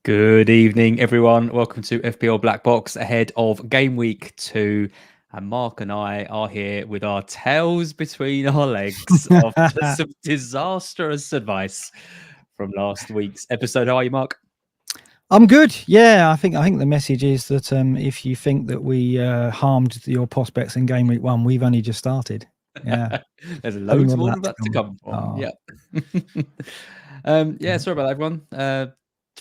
Good evening, everyone. Welcome to FPL BlackBox ahead of Game Week 2. And Mark and I are here with our tails between our legs after some disastrous advice from last week's episode. How are you, Mark? I'm good. Yeah, I think the message is that if you think that we harmed your prospects in Game Week 1, we've only just started. Yeah, there's loads more of that to come from. Oh. Yeah. Sorry about that, everyone.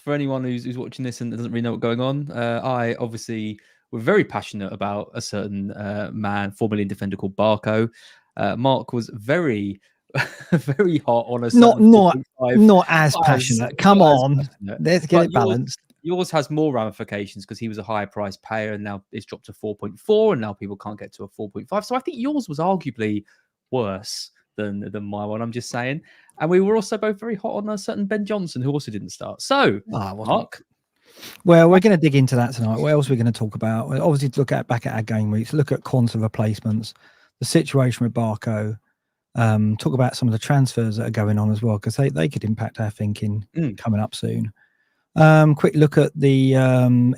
For anyone who's watching this and doesn't really know what's going on, I obviously were very passionate about a certain man, formerly in defender called Barco. Mark was very, very hot on a certain not as passionate. Come on, let's get it balanced. Yours has more ramifications because he was a higher price payer and now it's dropped to 4.4 and now people can't get to a 4.5. So I think yours was arguably worse than my one. I'm just saying. And we were also both very hot on a certain Ben Johnson who also didn't start. So, Mark. Well, we're going to dig into that tonight. What else are we going to talk about? Well, obviously, to look back at our game weeks, look at quantum replacements, the situation with Barco, talk about some of the transfers that are going on as well, because they could impact our thinking coming up soon. Quick look at the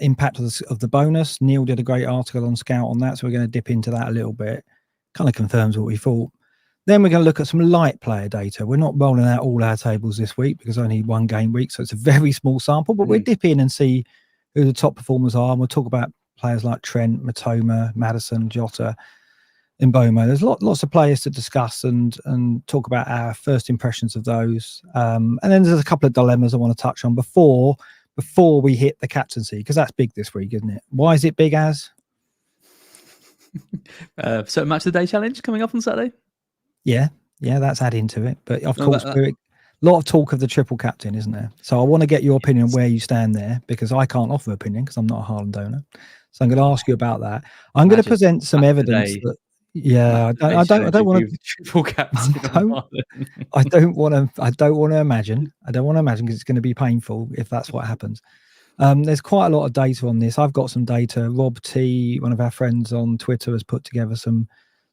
impact of the bonus. Neil did a great article on Scout on that, so we're going to dip into that a little bit. Kind of confirms what we thought. Then we're going to look at some light player data. We're not rolling out all our tables this week because only one game week, so it's a very small sample, but we'll dip in and see who the top performers are, and we'll talk about players like Trent, Matoma, Maddison, Jota, Mboma. There's lots of players to discuss and talk about our first impressions of those. And then there's a couple of dilemmas I want to touch on before we hit the captaincy, because that's big this week, isn't it? Why is it big, as? So match of the day challenge coming up on Saturday? Yeah, that's adding to it. But of course, a lot of talk of the triple captain, isn't there? So I want to get your opinion on where you stand there, because I can't offer opinion because I'm not a Haaland owner. So I'm going to ask you about that. I'm going to present some evidence that. Yeah, I don't want to triple captain. I don't want to imagine. I don't want to imagine because it's going to be painful if that's what happens. There's quite a lot of data on this. I've got some data. Rob T, one of our friends on Twitter, has put together some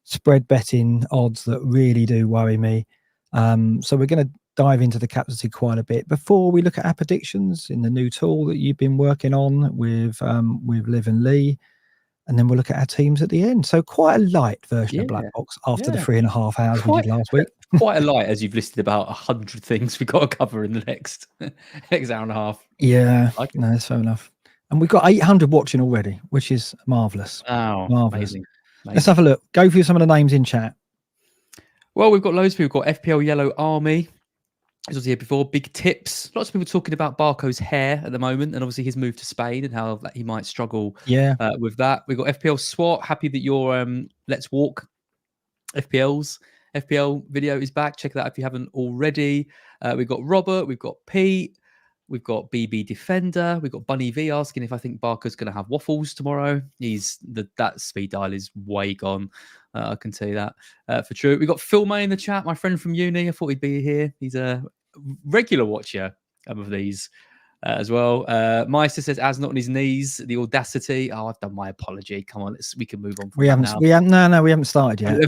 spread betting odds that really do worry me. So we're going to dive into the captaincy quite a bit before we look at our predictions in the new tool that you've been working on with Liv and Lee. And then we'll look at our teams at the end. So quite a light version of Black Box after the 3.5 hours we did last week. Quite a light, as you've listed about 100 things we've got to cover in the next hour and a half. Yeah, no, that's fair enough. And we've got 800 watching already, which is marvellous. Oh, marvellous. Amazing. Let's have a look. Go through some of the names in chat. Well, we've got loads of people. We've got FPL Yellow Army. As was here before, big tips. Lots of people talking about Barco's hair at the moment, and obviously his move to Spain and how he might struggle with that. We've got FPL SWAT. Happy that your Let's Walk FPL video is back. Check that out if you haven't already. We've got Robert. We've got Pete. We've got BB Defender. We've got Bunny V asking if I think Barker's going to have waffles tomorrow. That speed dial is way gone. I can tell you that for true. We've got Phil May in the chat, my friend from uni. I thought he'd be here. He's a regular watcher of these as well. Meister says, as not on his knees, the audacity. Oh, I've done my apology. Come on, we can move on. We haven't started yet.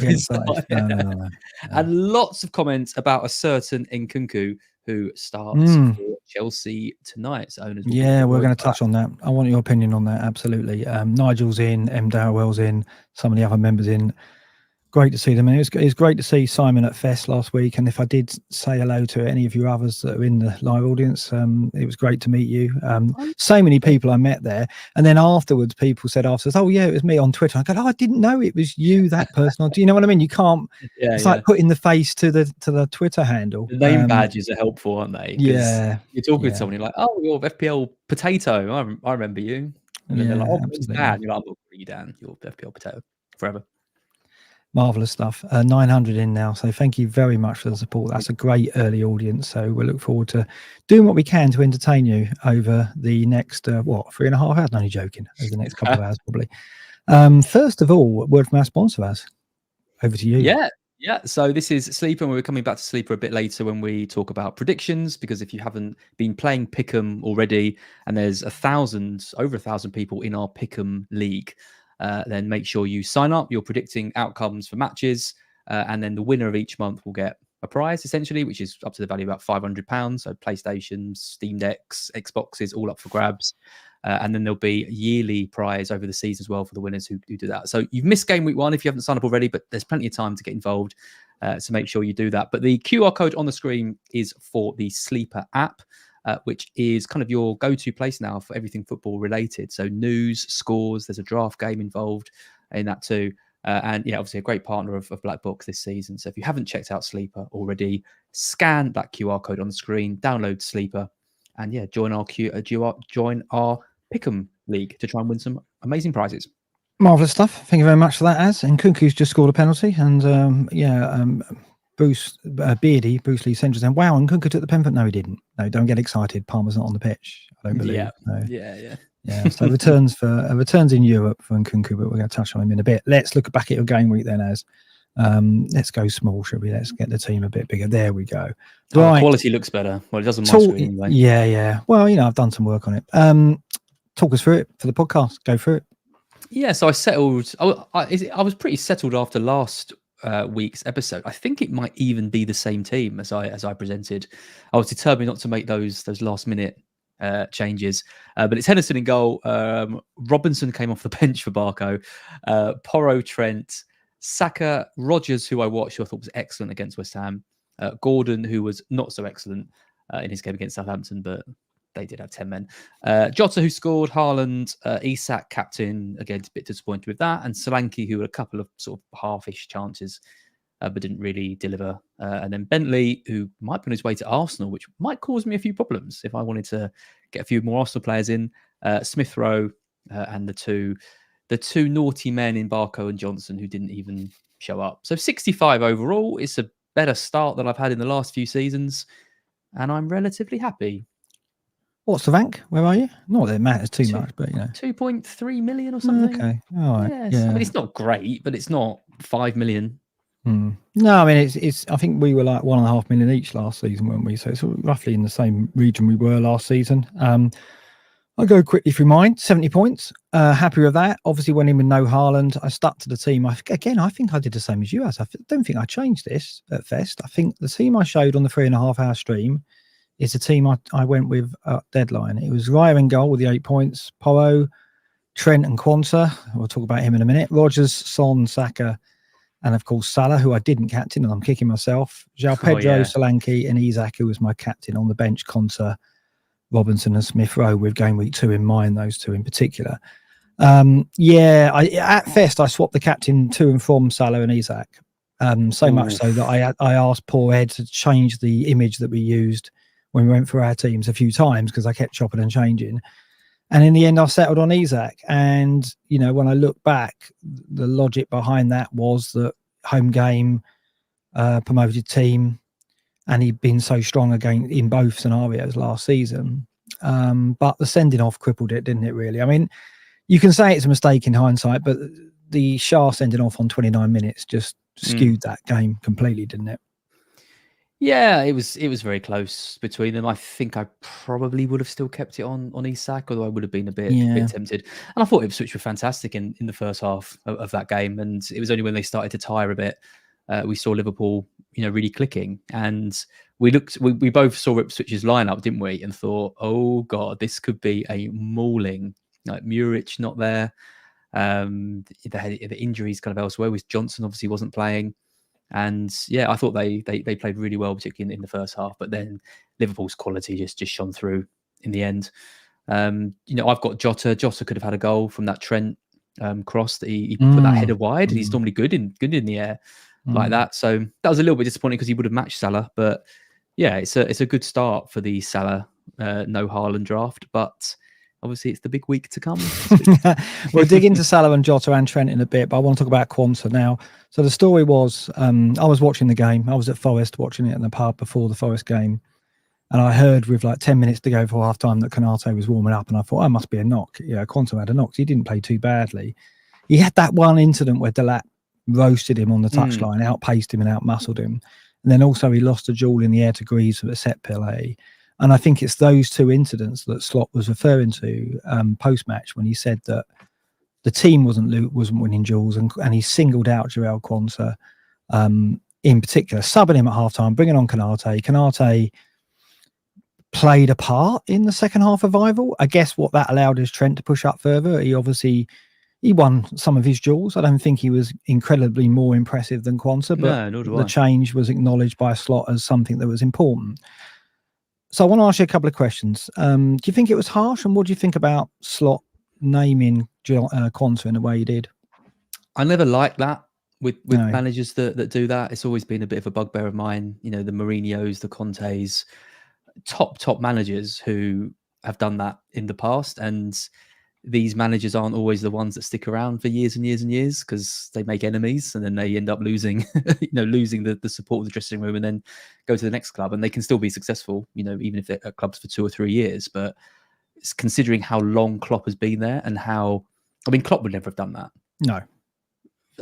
No. And lots of comments about a certain Nkunku who starts for Chelsea tonight. So owners, we're going to touch on that. I want your opinion on that. Absolutely. Nigel's in, M. Darwell's in, some of the other members in. Great to see them. And it was great to see Simon at Fest last week. And if I did say hello to any of you others that are in the live audience, it was great to meet you. So many people I met there. And then afterwards, people said afterwards, oh, yeah, it was me on Twitter. I go, I didn't know it was you, that person. Do you know what I mean? You can't, it's like putting the face to the Twitter handle. The name badges are helpful, aren't they? Yeah. You're talking to someone, you're like, oh, you're FPL Potato. I remember you. And then they're like, oh, it's Dan. You're like, I'm not you, Dan. You're FPL Potato forever. Marvellous stuff. 900 in now. So thank you very much for the support. That's a great early audience. So we'll look forward to doing what we can to entertain you over the next, 3.5 hours? No, only joking. Over the next couple of hours, probably. First of all, word from our sponsor, Az. Over to you. Yeah. So this is Sleeper, and we're coming back to Sleeper a bit later when we talk about predictions, because if you haven't been playing Pick'em already, and there's over 1,000 people in our Pick'em league, then make sure you sign up. You're predicting outcomes for matches, and then the winner of each month will get a prize essentially, which is up to the value of about £500. So PlayStations, Steam Decks, Xboxes, all up for grabs. And then there'll be a yearly prize over the season as well for the winners who do that. So you've missed Game Week 1 if you haven't signed up already, but there's plenty of time to get involved. So make sure you do that. But the QR code on the screen is for the Sleeper app, which is kind of your go-to place now for everything football related. So news, scores, there's a draft game involved in that too. And yeah, obviously a great partner of BlackBox this season. So if you haven't checked out Sleeper already, scan that QR code on the screen, download Sleeper, and yeah, join our Pick'em League to try and win some amazing prizes. Marvellous stuff. Thank you very much for that, Az. And Kunku's just scored a penalty. And Bruce Lee Central saying, wow, and Kunku took the penalty. No, he didn't. No, don't get excited. Palmer's not on the pitch. I don't believe. Yeah. No. Yeah. So returns in Europe for Nkunku, but we're going to touch on him in a bit. Let's look back at your game week then, Az. Let's go small, shall we? Let's get the team a bit bigger. There we go. Right. Quality looks better. Well, it does on my screen anyway. Yeah. Well, I've done some work on it. Talk us through it for the podcast. Go through it. Yeah, so I settled. I was pretty settled after last week's episode. I think it might even be the same team as I presented. I was determined not to make those last minute changes, but it's Henderson in goal. Robinson came off the bench for Barco. Porro, Trent, Saka, Rodgers, who I watched, who I thought was excellent against West Ham. Gordon, who was not so excellent in his game against Southampton, but they did have 10 men. Jota, who scored, Haaland, Isak, captain, again, a bit disappointed with that, and Solanke, who had a couple of sort of half-ish chances, but didn't really deliver. And then Bentley, who might be on his way to Arsenal, which might cause me a few problems if I wanted to get a few more Arsenal players in. Smith Rowe, and the two naughty men in Barco and Johnson, who didn't even show up. So 65 overall. It's a better start than I've had in the last few seasons, and I'm relatively happy. What's the rank? Where are you? Not that it matters too much, but 2.3 million or something. Okay, all right. Yes. I mean, it's not great, but it's not 5 million. No, I mean it's. I think we were like 1.5 million each last season, weren't we? So it's roughly in the same region we were last season. I'll go quickly through mine. 70 points. Happy with that. Obviously went in with no Haaland. I stuck to the team. I think I did the same as you, as I don't think I changed this at Fest. I think the team I showed on the 3.5 hour stream is the team I went with at deadline. It was Raya in goal with the 8 points. Porro, Trent and Quanta. We'll talk about him in a minute. Rodgers, Son, Saka, and of course Salah, who I didn't captain, and I'm kicking myself. João Pedro, Solanke, and Isak, who was my captain on the bench. Quanta, Robinson, and Smith Rowe with Game Week 2 in mind. Those two in particular. At Fest I swapped the captain to and from Salah and Isak. So much so that I asked poor Ed to change the image that we used when we went for our teams a few times, because I kept chopping and changing. And in the end, I settled on Isak. And, when I look back, the logic behind that was that home game, promoted team, and he'd been so strong again in both scenarios last season. But the sending off crippled it, didn't it, really? I mean, you can say it's a mistake in hindsight, but the Shah sending off on 29 minutes just skewed that game completely, didn't it? Yeah, it was very close between them. I think I probably would have still kept it on Isak, although I would have been a bit tempted. And I thought Ipswich were fantastic in the first half of that game. And it was only when they started to tire a bit, we saw Liverpool, really clicking. And we both saw Ipswich's lineup, didn't we? And thought, oh God, this could be a mauling. Like Muric not there. The injuries kind of elsewhere. With Johnson obviously wasn't playing. And yeah, I thought they played really well, particularly in the first half. But then Liverpool's quality just shone through in the end. I've got Jota. Jota could have had a goal from that Trent cross that he put that header wide. And he's normally good in the air like that. So that was a little bit disappointing because he would have matched Salah. But yeah, it's a good start for the Salah no Haaland draft. But obviously, it's the big week to come. We'll dig into Salah and Jota and Trent in a bit, but I want to talk about Quanta now. So the story was, I was watching the game. I was at Forest watching it in the pub before the Forest game. And I heard with like 10 minutes to go for half time that Konate was warming up. And I thought, must be a knock. Yeah, Quanta had a knock. He didn't play too badly. He had that one incident where Delap roasted him on the touchline, outpaced him and outmuscled him. And then also he lost a duel in the air to Greaves with a set play. And I think it's those two incidents that Slot was referring to post-match when he said that the team wasn't winning duels, and he singled out Jarell Quanta in particular, subbing him at half-time, bringing on Canate. Canate played a part in the second half revival. I guess what that allowed is Trent to push up further. He won some of his duels. I don't think he was incredibly more impressive than Quansah, but No, the change was acknowledged by Slot as something that was important. So I want to ask you a couple of questions. Do you think it was harsh, and what do you think about Slot naming Quansah in the way he did? I never liked that with managers that do that. It's always been a bit of a bugbear of mine. You know, the Mourinhos, the Contes, top managers who have done that in the past, and these managers aren't always the ones that stick around for years and years and years, because they make enemies and then they end up losing losing the support of the dressing room, and then go to the next club, and they can still be successful, even if they're at clubs for 2 or 3 years. But it's considering how long Klopp has been there, and Klopp would never have done that. No.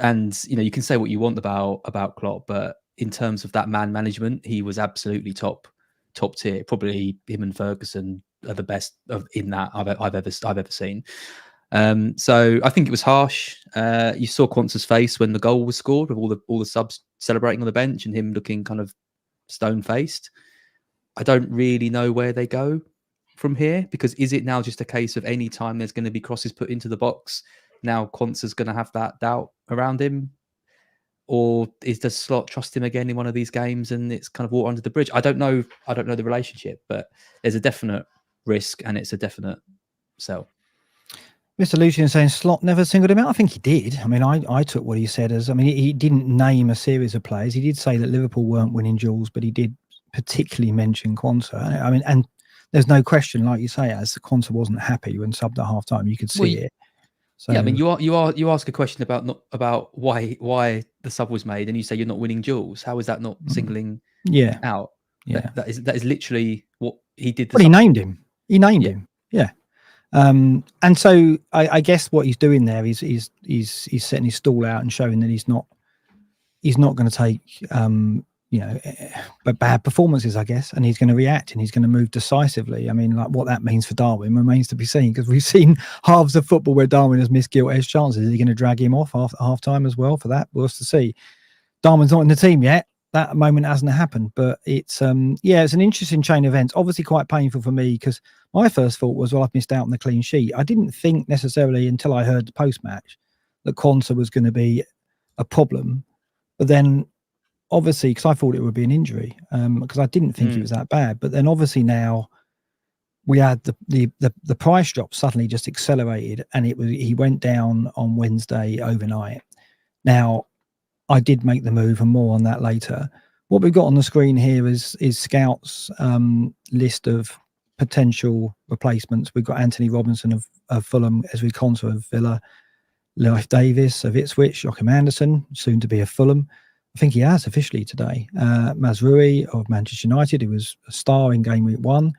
And you can say what you want about Klopp, but in terms of that man management, he was absolutely top tier. Probably him and Ferguson are the best in that I've ever seen. So I think it was harsh. You saw Quansah's face when the goal was scored, with all the subs celebrating on the bench and him looking kind of stone faced. I don't really know where they go from here, because is it now just a case of any time there's going to be crosses put into the box, now Quansah's going to have that doubt around him? Or does Slot trust him again in one of these games and it's kind of water under the bridge? I don't know the relationship, but there's a definite risk and it's a definite sell. Mr. Lucian saying Slot never singled him out. I think he did. I mean, I took what he said as, he didn't name a series of players. He did say that Liverpool weren't winning duels, but he did particularly mention Quansah. And there's no question, like you say, as Quansah wasn't happy when subbed at half time. You could see it. So, yeah, you ask a question about why the sub was made, and you say you're not winning duels. How is that not singling out? Yeah, that is literally what he did. He named him. He named him. Yeah. And so I guess what he's doing there is he's setting his stall out and showing that he's not going to take but bad performances, I guess, and he's going to react and he's going to move decisively. I mean, like, what that means for Darwin remains to be seen, because we've seen halves of football where Darwin has missed gilt-edged chances. Is he going to drag him off after half time as well for that? We'll have to see. Darwin's not in the team yet. That moment hasn't happened, but it's it's an interesting chain of events. Obviously quite painful for me, because my first thought was, well, I've missed out on the clean sheet. I didn't think necessarily until I heard the post-match that Quansah was going to be a problem, but then obviously, because I thought it would be an injury, because I didn't think it was that bad. But then obviously now we had the price drop suddenly just accelerated, and he went down on Wednesday overnight. Now, I did make the move, and more on that later. What we've got on the screen here is Scout's list of potential replacements. We've got Anthony Robinson of Fulham, Ezri Konsa of Villa, Leif Davis of Ipswich, Joachim Anderson, soon to be of Fulham. I think he has officially today. Mazrui of Manchester United, who was a star in Gameweek 1,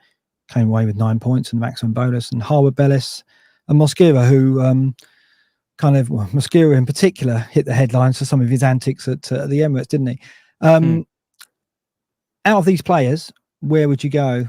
came away with 9 points and the maximum bonus. And Harwood Bellis and Mosquera, who Mosquera in particular hit the headlines for some of his antics at the Emirates, didn't he? Out of these players, where would you go?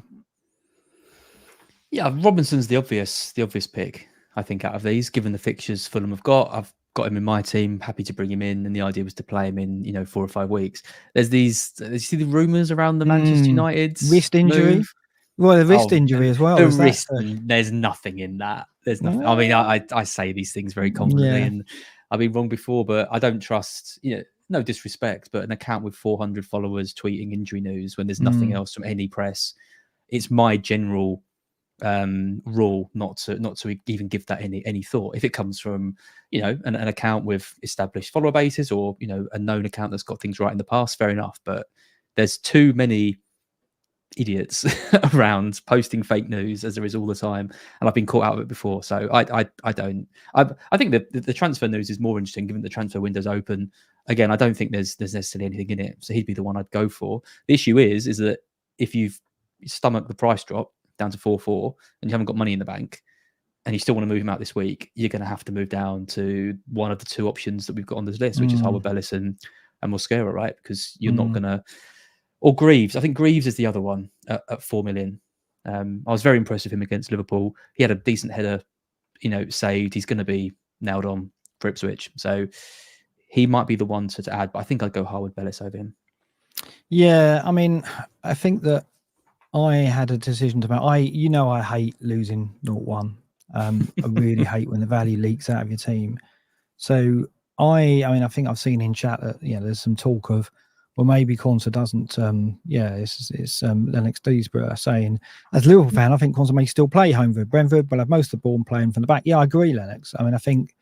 Yeah, Robinson's the obvious pick, I think, out of these, given the fixtures Fulham have got. I've got him in my team, happy to bring him in, and the idea was to play him in 4 or 5 weeks. There's these, you see the rumours around the Manchester United's wrist injury move? Well, the wrist injury as well. The wrist, there's nothing in that. There's nothing. I mean, I say these things very confidently, and I've been wrong before, but I don't trust, no disrespect, but an account with 400 followers tweeting injury news when there's nothing else from any press. It's my general rule not to even give that any thought. If it comes from an account with established follower bases, or a known account that's got things right in the past, fair enough. But there's too many idiots around posting fake news, as there is all the time, and I've been caught out of it before. So I think that the transfer news is more interesting, given the transfer window's open. Again, I don't think there's necessarily anything in it, so he'd be the one I'd go for. The issue is that if you've stomached the price drop down to 4-4 and you haven't got money in the bank and you still want to move him out this week, you're going to have to move down to one of the 2 options that we've got on this list, which is Harwood Bellis and Mosquera, right? Because you're not going to... Or Greaves. I think Greaves is the other one at 4 million. I was very impressed with him against Liverpool. He had a decent header, saved. He's going to be nailed on for Ipswich. So he might be the one to add, but I think I'd go Harwood Bellis over him. Yeah, I mean, I think that I had a decision to make. I hate losing 0-1. I really hate when the value leaks out of your team. So I think I've seen in chat that there's some talk of, well, maybe Quansah doesn't. It's Lennox Deesborough saying, as a Liverpool fan, I think Quansah may still play home for Brentford, but have most of the ball playing from the back. Yeah, I agree, Lennox. I mean, I think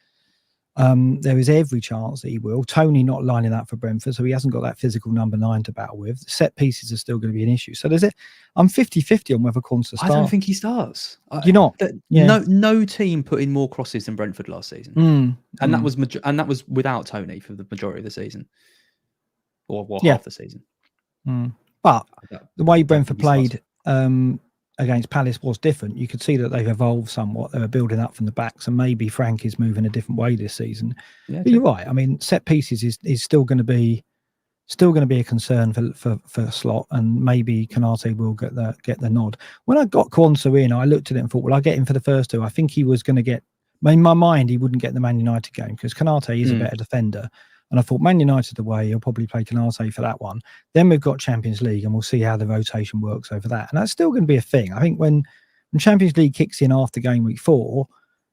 there is every chance that he will. Tony not lining up for Brentford, so he hasn't got that physical number 9 to battle with. The set pieces are still going to be an issue. So I'm 50-50 on whether Quansah starts. I don't think he starts. You're not. No team put in more crosses than Brentford last season, and that was without Tony for the majority of the season, or half the season. But the way Brentford played against Palace was different. You could see that they've evolved somewhat. They were building up from the back, so maybe Frank is moving a different way this season. Yeah, but you're right. I mean, set pieces is still going to be a concern for Slot, and maybe Konate will get the nod. When I got Quansah in, I looked at it and thought, well, I'll get him for the first two. I think he was going to get. In my mind, he wouldn't get the Man United game because Konate is a better defender. And I thought Man United away, he'll probably play Konate for that one. Then we've got Champions League, and we'll see how the rotation works over that. And that's still going to be a thing. I think when Champions League kicks in after game week 4,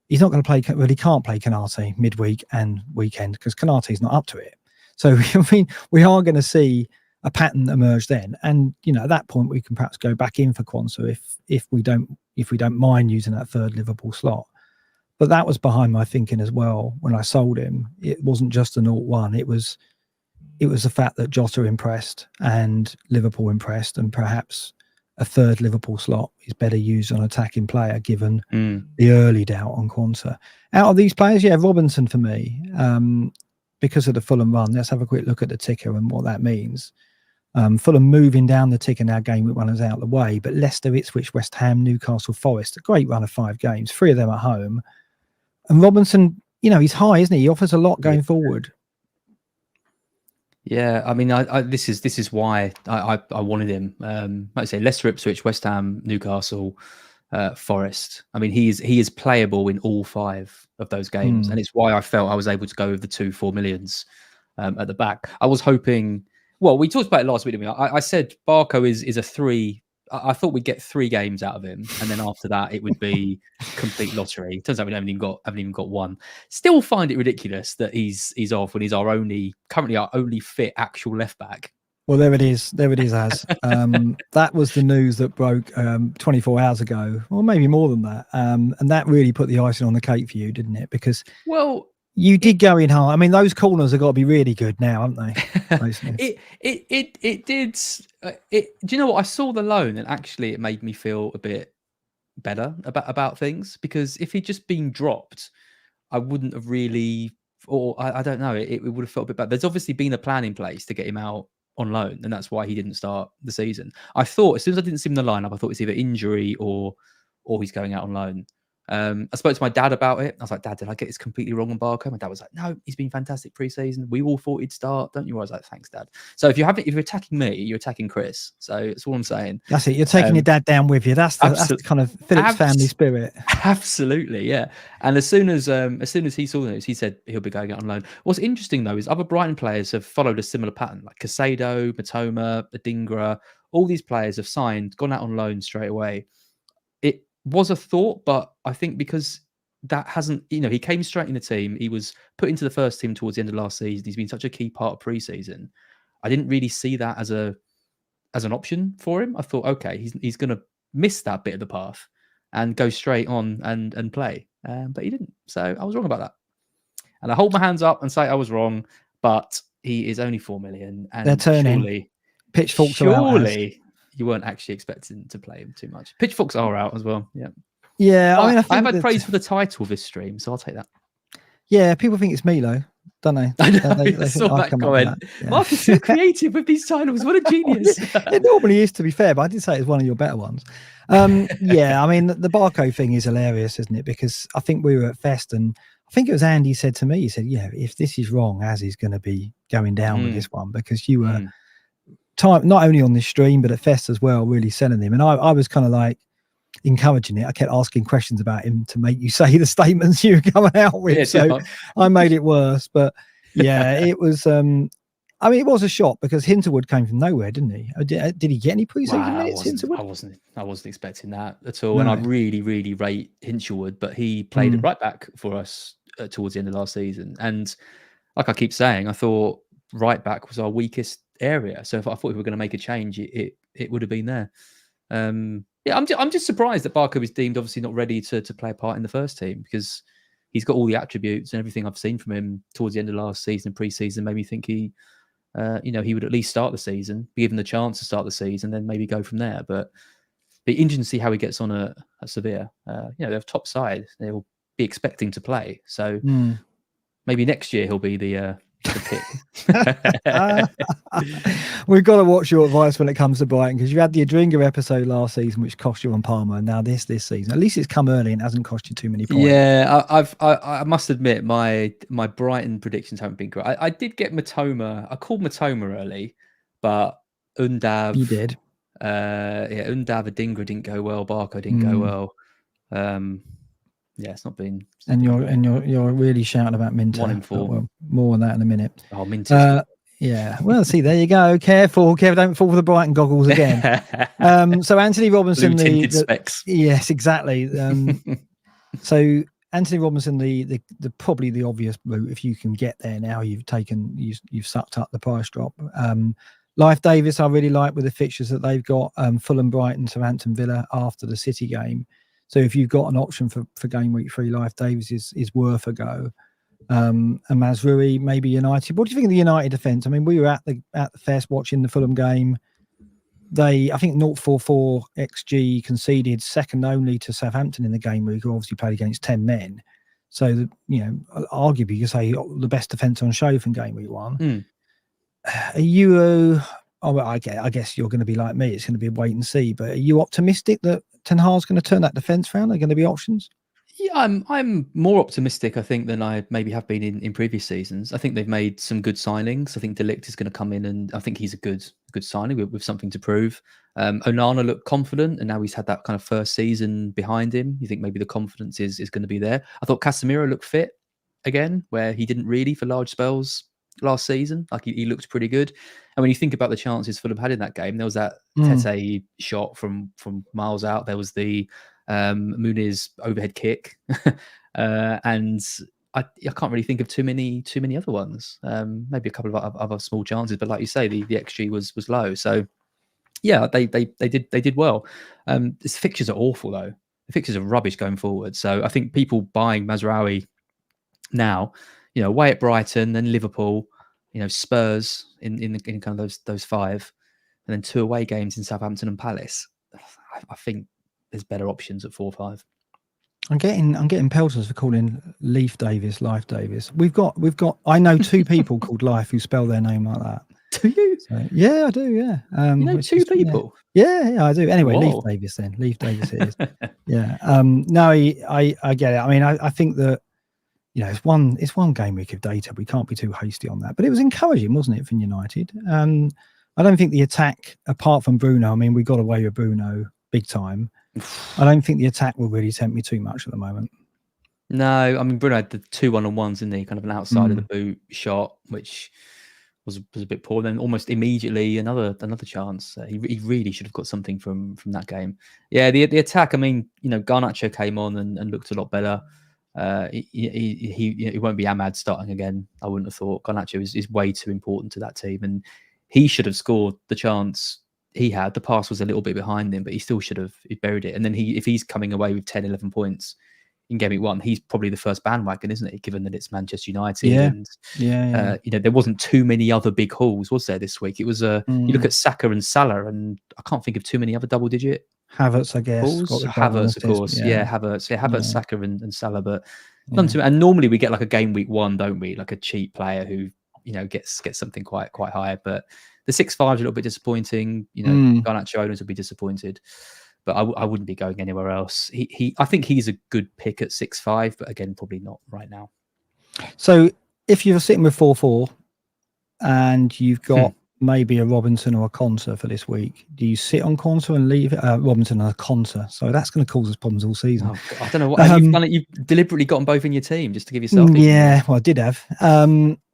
he's not going to play. Well, he can't play Konate midweek and weekend because Konate's not up to it. So I mean, we are going to see a pattern emerge then. And at that point, we can perhaps go back in for Quansah if we don't mind using that third Liverpool slot. But that was behind my thinking as well when I sold him. It wasn't just a 0-1. It was the fact that Jota impressed and Liverpool impressed, and perhaps a third Liverpool slot is better used on attacking player given the early doubt on Quansah. Out of these players, Robinson for me, because of the Fulham run. Let's have a quick look at the ticker and what that means. Fulham moving down the ticker now, game week 1 is out of the way, but Leicester, Ipswich, West Ham, Newcastle, Forest, a great run of 5 games, 3 of them at home. And Robinson, he's high, isn't he? He offers a lot going forward. Yeah, I mean, this is why I wanted him. Like I say, Leicester, Ipswich, West Ham, Newcastle, Forest. I mean, he is playable in all 5 of those games, and it's why I felt I was able to go with the 2-4 millions at the back. I was hoping. Well, we talked about it last week, didn't we? I said Barco is a 3. I thought we'd get 3 games out of him, and then after that it would be complete lottery. Turns out we haven't even got 1. Still find it ridiculous that he's off when he's currently our only fit actual left back. Well, there it is, Az. That was the news that broke 24 hours ago, or maybe more than that, and that really put the icing on the cake for you, didn't it? Because you did go in hard. I mean, those corners have got to be really good now, haven't they? It did. Do you know what? I saw the loan, and actually, it made me feel a bit better about things, because if he'd just been dropped, I wouldn't have really, or I don't know. It would have felt a bit bad. There's obviously been a plan in place to get him out on loan, and that's why he didn't start the season. I thought as soon as I didn't see him in the lineup, I thought it's either injury or he's going out on loan. I spoke to my dad about it. I was like, Dad, did I get this completely wrong on Barco? My dad was like, no, he's been fantastic pre-season. We all thought he'd start, don't you? I was like, thanks, Dad. So if you're attacking me, you're attacking Chris. So that's all I'm saying. That's it. You're taking your dad down with you. That's the kind of Phillips family spirit. Absolutely, yeah. And as soon as he saw the news, he said he'll be going out on loan. What's interesting though is other Brighton players have followed a similar pattern, like Casado, Matoma, Adingra. All these players have gone out on loan straight away. It was a thought, but I think because that hasn't, he came straight in the team. He was put into the first team towards the end of last season. He's been such a key part of pre-season. I didn't really see that as an option for him. I thought, okay, he's going to miss that bit of the path and go straight on and play. But he didn't. So I was wrong about that. And I hold my hands up and say I was wrong, but he is only 4 million. And they're turning. Pitchforks are out. You weren't actually expecting to play him too much. Pitchforks are out as well. Yeah. Yeah. I mean, I've had praise for the title of this stream, so I'll take that. Yeah. People think it's Milo, don't they? I know. They saw that comment. Yeah. Mark is so creative with these titles. What a genius. It normally is, to be fair, but I did say it's one of your better ones. Yeah. I mean, the Barco thing is hilarious, isn't it? Because I think we were at Fest, and I think it was Andy said to me, he said, if this is wrong, Az is going to be going down with this one, because you were not only on this stream but at Fest as well, really selling him, and I was kind of like encouraging it. I kept asking questions about him to make you say the statements you were coming out with, I made it worse. But Yeah, it was. I mean, it was a shock because Hinterwood came from nowhere, didn't he? Did he get any preseason minutes? Hinterwood? I wasn't expecting that at all. No. And I really, really rate Hinchelwood, but he played at right back for us towards the end of last season. And like I keep saying, I thought right back was our weakest area. So if I thought we were going to make a change, it would have been there. Yeah, I'm just surprised that Barker was deemed obviously not ready to play a part in the first team, because he's got all the attributes, and everything I've seen from him towards the end of last season and pre-season made me think he would at least start the season, be given the chance to start the season, then maybe go from there. But be interesting to see how he gets on at Sevilla. They have top side; they'll be expecting to play. So maybe next year he'll be the pick. We've got to watch your advice when it comes to Brighton, because you had the Adringa episode last season, which cost you on Palmer, and now this season. At least it's come early and hasn't cost you too many points. Yeah, I must admit my Brighton predictions haven't been great. I did get Matoma. I called Matoma early, but Undav. You did. Undav Adingra didn't go well. Barco didn't go well. Yeah, it's not been. You're really shouting about Minter. 1 in 4. Well, more on that in a minute. Oh, Minter. Yeah. Well, see, there you go. Careful, don't fall for the Brighton goggles again. So Anthony Robinson, specs. Yes, exactly. So Anthony Robinson, the probably the obvious route if you can get there now. You've sucked up the price drop. Life Davis, I really like with the fixtures that they've got. Fulham, Brighton, Southampton, Villa after the City game. So if you've got an option for game week 3, Life Davis is worth a go. And Mazrui, maybe United. What do you think of the United defence? I mean, we were at the fest watching the Fulham game. I think 0.44 XG conceded, second only to Southampton in the game week, who obviously played against 10 men. So, arguably you could say the best defence on show from game week 1. Are you? I guess you're going to be like me. It's going to be a wait and see. But are you optimistic that Ten Hag's going to turn that defence around? Are going to be options? Yeah, I'm more optimistic, I think, than I maybe have been in previous seasons. I think they've made some good signings. I think De Ligt is going to come in, and I think he's a good signing with something to prove. Onana looked confident, and now he's had that kind of first season behind him. You think maybe the confidence is going to be there. I thought Casemiro looked fit again, where he didn't really for large spells last season. Like he looked pretty good. And when you think about the chances Fulham had in that game, there was that Tete shot from miles out. There was the Muniz overhead kick, and I can't really think of too many other ones. Maybe a couple of other small chances, but like you say, the XG was low. So yeah, they did well. These fixtures are awful though. The fixtures are rubbish going forward. So I think people buying Mazraoui now, away at Brighton, then Liverpool, Spurs in kind of those 5, and then 2 away games in Southampton and Palace. I think there's better options at 4-5. I'm getting pelters for calling Leaf Davis Life Davis. We've got. I know 2 people called Life who spell their name like that. Do you? So, yeah, I do. Yeah. 2 people. Yeah, I do. Anyway, Whoa. Leaf Davis then. Leaf Davis it is. Yeah. No, I get it. I mean, I think that it's one game week of data. We can't be too hasty on that. But it was encouraging, wasn't it, from United? I don't think the attack, apart from Bruno, I mean, we got away with Bruno big time. I don't think the attack will really tempt me too much at the moment. No, I mean, Bruno had the 2 1-on-1s, didn't he? Kind of an outside of the boot shot, which was a bit poor. Then almost immediately another chance. He really should have got something from that game. Yeah, the attack. I mean, Garnacho came on and looked a lot better. He won't be Ahmad starting again. I wouldn't have thought. Garnacho is way too important to that team, and he should have scored the chance he had. The pass was a little bit behind him, but he still should have buried it. And then if he's coming away with 10, 11 points in Game Week 1, he's probably the first bandwagon, isn't he? Given that it's Manchester United. Yeah. And there wasn't too many other big hauls, was there, this week? It was you look at Saka and Salah, and I can't think of too many other double-digit Havertz, I guess. Havertz, of course. Yeah, Havertz. Yeah, Havertz, Saka and Salah, but none too. And normally we get like a Game Week 1, don't we? Like a cheap player who gets something quite high, but the 6.5 is a little bit disappointing. Garnacho owners would be disappointed, but I wouldn't be going anywhere else. I think he's a good pick at 6.5, but again, probably not right now. So if you're sitting with 4-4 and you've got maybe a Robinson or a Conser for this week. Do you sit on Conser and leave Robinson and a Conser? So that's going to cause us problems all season. Oh, God, I don't know what you've done. It. You've deliberately got them both in your team just to give yourself. Yeah, well, I did have.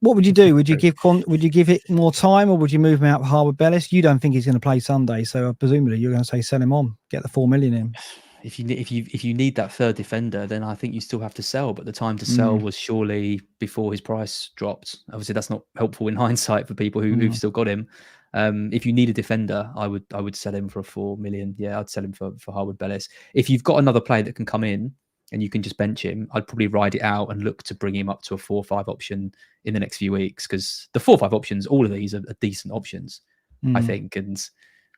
What would you do? Would you give it more time, or would you move him out for Harwood Bellis? You don't think he's going to play Sunday, so presumably you're going to say sell him on, get the 4 million in. If you need that third defender, then I think you still have to sell. But the time to sell was surely before his price dropped. Obviously, that's not helpful in hindsight for people who've still got him. If you need a defender, I would sell him for a 4 million. Yeah, I'd sell him for Harwood Bellis. If you've got another player that can come in and you can just bench him, I'd probably ride it out and look to bring him up to a 4 or 5 option in the next few weeks, because the 4 or 5 options, all of these are decent options, I think, and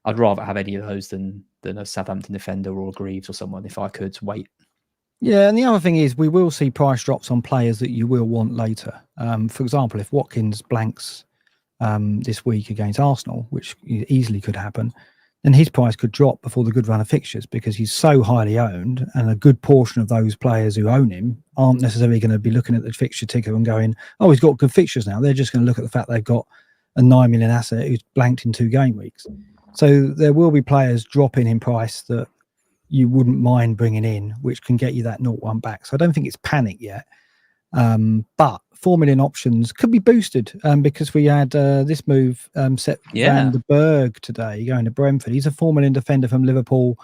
I'd rather have any of those than a Southampton defender or a Greaves or someone if I could wait. Yeah, and the other thing is we will see price drops on players that you will want later. For example, if Watkins blanks this week against Arsenal, which easily could happen, then his price could drop before the good run of fixtures, because he's so highly owned, and a good portion of those players who own him aren't necessarily going to be looking at the fixture ticker and going, oh, he's got good fixtures now. They're just going to look at the fact they've got a 9 million asset who's blanked in 2 game weeks. So there will be players dropping in price that you wouldn't mind bringing in, which can get you that 0-1 back. So I don't think it's panic yet. But 4 million options could be boosted because we had this move set Van der Berg today going to Brentford. He's a 4 million defender from Liverpool.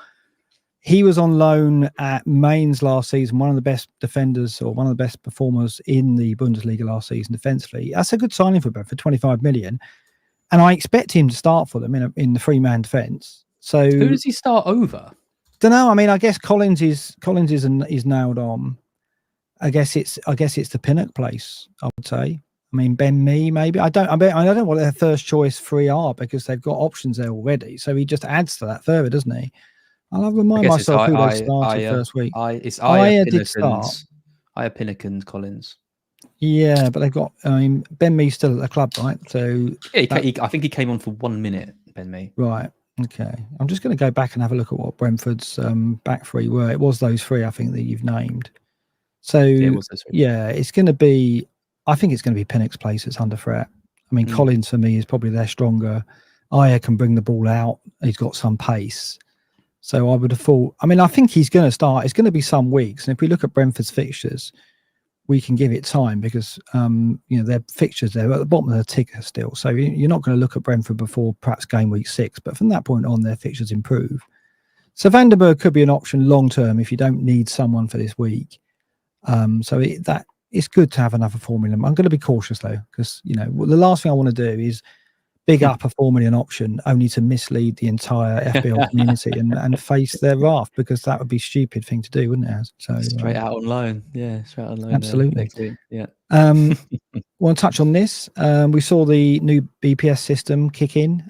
He was on loan at Mainz last season, one of the best defenders or one of the best performers in the Bundesliga last season defensively. That's a good signing for Brentford, 25 million. And I expect him to start for them in the 3-man defence. So who does he start over? Don't know. I mean, I guess Collins is nailed on. I guess it's the Pinnock place, I would say. I mean, Ben Mee, maybe. I don't know what their first choice 3 are, because they've got options there already. So he just adds to that further, doesn't he? I'll remind myself who they started first week. Aya did start. Aya Pinnock and Collins. Yeah, but they've got. I mean, Ben Mee's still at the club, right? So yeah, I think he came on for 1 minute. Ben Mee. Right. Okay. I'm just going to go back and have a look at what Brentford's back 3 were. It was those 3, I think, that you've named. So yeah, it's going to be. I think it's going to be Pinnock's place that's under threat. I mean, Collins for me is probably their stronger. Aya can bring the ball out. He's got some pace. So I would have thought. I mean, I think he's going to start. It's going to be some weeks, and if we look at Brentford's fixtures, we can give it time, because their fixtures there at the bottom of the ticker still. So you're not going to look at Brentford before perhaps game week 6, but from that point on, their fixtures improve. So Van der Berg could be an option long term if you don't need someone for this week. So it's good to have another 4 million. I'm going to be cautious though, because the last thing I want to do is big up a 4 million option only to mislead the entire FPL community and face their wrath, because that would be a stupid thing to do, wouldn't it? So straight out on loan. Yeah, straight out on loan. Absolutely. Yeah. Want to touch on this? We saw the new BPS system kick in.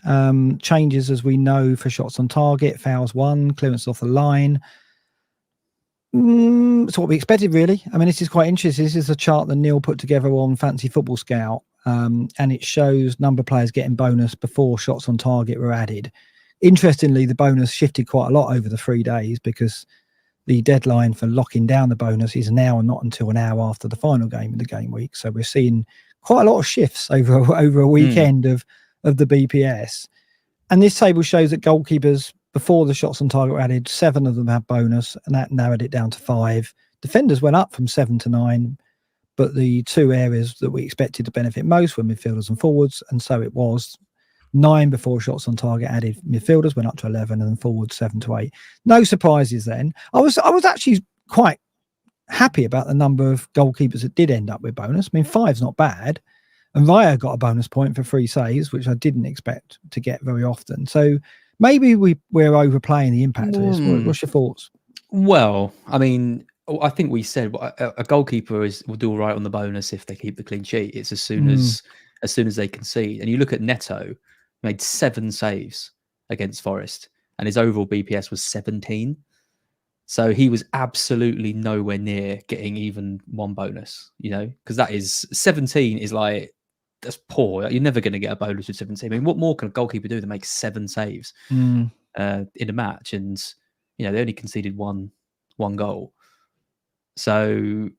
Changes, as we know, for shots on target, fouls 1, clearance off the line. It's what we expected, really. I mean, this is quite interesting. This is a chart that Neil put together on Fantasy Football Scout. And it shows number of players getting bonus before shots on target were added. Interestingly, the bonus shifted quite a lot over the 3 days, because the deadline for locking down the bonus is now and not until an hour after the final game of the game week. So we're seeing quite a lot of shifts over a weekend of the BPS. And this table shows that goalkeepers, before the shots on target were added, 7 of them had bonus, and that narrowed it down to 5. Defenders went up from 7 to 9. But the 2 areas that we expected to benefit most were midfielders and forwards, and so it was. 9 before shots on target added midfielders went up to 11, and then forwards 7 to 8. No surprises then. I was actually quite happy about the number of goalkeepers that did end up with bonus. I mean, 5's not bad, and Raya got a bonus point for 3 saves, which I didn't expect to get very often. So maybe we're overplaying the impact of this. What's your thoughts? Well, I mean, I think we said a goalkeeper will do all right on the bonus if they keep the clean sheet. It's as soon as they concede. And you look at Neto, made 7 saves against Forest, and his overall BPS was 17. So he was absolutely nowhere near getting even 1 bonus, because that is 17 is like, that's poor. You're never going to get a bonus with 17. I mean, what more can a goalkeeper do than make 7 saves in a match? And they only conceded one goal. So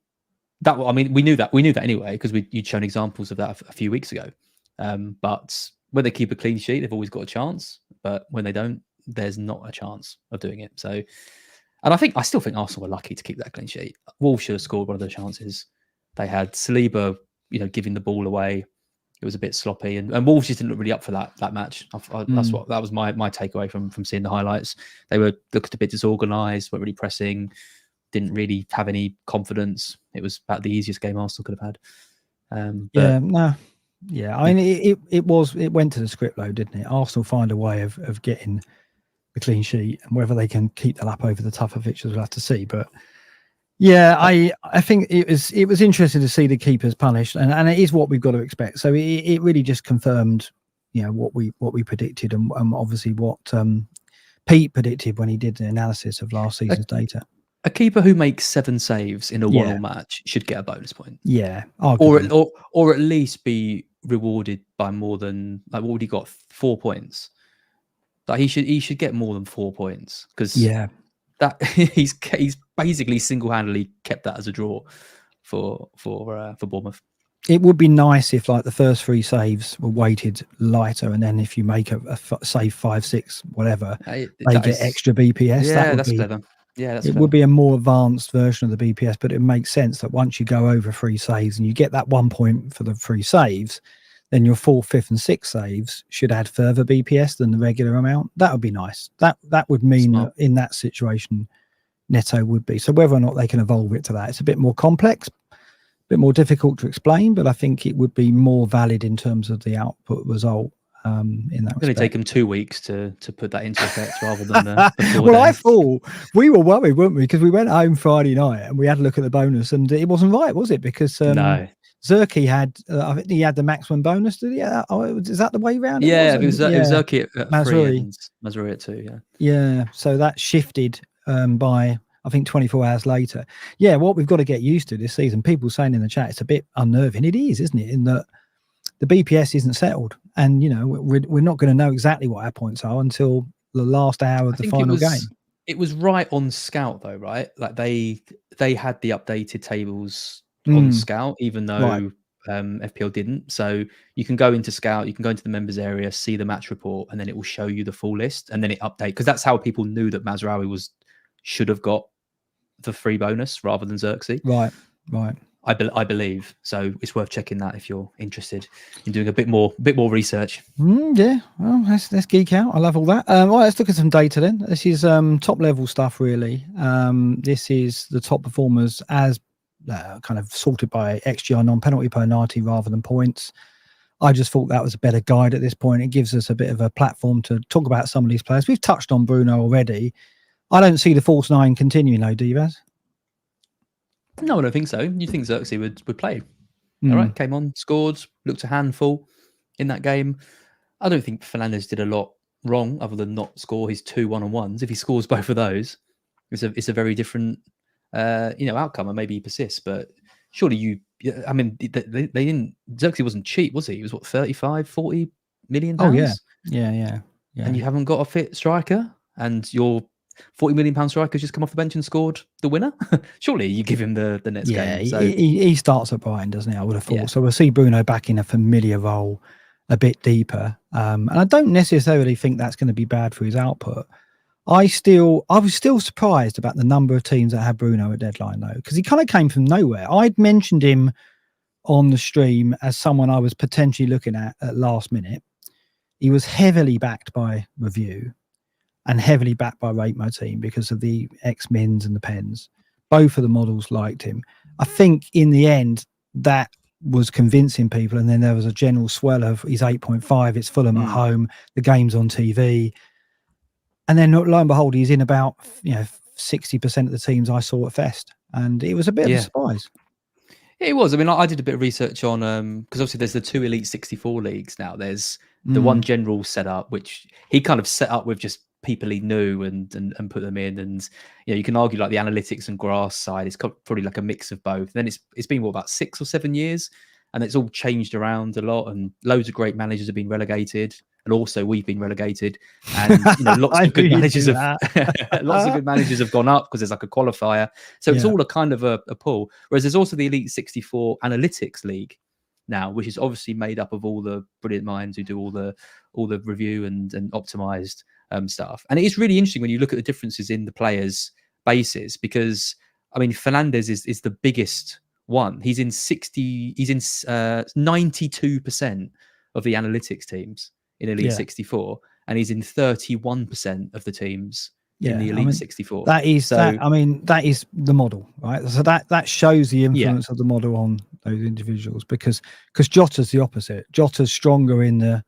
we knew that anyway, because you'd shown examples of that a few weeks ago. But when they keep a clean sheet, they've always got a chance. But when they don't, there's not a chance of doing it. So, and I still think Arsenal were lucky to keep that clean sheet. Wolves should have scored one of the chances. They had Saliba, giving the ball away. It was a bit sloppy, and Wolves just didn't look really up for that match. That was my takeaway from seeing the highlights. They looked a bit disorganised, weren't really pressing, didn't really have any confidence. It was about the easiest game Arsenal could have had. I mean, it went to the script though, didn't it? Arsenal find a way of getting the clean sheet, and whether they can keep that up over the tougher fixtures, we'll have to see. But yeah, I think it was interesting to see the keepers punished, and it is what we've got to expect. So it really just confirmed, what we predicted, and obviously what Pete predicted when he did the analysis of last season's data. A keeper who makes 7 saves in a 1-1 match should get a bonus point. Yeah, or at least be rewarded by more than, like, what would he got? 4 points. Like he should get more than 4 points, because that he's basically single-handedly kept that as a draw for Bournemouth. It would be nice if, like, the first 3 saves were weighted lighter, and then if you make a save 5, 6, whatever, they get extra BPS. Yeah, that's clever. Yeah, it would be a more advanced version of the BPS, but it makes sense that once you go over 3 saves and you get that 1 point for the 3 saves, then your 4th, 5th, and 6th saves should add further BPS than the regular amount. That would be nice. That would mean that in that situation, Neto would be. So whether or not they can evolve it to that, it's a bit more complex, a bit more difficult to explain, but I think it would be more valid in terms of the output result. In that, it's going to take them 2 weeks to put that into effect rather than well, I thought we were worried, weren't we? Because we went home Friday night and we had a look at the bonus, and it wasn't right, was it? Because no. Zerky had, I think he had the maximum bonus, did he? Is that the way round? It was Zerky at 3 and Mazraoui at 2. Yeah. So that shifted by, I think, 24 hours later. Yeah, what we've got to get used to this season, people saying in the chat, it's a bit unnerving. It is, isn't it? In that the BPS isn't settled, and we're not going to know exactly what our points are until the last hour of the final game. It was right on Scout though, right? Like they had the updated tables on Scout, even though FPL didn't. So you can go into Scout, you can go into the members area, see the match report, and then it will show you the full list, and then it update, because that's how people knew that Mazraoui should have got the free bonus rather than Xerxes. Right. I believe. So it's worth checking that if you're interested in doing a bit more research. Yeah, well, let's geek out. I love all that. Right, let's look at some data then. This is top level stuff, really. This is the top performers as kind of sorted by XGR non-penalty per 90 rather than points. I just thought that was a better guide at this point. It gives us a bit of a platform to talk about some of these players. We've touched on Bruno already. I don't see the false 9 continuing though, Divas. No, I don't think so. You think Xerxes would play? All right, came on, scored, looked a handful in that game. I don't think Fernandes did a lot wrong other than not score his 2 one-on-ones. If he scores both of those, it's a very different outcome, and maybe he persists. But surely they didn't. Xerxes wasn't cheap, was he? He was what, 35, 40 million pounds? Oh yeah. And you haven't got a fit striker, and your £40 million striker's just come off the bench and scored the winner. Surely you give him the next game. So he starts at Brighton, doesn't he? I would have thought. Yeah. So we'll see Bruno back in a familiar role, a bit deeper. And I don't necessarily think that's going to be bad for his output. I was still surprised about the number of teams that had Bruno at deadline though, because he kind of came from nowhere. I'd mentioned him on the stream as someone I was potentially looking at last minute. He was heavily backed by Review and heavily backed by Rate My Team because of the X-Mins and the Pens. Both of the models liked him. I think in the end, that was convincing people. And then there was a general swell of he's 8.5, it's Fulham at home, the game's on TV. And then lo and behold, he's in about 60% of the teams I saw at Fest. And it was a bit of a surprise. It was. I mean, I did a bit of research on, because obviously there's the 2 Elite 64 leagues now. There's the one general setup, which he kind of set up with just people he knew and put them in. And you can argue like the analytics and grass side is probably like a mix of both. And then it's been about 6 or 7 years, and it's all changed around a lot, and loads of great managers have been relegated, and also we've been relegated, and lots of good managers have gone up because there's like a qualifier. So it's all a kind of a pool. Whereas there's also the Elite 64 Analytics League, now, which is obviously made up of all the brilliant minds who do all the review and optimized stuff. And it is really interesting when you look at the differences in the players' bases, because I mean, Fernandez is the biggest one. He's in 92% of the analytics teams in Elite 64, and he's in 31% of the teams in the Elite 64. That is that is the model, right? So that shows the influence of the model on those individuals, because Jota's the opposite. Jota's stronger in the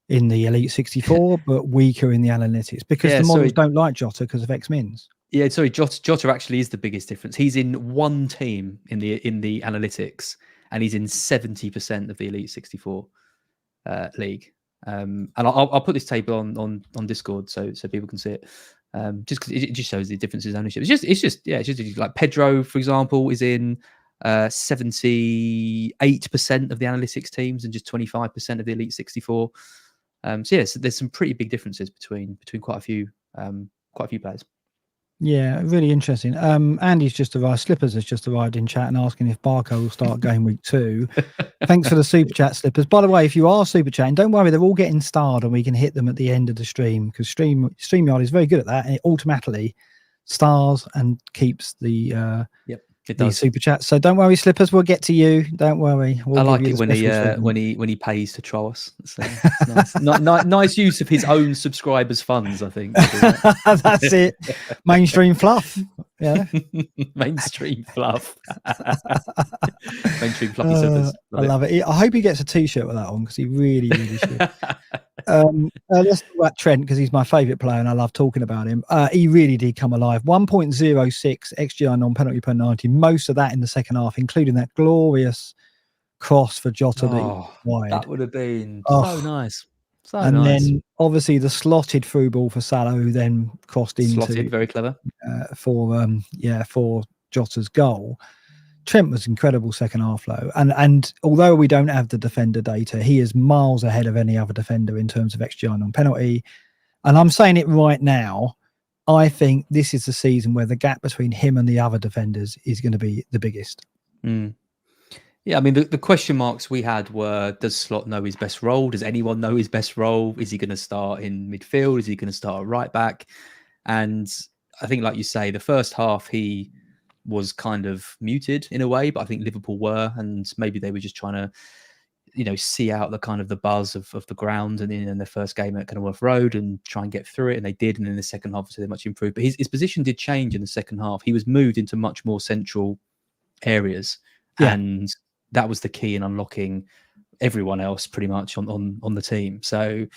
Elite 64, but weaker in the analytics, because the models don't like Jota because of X-Mins. Yeah, sorry, Jota actually is the biggest difference. He's in one team in the analytics, and he's in 70% of the Elite 64 league. And I'll put this table on Discord so people can see it. Just because it just shows the differences in ownership. It's just like Pedro, for example, is in 78% of the analytics teams and just 25% of the Elite 64. So there's some pretty big differences between quite a few players. Yeah, really interesting. Andy's just arrived. Slippers has just arrived in chat and asking if Barco will start game week 2. Thanks for the super chat, Slippers. By the way, if you are super chatting, don't worry, they're all getting starred and we can hit them at the end of the stream, because StreamYard is very good at that, and it automatically stars and keeps the it does. Super chat. So don't worry, Slippers, we'll get to you. Don't worry. I like it when he pays to troll us. It's nice. Nice use of his own subscribers' funds, I think. That's it. Mainstream fluff. Yeah. Mainstream fluff. Mainstream fluffy Slippers. I love it. I hope he gets a t-shirt with that on, because he really, really should. Let's talk about Trent, because he's my favourite player and I love talking about him. He really did come alive. 1.06 XGI non-penalty per 90, most of that in the second half, including that glorious cross for Jota wide. That would have been so nice. Then obviously the slotted through ball for Salah, who then crossed into slotted, very clever for Jota's goal. Trent was incredible second half though, and although we don't have the defender data, he is miles ahead of any other defender in terms of XGI non-penalty. And I'm saying it right now, I think this is the season where the gap between him and the other defenders is going to be the biggest. Yeah, I mean, the question marks we had were, does Slot know his best role? Does anyone know his best role? Is he going to start in midfield? Is he going to start right back? And I think, like you say, the first half he was kind of muted in a way, but I think Liverpool were, and maybe they were just trying to, see out the kind of the buzz of the ground and in their first game at Kenilworth Road and try and get through it, and they did. And in the second half, so they much improved. But his position did change in the second half. He was moved into much more central areas, and that was the key in unlocking everyone else pretty much on the team. So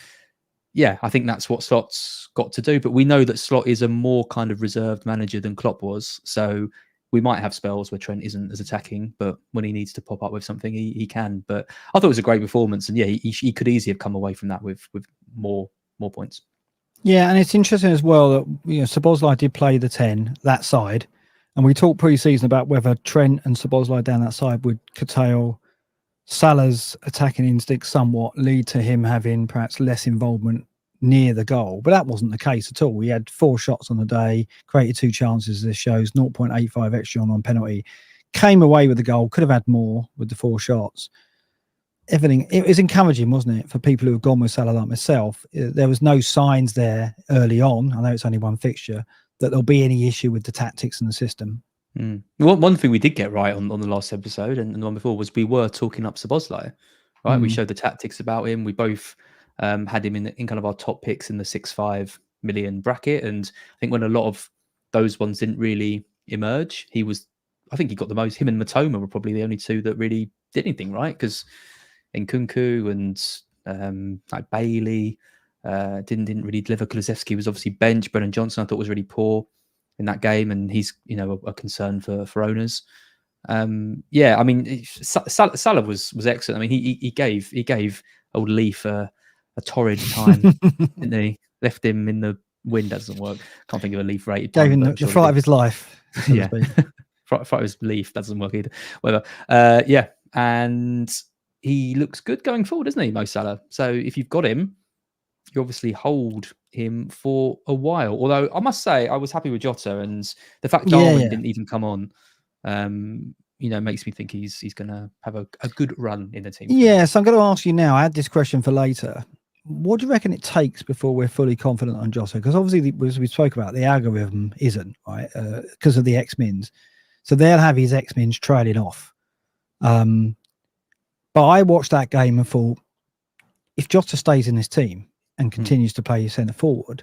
yeah, I think that's what Slot's got to do. But we know that Slot is a more kind of reserved manager than Klopp was. So we might have spells where Trent isn't as attacking, but when he needs to pop up with something, he can. But I thought it was a great performance, and he could easily have come away from that with more points. Yeah, and it's interesting as well that Szoboszlai did play the 10 that side, and we talked pre-season about whether Trent and Szoboszlai down that side would curtail Salah's attacking instinct somewhat, lead to him having perhaps less involvement near the goal, but that wasn't the case at all. He had 4 shots on the day, created 2 chances. This shows 0.85 extra on penalty, came away with the goal, could have had more with the 4 shots. Everything, it was encouraging, wasn't it, for people who have gone with Salah like myself? There was no signs there early on, I know it's only one fixture, that there'll be any issue with the tactics and the system. Well, one thing we did get right on the last episode and the one before was we were talking up Szoboszlai, right? We showed the tactics about him. We both had him in kind of our top picks in the 6-5 million bracket, and I think when a lot of those ones didn't really emerge, I think he got the most. Him and Matoma were probably the only 2 that really did anything right, because Nkunku and like Bailey didn't really deliver. Kulusevski was obviously benched. Brennan Johnson I thought was really poor in that game, and he's a concern for owners. I mean, Salah was excellent. I mean, he gave old Leaf a torrid time, didn't he? Left him in the wind. That doesn't work. Can't think of a Leaf rated. Gave him the fright of his life. Yeah, fright of his Leaf. That doesn't work either. Whatever. And he looks good going forward, doesn't he, Mo Salah? So if you've got him, you obviously hold him for a while. Although I must say, I was happy with Jota, and the fact Darwin didn't even come on makes me think he's going to have a good run in the team. Yeah, so I'm going to ask you now. I had this question for later. What do you reckon it takes before we're fully confident on Jota? Because obviously, as we spoke about, the algorithm isn't, right, because of the X-Mins. So they'll have his X-Mins trailing off. But I watched that game and thought, if Jota stays in this team and continues to play centre forward,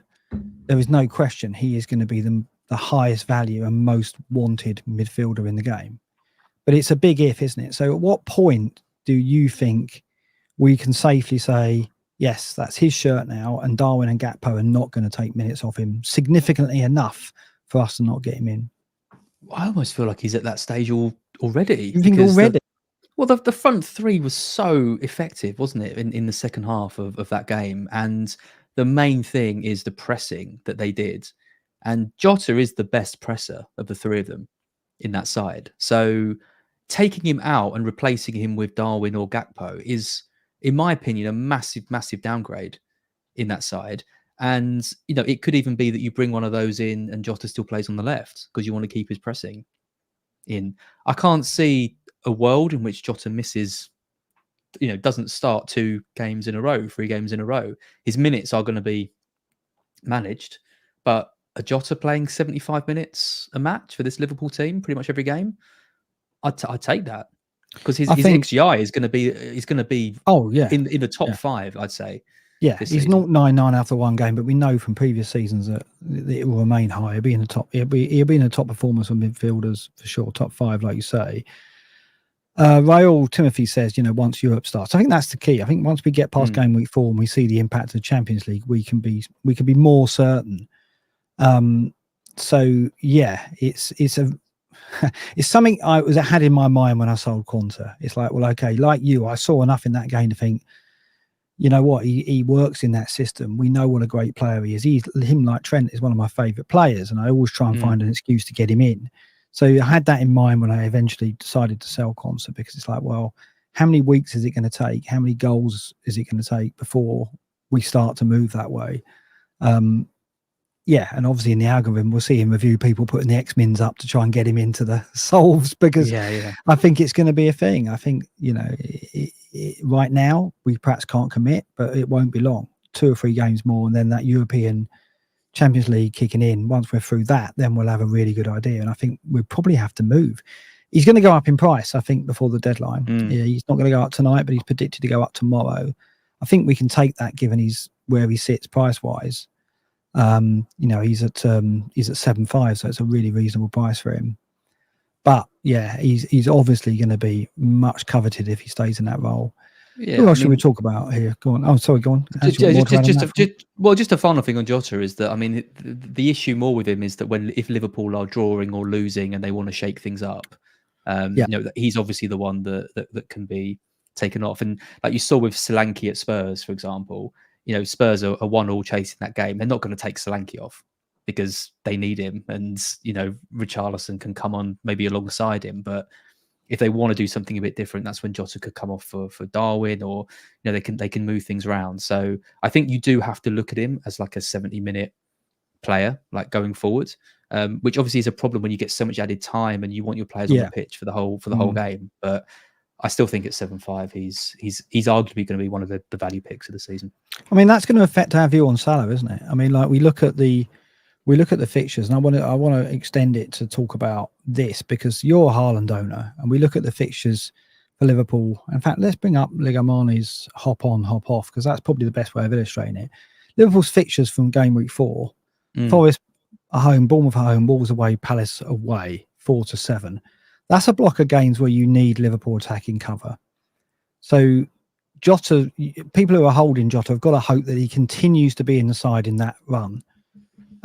there is no question he is going to be the highest value and most wanted midfielder in the game. But it's a big if, isn't it? So at what point do you think we can safely say, yes, that's his shirt now, and Darwin and Gakpo are not going to take minutes off him significantly enough for us to not get him in? I almost feel like he's at that stage already. You think already? The front three was so effective, wasn't it, in the second half of that game? And the main thing is the pressing that they did. And Jota is the best presser of the three of them in that side. So taking him out and replacing him with Darwin or Gakpo is, in my opinion, a massive, massive downgrade in that side. And, it could even be that you bring one of those in and Jota still plays on the left because you want to keep his pressing in. I can't see a world in which Jota misses, doesn't start 3 games in a row. His minutes are going to be managed, but a Jota playing 75 minutes a match for this Liverpool team, pretty much every game, I'd take that because his XGI is going to be in the top 5, I'd say. Yeah, he's not 0.99 after one game, but we know from previous seasons that it will remain high. He'll be in the top. He'll be in the top performers for midfielders for sure, top 5, like you say. Raul Timothy says, once Europe starts, I think that's the key. I think once we get past game week 4 and we see the impact of the Champions League, we can be more certain. So yeah, it's something I had in my mind when I sold Quanta. It's like, well, okay, like you, I saw enough in that game to think, you know what, he works in that system. We know what a great player he is. Him, like Trent, is one of my favourite players, and I always try and find an excuse to get him in. So I had that in mind when I eventually decided to sell Quanta, because it's like, well, how many weeks is it going to take? How many goals is it going to take before we start to move that way? Yeah, and obviously in the algorithm, we'll see him review people putting the X-Mins up to try and get him into the solves, because I think it's going to be a thing. I think, right now, we perhaps can't commit, but it won't be long. 2 or 3 games more, and then that European Champions League kicking in. Once we're through that, then we'll have a really good idea. And I think we'll probably have to move. He's going to go up in price, I think, before the deadline. Yeah, he's not going to go up tonight, but he's predicted to go up tomorrow. I think we can take that given where he sits price-wise. He's at 7.5, so it's a really reasonable price for him. But yeah, he's obviously going to be much coveted if he stays in that role. Yeah, who else should we talk about here? Go on. Oh, sorry, go on. Just a final thing on Jota is that, I mean, the issue more with him is that if Liverpool are drawing or losing and they want to shake things up, he's obviously the one that can be taken off. And like you saw with Solanke at Spurs, for example, Spurs are 1-1 chasing that game. They're not going to take Solanke off because they need him, and Richarlison can come on maybe alongside him. But if they want to do something a bit different, that's when Jota could come off for Darwin, or they can move things around. So I think you do have to look at him as like a 70-minute player, like going forward, which obviously is a problem when you get so much added time and you want your players on the pitch for the whole game. But I still think at 7.5, he's arguably going to be one of the value picks of the season. I mean, that's going to affect our view on Salah, isn't it? I mean, like we look at the fixtures, and I want to extend it to talk about this, because you're a Haaland owner, and we look at the fixtures for Liverpool. In fact, let's bring up Ligamani's hop on, hop off, because that's probably the best way of illustrating it. Liverpool's fixtures from game week 4: Forest at home, Bournemouth at home, Wolves away, Palace away, 4-7. That's a block of games where you need Liverpool attacking cover. So Jota, people who are holding Jota have got to hope that he continues to be in the side in that run.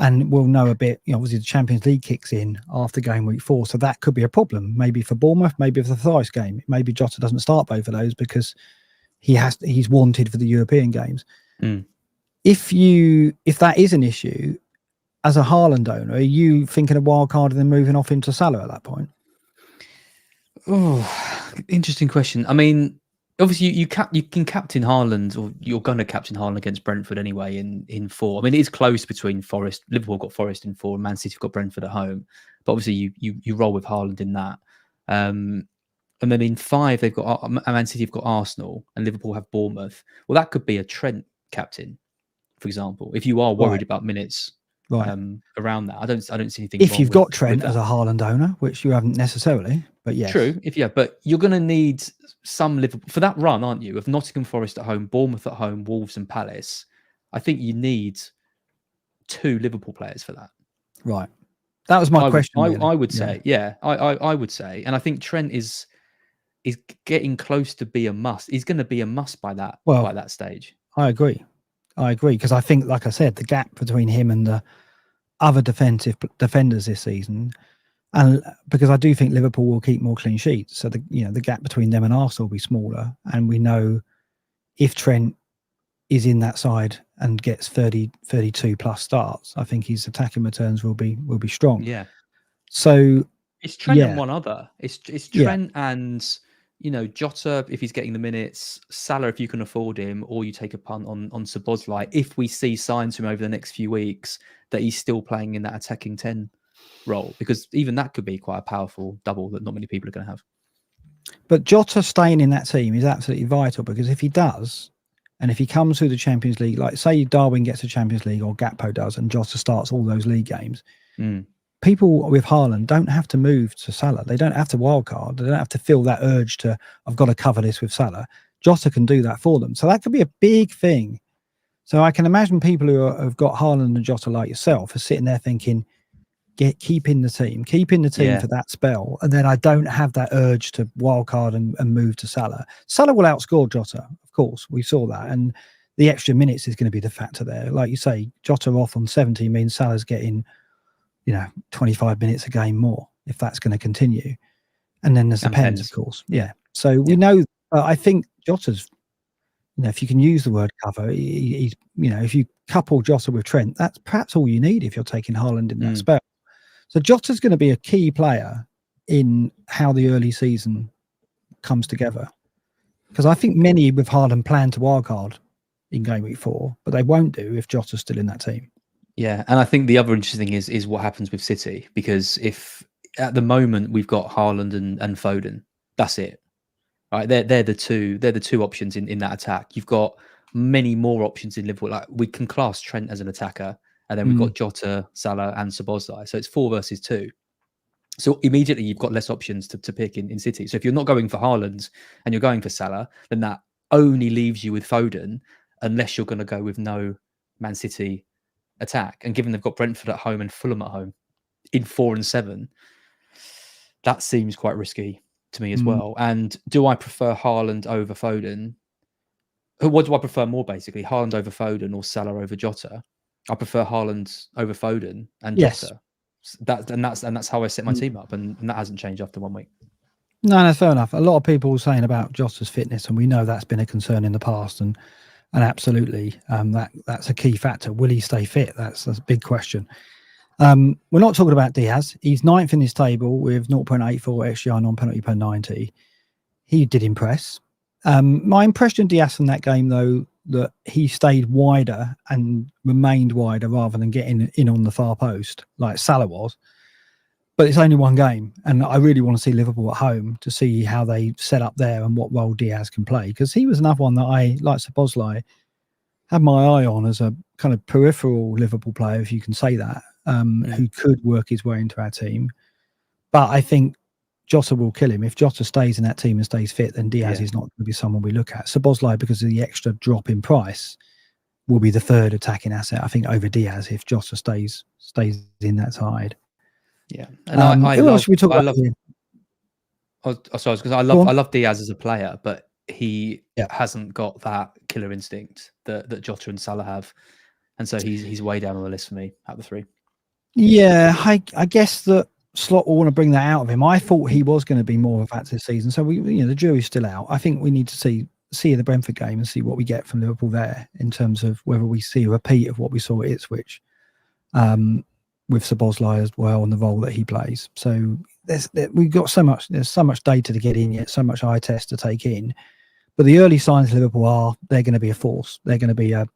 And we'll know a bit, obviously the Champions League kicks in after game week 4. So that could be a problem, maybe for Bournemouth, maybe for the Forest game. Maybe Jota doesn't start both of those because he's wanted for the European games. If that is an issue, as a Haaland owner, are you thinking of wild card and then moving off into Salah at that point? Oh, interesting question. I mean, obviously you can captain Haaland, or you're going to captain Haaland against Brentford anyway in 4. I mean, it is close between Forest. Liverpool got Forest in 4, and Man City got Brentford at home. But obviously you roll with Haaland in that. And then in 5, they've got Man City have got Arsenal, and Liverpool have Bournemouth. Well, that could be a Trent captain, for example, if you are worried about minutes around that. I don't see anything if wrong you've got with Trent that. as a Haaland owner, which you haven't necessarily, but yes. True, but you're going to need some Liverpool for that run, aren't you? Of Nottingham Forest at home, Bournemouth at home, Wolves and Palace. I think you need 2 Liverpool players for that. Right. That was my question. I would say, I would say, and I think Trent is getting close to be a must. He's going to be a must by that stage. I agree, because I think, like I said, the gap between him and the other defenders this season, and because I do think Liverpool will keep more clean sheets, so the gap between them and Arsenal will be smaller, and we know if Trent is in that side and gets 32 plus starts, I think his attacking returns will be strong. Yeah. So it's Trent and one other. It's Trent and Jota if he's getting the minutes, Salah if you can afford him, or you take a punt on Szoboszlai if we see signs from over the next few weeks that he's still playing in that attacking 10 role, because even that could be quite a powerful double that not many people are going to have. But Jota staying in that team is absolutely vital, because if he does, and if he comes through the Champions League, like say Darwin gets a Champions League or Gakpo does, and Jota starts all those league games, people with Haaland don't have to move to Salah. They don't have to wildcard. They don't have to feel that urge to, I've got to cover this with Salah. Jota can do that for them. So that could be a big thing. So I can imagine people who have got Haaland and Jota like yourself are sitting there thinking, keep in the team for that spell. And then I don't have that urge to wildcard and move to Salah. Salah will outscore Jota, of course. We saw that. And the extra minutes is going to be the factor there. Like you say, Jota off on 70 means Salah's getting 25 minutes a game more, if that's going to continue. And then there's the pens, of course. Yeah. So we know, I think Jota's, if you can use the word cover, he's, if you couple Jota with Trent, that's perhaps all you need if you're taking Haaland in that spell. So Jota's going to be a key player in how the early season comes together. Because I think many with Haaland plan to wildcard in game week 4, but they won't do if Jota's still in that team. Yeah, and I think the other interesting thing is what happens with City, because if at the moment we've got Haaland and Foden, that's it, right? They're the two options in that attack. You've got many more options in Liverpool. Like we can class Trent as an attacker, and then we've got Jota, Salah, and Szoboszlai. So it's 4 versus 2. So immediately you've got less options to pick in City. So if you're not going for Haaland and you're going for Salah, then that only leaves you with Foden, unless you're going to go with no Man City attack. And given they've got Brentford at home and Fulham at home in 4 and 7, that seems quite risky to me as well. And do I prefer Haaland over Foden? What do I prefer more, basically? Haaland over Foden or Salah over Jota? I prefer Haaland over Foden and Jota. That's how I set my team up, and that hasn't changed after 1 week. No, fair enough. A lot of people are saying about Jota's fitness, and we know that's been a concern in the past, and absolutely, that's a key factor. Will he stay fit? That's a big question. We're not talking about Diaz. He's 9th in this table with 0.84 XGI non-penalty per 90. He did impress. My impression of Diaz from that game, though, that he stayed wider and remained wider rather than getting in on the far post like Salah was. But it's only one game, and I really want to see Liverpool at home to see how they set up there and what role Diaz can play, because he was another one that I, like Szoboszlai, had my eye on as a kind of peripheral Liverpool player, if you can say that, who could work his way into our team. But I think Jota will kill him. If Jota stays in that team and stays fit, then Diaz is not going to be someone we look at. Szoboszlai, because of the extra drop in price, will be the 3rd attacking asset, I think, over Diaz if Jota stays in that side. Yeah, and I love Diaz as a player, but he hasn't got that killer instinct that Jota and Salah have, and so he's way down on the list for me at the 3. Yeah, I guess that Slot will want to bring that out of him. I thought he was going to be more of a factor this season, so the jury's still out. I think we need to see the Brentford game and see what we get from Liverpool there in terms of whether we see a repeat of what we saw at Ipswich. With Szoboszlai as well and the role that he plays. So we've got there's so much data to get in yet, so much eye test to take in. But the early signs of Liverpool they're going to be a force. They're going to be a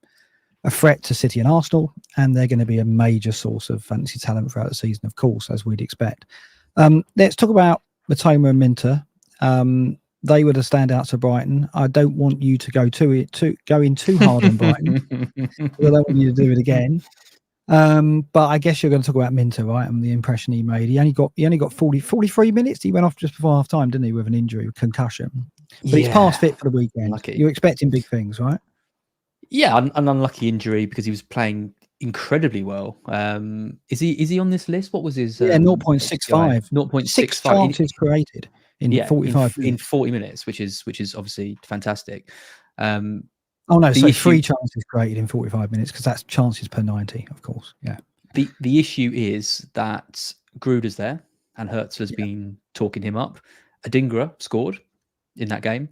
threat to City and Arsenal, and they're going to be a major source of fantasy talent throughout the season, of course, as we'd expect. Let's talk about Matoma and Minter. They were the standouts for Brighton. I don't want you to go in too hard on Brighton. I don't want you to do it again. But I guess you're going to talk about Minter, right? And the impression he made. He only got 43 minutes. He went off just before half time, didn't he, with an injury, concussion. But he's past fit for the weekend. Unlucky. You're expecting big things, right? Yeah, an unlucky injury because he was playing incredibly well. Is he on this list? What was his? 0.65. 0.65. 6 chances created in 45 in 40 minutes, which is obviously fantastic. Oh no, so 3 chances created in 45 minutes because that's chances per 90, of course. Yeah. The issue is that Gruder's there and Hertz has been talking him up. Adingra scored in that game.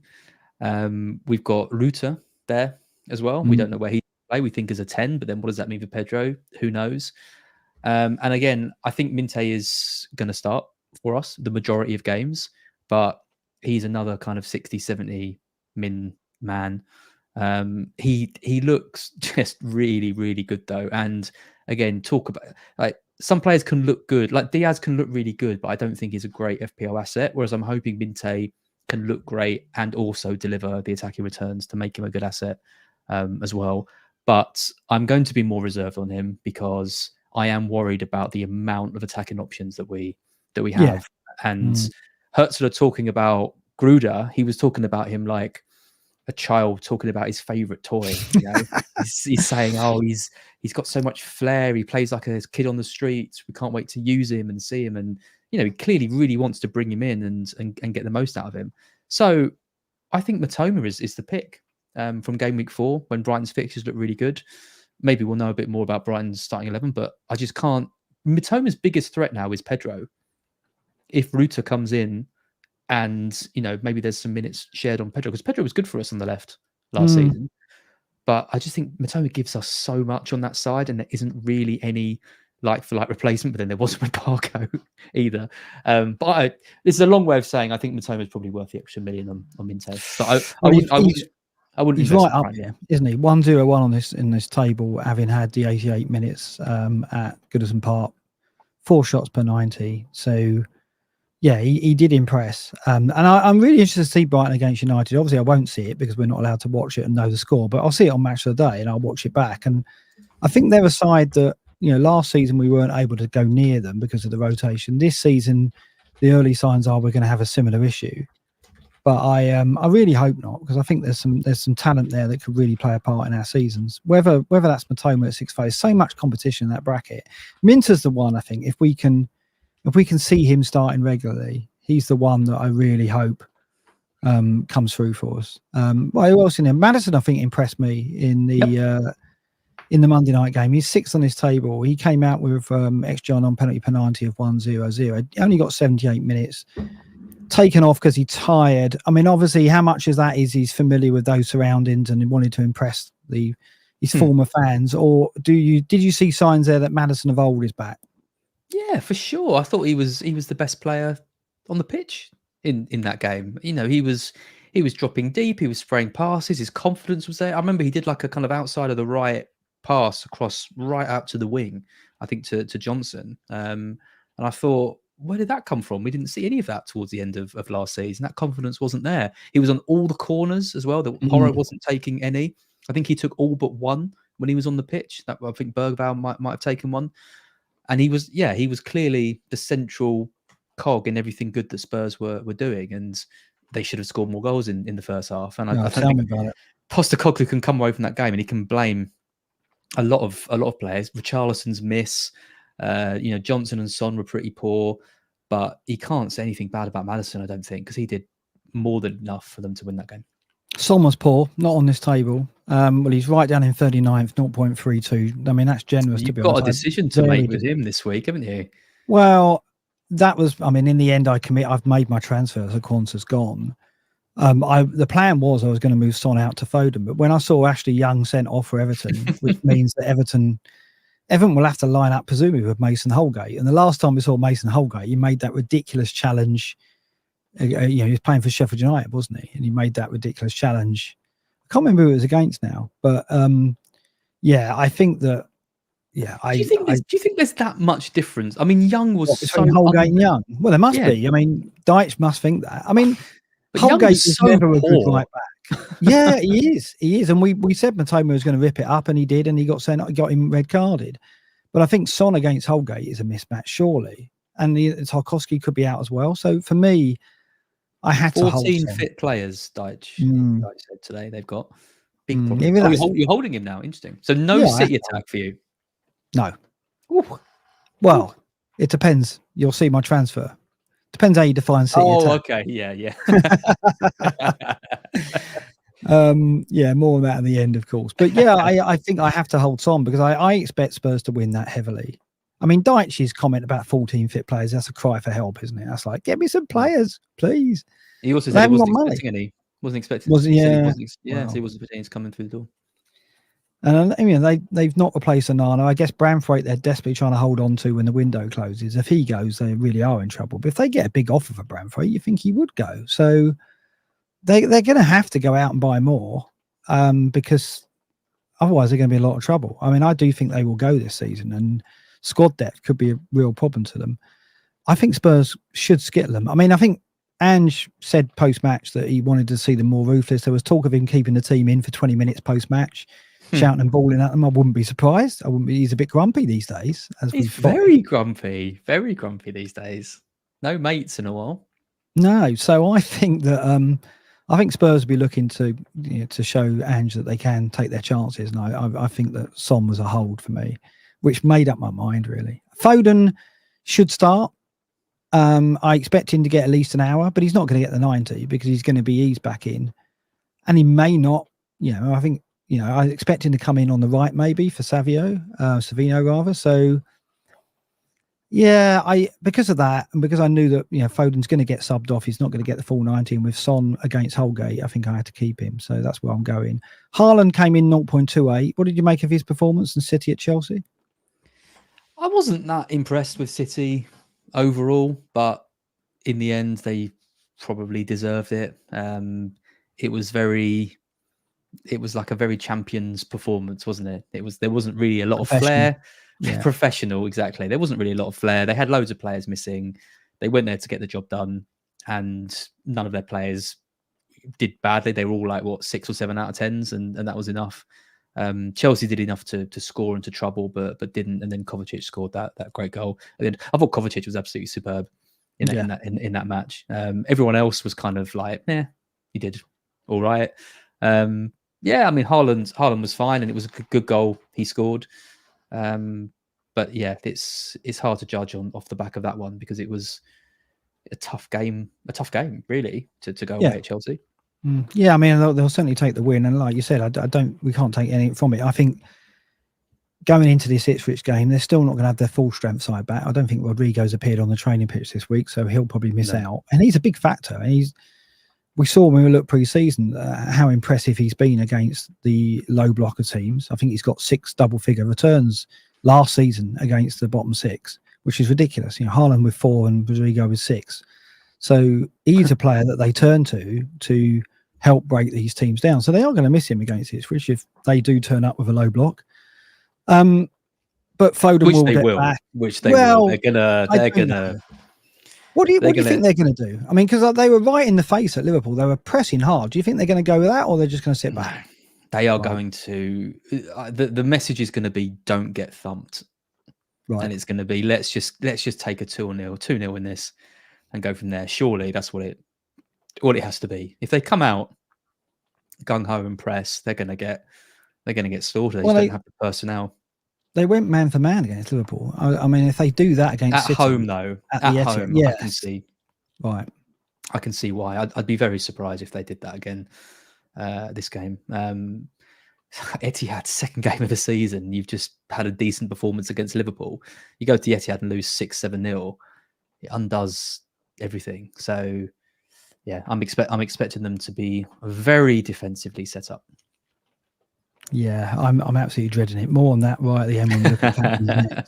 We've got Ruta there as well. We don't know where he play. We think as a 10, but then what does that mean for Pedro? Who knows? And again, I think Minte is going to start for us the majority of games, but he's another kind of 60, 70 min man. He looks just really, really good though. And again, talk about like some players can look good, like Diaz can look really good, but I don't think he's a great FPL asset. Whereas I'm hoping Minte can look great and also deliver the attacking returns to make him a good asset as well. But I'm going to be more reserved on him because I am worried about the amount of attacking options that we have. Yeah. And Hertzler talking about Gruder, he was talking about him like a child talking about his favorite toy. You know, he's saying, "Oh, he's got so much flair. He plays like a kid on the streets. We can't wait to use him and see him." And you know, he clearly really wants to bring him in and get the most out of him. So I think Matoma is the pick from game week 4 when Brighton's fixtures look really good. Maybe we'll know a bit more about Brighton's starting 11, but I just can't. Matoma's biggest threat now is Pedro. If Ruta comes in and, you know, maybe there's some minutes shared on Pedro, because Pedro was good for us on the left last season. But I just think Matoma gives us so much on that side, and there isn't really any like-for-like replacement, but then there wasn't with Barco either. But this is a long way of saying I think Matoma is probably worth the extra million on Minte. But I wouldn't. He's right up here, isn't he? 1-0-1 in this table, having had the 88 minutes at Goodison Park, 4 shots per 90. So yeah, he did impress. And I'm really interested to see Brighton against United. Obviously, I won't see it because we're not allowed to watch it and know the score, but I'll see it on Match of the Day and I'll watch it back. And I think they're a side that, you know, last season we weren't able to go near them because of the rotation. This season, the early signs are we're going to have a similar issue. But I really hope not, because I think there's some talent there that could really play a part in our seasons. Whether that's Matoma at 6'5", so much competition in that bracket. Minter's the one, I think, if we can see him starting regularly, he's the one that I really hope comes through for us. Well, who else in there? Maddison, I think, impressed me in the Monday night game. He's 6th on this table. He came out with XG on penalty per 90 of 1-0-0. He only got 78 minutes. Taken off because he's tired. I mean, obviously, how much of that is he's familiar with those surroundings and he wanted to impress his former fans, or did you see signs there that Maddison of old is back? Yeah, for sure. I thought he was the best player on the pitch in that game. You know, he was dropping deep. He was spraying passes. His confidence was there. I remember he did like a kind of outside of the right pass across right out to the wing, I think to Johnson. And I thought, where did that come from? We didn't see any of that towards the end of last season. That confidence wasn't there. He was on all the corners as well. Porro wasn't taking any. I think he took all but one when he was on the pitch. I think Bergvall might have taken one. And he was clearly the central cog in everything good that Spurs were doing. And they should have scored more goals in the first half. And I don't think Postecoglou can come away from that game and he can blame a lot of players. Richarlison's miss. You know, Johnson and Son were pretty poor, but he can't say anything bad about Maddison, I don't think, because he did more than enough for them to win that game. Son was poor, not on this table. Well, he's right down in 39th, 0.32. I mean, that's generous, to be honest. You've got a decision to make with him this week, haven't you? Well, that was, I mean, in the end, I've made my transfer, so Quanta's gone. The plan was I was going to move Son out to Foden, but when I saw Ashley Young sent off for Everton, which means that Everton will have to line up, presumably, with Mason Holgate. And the last time we saw Mason Holgate, he made that ridiculous challenge. You know, he was playing for Sheffield United, wasn't he? And he made that ridiculous challenge. I can't remember who it was against now. But, yeah, I think that Yeah, Do you think there's that much difference? I mean, Young was between so Holgate and Young. Well, there must Yeah. be. I mean, Deitch must think that. I mean, But Young Holgate was is so never a good poor. right back. Yeah, he is. He is. And we said Matoma was going to rip it up, and he did, and he got him red carded. But I think Son against Holgate is a mismatch, surely. And Tarkowski could be out as well. So for me, I had to hold 14 Son. fit players, Deitch said today. They've got big problems. You're holding him now. Interesting. So no City attack for you? No. Ooh. Well, it depends. You'll see my transfer. Depends how you define City attack. Okay. Yeah. Yeah, more on that at the end, of course. But yeah, I think I have to hold Son because I expect Spurs to win that heavily. I mean, Deitch's comment about 14 fit players, that's a cry for help, isn't it? That's like, get me some players, please. He also said he wasn't expecting any. Wasn't expecting. So he wasn't pretending to come in through the door. And I mean, they've not replaced Onana. I guess Branthwaite they're desperately trying to hold on to when the window closes. If he goes, they really are in trouble. But if they get a big offer for Branthwaite, you think he would go. So they're going to have to go out and buy more because otherwise they're going to be in a lot of trouble. I mean, I do think they will go this season, and squad depth could be a real problem to them. I think Spurs should skittle them. I mean, I think Ange said post-match that he wanted to see them more ruthless. There was talk of him keeping the team in for 20 minutes post-match. Shouting and bawling at them. I wouldn't be surprised. He's a bit grumpy these days. He's very grumpy these days. No mates in a while. No, so I think that I think Spurs will be looking to show Ange that they can take their chances, and I think that Son was a hold for me, which made up my mind really. Foden should start. I expect him to get at least an hour, but he's not going to get the 90 because he's going to be eased back in, and he may not. I think. I expect him to come in on the right, maybe for Savino rather. So, yeah, because of that, and because I knew that Foden's going to get subbed off, he's not going to get the full 90. And with Son against Holgate, I think I had to keep him. So that's where I'm going. Haaland came in 0.28. What did you make of his performance in City at Chelsea? I wasn't that impressed with City overall, but in the end, they probably deserved it. It was like a very Champions performance, wasn't it? There wasn't really a lot of flair. Yeah. Professional, exactly. There wasn't really a lot of flair. They had loads of players missing. They went there to get the job done, and none of their players did badly. They were all like 6 or 7 out of 10s, and that was enough. Chelsea did enough to score into trouble, but didn't. And then Kovacic scored that great goal. And then I thought Kovacic was absolutely superb in that match. Everyone else was kind of like, he did all right. Yeah, I mean, Haaland was fine, and it was a good goal he scored. But yeah, it's hard to judge off the back of that one because it was a tough game really to go away at Chelsea. Yeah, I mean, they'll certainly take the win, and like you said, we can't take anything from it. I think going into this Ipswich game, they're still not going to have their full strength side back. I don't think Rodrigo's appeared on the training pitch this week, so he'll probably miss out, and he's a big factor, and we saw when we looked pre-season how impressive he's been against the low blocker teams. I think he's got 6 double-figure returns last season against the bottom 6, which is ridiculous. Haaland with 4 and Rodrigo with 6. So he's a player that they turn to help break these teams down. So they are going to miss him against Ipswich if they do turn up with a low block. But Foden will get back. Which they will. They're gonna. What do you think they're going to do? I mean, because they were right in the face at Liverpool. They were pressing hard. Do you think they're going to go with that, or they're just going to sit back? They are going to. The message is going to be don't get thumped, right? And it's going to be let's just take a 2-0 in this, and go from there. Surely that's what it has to be. If they come out gung ho and press, they're going to get slaughtered. They don't have the personnel. They went man for man against Liverpool. I mean, if they do that against City, home, though, at home, yes. I can see. Right. I can see why. I'd be very surprised if they did that again this game. Etihad, second game of the season. You've just had a decent performance against Liverpool. You go to the Etihad and lose 6-7-0. It undoes everything. So, yeah, I'm expecting them to be very defensively set up. Yeah, I'm absolutely dreading it. More on that right at the end when we look at that.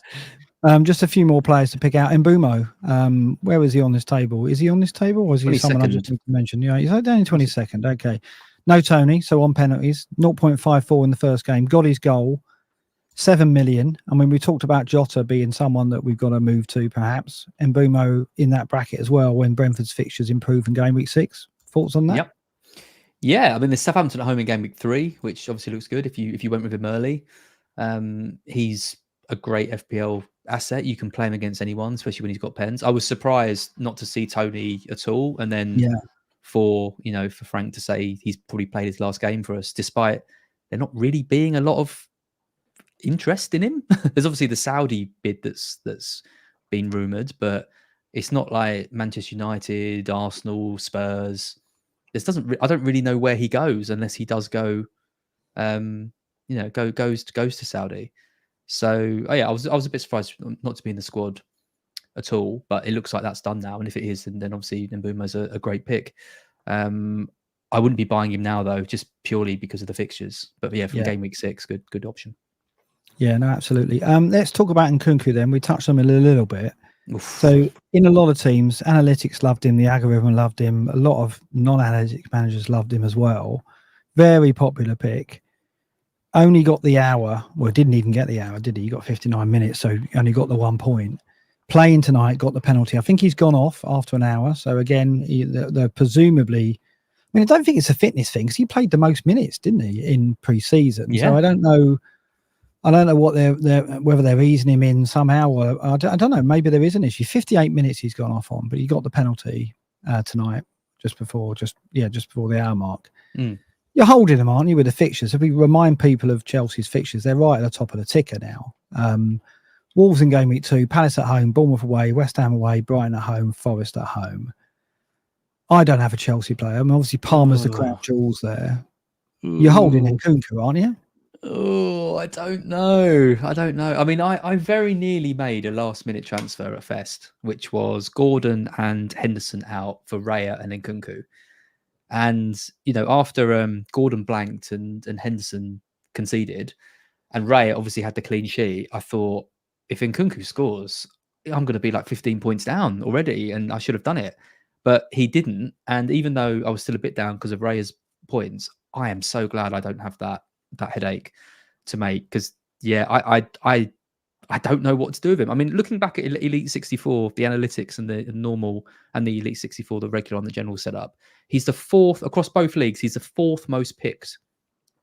Just a few more players to pick out. Mbumo, where was he on this table? Is he on this table, or is he someone I just need to mention? Yeah, he's down in 22nd. Okay. No Tony, so on penalties. 0.54 in the first game. Got his goal. 7 million. I mean, we talked about Jota being someone that we've got to move to, perhaps. And Mbumo in that bracket as well when Brentford's fixtures improve in game week 6. Thoughts on that? Yep. Yeah, I mean, there's Southampton at home in game week 3, which obviously looks good if you went with him early. He's a great FPL asset. You can play him against anyone, especially when he's got pens. I was surprised not to see Tony at all, and then for Frank to say he's probably played his last game for us, despite there not really being a lot of interest in him. There's obviously the Saudi bid that's been rumored, but it's not like Manchester United, Arsenal, Spurs. I don't really know where he goes unless he does go, goes to Saudi. So I was a bit surprised not to be in the squad at all, but it looks like that's done now. And if it is, then obviously Mbumo's a great pick. I wouldn't be buying him now though, just purely because of the fixtures. But yeah, from game week 6, good option. Yeah, no, absolutely. Let's talk about Nkunku then. We touched on him a little bit. Oof. So in a lot of teams, analytics loved him, the algorithm loved him, a lot of non-analytics managers loved him as well. Very popular pick. Only got the hour. Well, didn't even get the hour, did he? He got 59 minutes, so only got the 1 point. Playing tonight, got the penalty. I think he's gone off after an hour. So again, they're presumably... I mean, I don't think it's a fitness thing because he played the most minutes, didn't he, in pre-season? Yeah. So I don't know what whether they're easing him in somehow, or I don't know. Maybe there is an issue. 58 minutes he's gone off on, but he got the penalty tonight just before the hour mark. You're holding them, aren't you, with the fixtures? If we remind people of Chelsea's fixtures, they're right at the top of the ticker now. Wolves in game week 2, Palace at home, Bournemouth away, West Ham away, Brighton at home, Forest at home. I don't have a Chelsea player. I mean, obviously Palmer's the crown jewels there. You're holding Nkunku, aren't you? Oh, I don't know. I mean, I very nearly made a last-minute transfer at Fest, which was Gordon and Henderson out for Raya and Nkunku. And, after Gordon blanked and Henderson conceded, and Raya obviously had the clean sheet, I thought, if Nkunku scores, I'm going to be like 15 points down already, and I should have done it. But he didn't. And even though I was still a bit down because of Raya's points, I am so glad I don't have that headache to make, because I don't know what to do with him. I mean, looking back at Elite 64, the analytics and the normal and the Elite 64, the regular and the general setup, he's the 4th across both leagues. He's the 4th most picked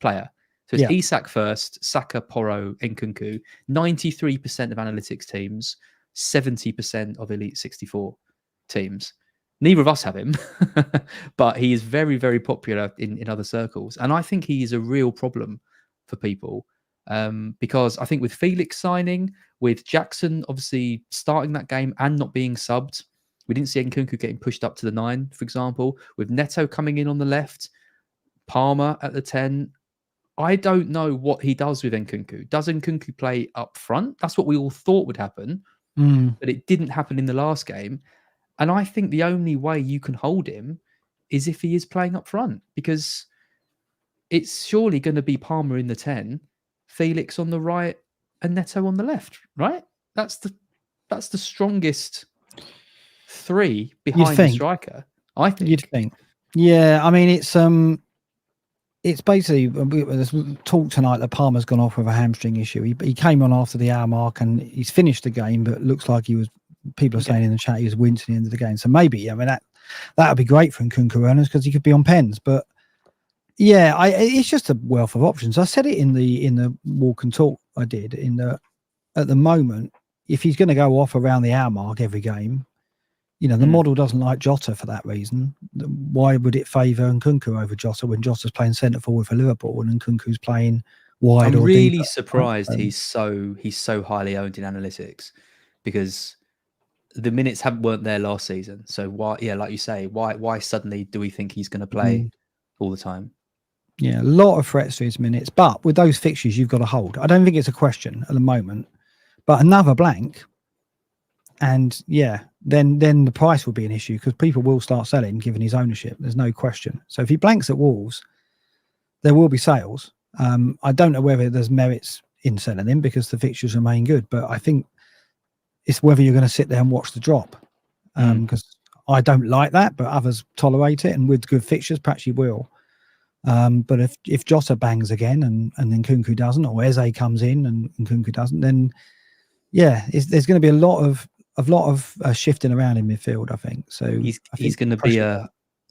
player. So it's Isak first, Saka, Porro, Nkunku. 93% of analytics teams, 70% of Elite 64 teams. Neither of us have him, but he is very, very popular in other circles. And I think he is a real problem for people because I think with Felix signing, with Jackson obviously starting that game and not being subbed, we didn't see Nkunku getting pushed up to the 9, for example. With Neto coming in on the left, Palmer at the 10, I don't know what he does with Nkunku. Does Nkunku play up front? That's what we all thought would happen, but it didn't happen in the last game. And I think the only way you can hold him is if he is playing up front, because it's surely going to be Palmer in the 10, Felix on the right, and Neto on the left, right? That's the strongest 3 behind the striker, I think. You'd think. Yeah, I mean, it's basically, there's talk tonight that Palmer's gone off with a hamstring issue. He came on after the hour mark and he's finished the game, but it looks like people are saying in the chat he was wincing at the end of the game. So maybe, I mean, that would be great for Nkunku owners because he could be on pens. But yeah, it's just a wealth of options. I said it in the walk and talk I did. At the moment, if he's going to go off around the hour mark every game, the model doesn't like Jota for that reason. Why would it favour Nkunku over Jota when Jota's playing centre forward for Liverpool and Nkunku's playing wide? I'm or really deeper? surprised he's so highly owned in analytics, because the minutes weren't there last season. So why, like you say, why suddenly do we think he's going to play all the time? Yeah, a lot of threats to his minutes, but with those fixtures, you've got to hold. I don't think it's a question at the moment, but another blank, and then the price will be an issue because people will start selling given his ownership. There's no question. So if he blanks at Wolves, there will be sales. I don't know whether there's merits in selling him because the fixtures remain good, but I think it's whether you're going to sit there and watch the drop, because I don't like that, but others tolerate it, and with good fixtures, perhaps you will. But if Jota bangs again and then Kunku doesn't, or Eze comes in and Kunku doesn't, then yeah, there's going to be a lot of shifting around in midfield, I think. So he's going to be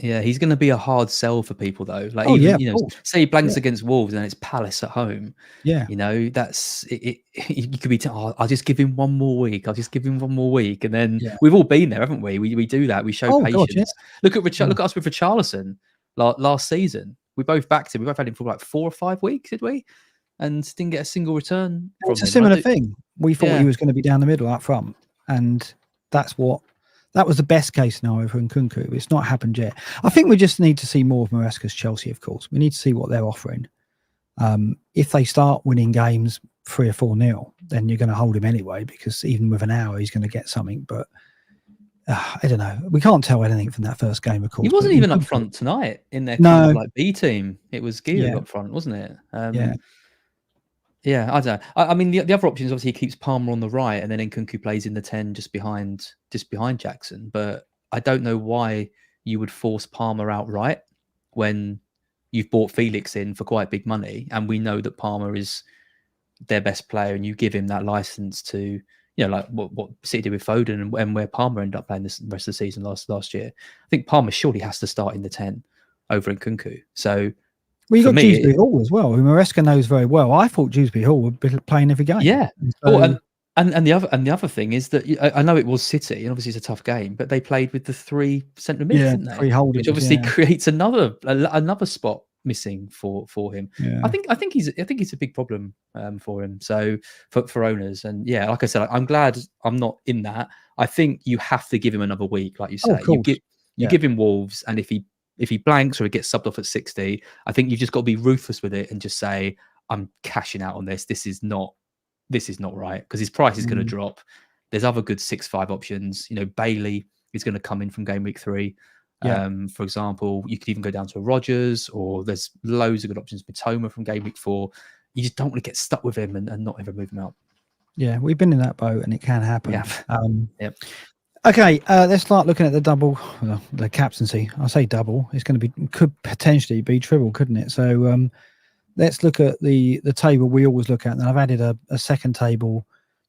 he's going to be a hard sell for people though. Like say he blanks against Wolves and it's Palace at home. Yeah, that's it. You could be, I'll just give him one more week. I'll just give him one more week, and then we've all been there, haven't we? We do that. We show patience. God, Look at us with Richarlison last season. We both backed him. We both had him for like 4 or 5 weeks, did we? And didn't get a single return. It's a similar thing. We thought he was going to be down the middle up front, and that was the best case scenario for Nkunku. It's not happened yet. I think we just need to see more of Maresca's Chelsea, of course. We need to see what they're offering. If they start winning games 3 or 4-0, then you're going to hold him anyway, because even with an hour, he's going to get something. But I don't know. We can't tell anything from that first game, of course. He wasn't even up front tonight in their B team. It was Gio up front, wasn't it? Yeah, I don't know. I mean, the other option is obviously he keeps Palmer on the right, and then Nkunku plays in the 10 just behind Jackson. But I don't know why you would force Palmer outright when you've bought Felix in for quite big money, and we know that Palmer is their best player, and you give him that license to, like what City did with Foden and where Palmer ended up playing the rest of the season last year. I think Palmer surely has to start in the 10 over Nkunku. So. Well, you got Dewsbury Hall as well, who Maresca knows very well. I thought Dewsbury Hall would be playing every game. Yeah. So, and the other thing is that I know it was City, and obviously it's a tough game, but they played with the 3 centre mids, didn't they? 3 holders, which obviously creates another spot missing for him. Yeah. I think he's a big problem for him. So for owners, and like I said, I'm glad I'm not in that. I think you have to give him another week, like you say. You give him Wolves, and if he blanks or he gets subbed off at 60, I think you've just got to be ruthless with it and just say, I'm cashing out on this. This is not right, because his price is going to drop. There's other good 6-5 options. Bailey is going to come in from game week 3. For example, you could even go down to a Rodgers, or there's loads of good options. Mitoma from game week 4. You just don't want to get stuck with him and not ever move him out. Yeah, we've been in that boat, and it can happen. Yep. Okay, let's start looking at the captaincy. I say double. It's going to could potentially be triple, couldn't it? So let's look at the table we always look at. And I've added a second table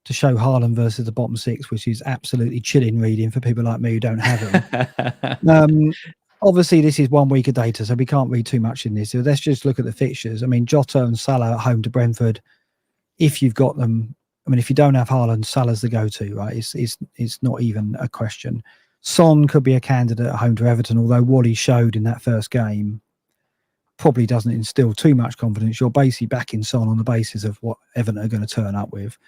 to show Haaland versus the bottom 6, which is absolutely chilling reading for people like me who don't have them. Obviously, this is 1 week of data, so we can't read too much in this. So let's just look at the fixtures. I mean, Jota and Salah at home to Brentford. If you've got them. I mean, if you don't have Haaland, Salah's the go-to, right? It's not even a question. Son could be a candidate at home to Everton, although what he showed in that first game probably doesn't instill too much confidence. You're basically backing Son on the basis of what Everton are going to turn up with.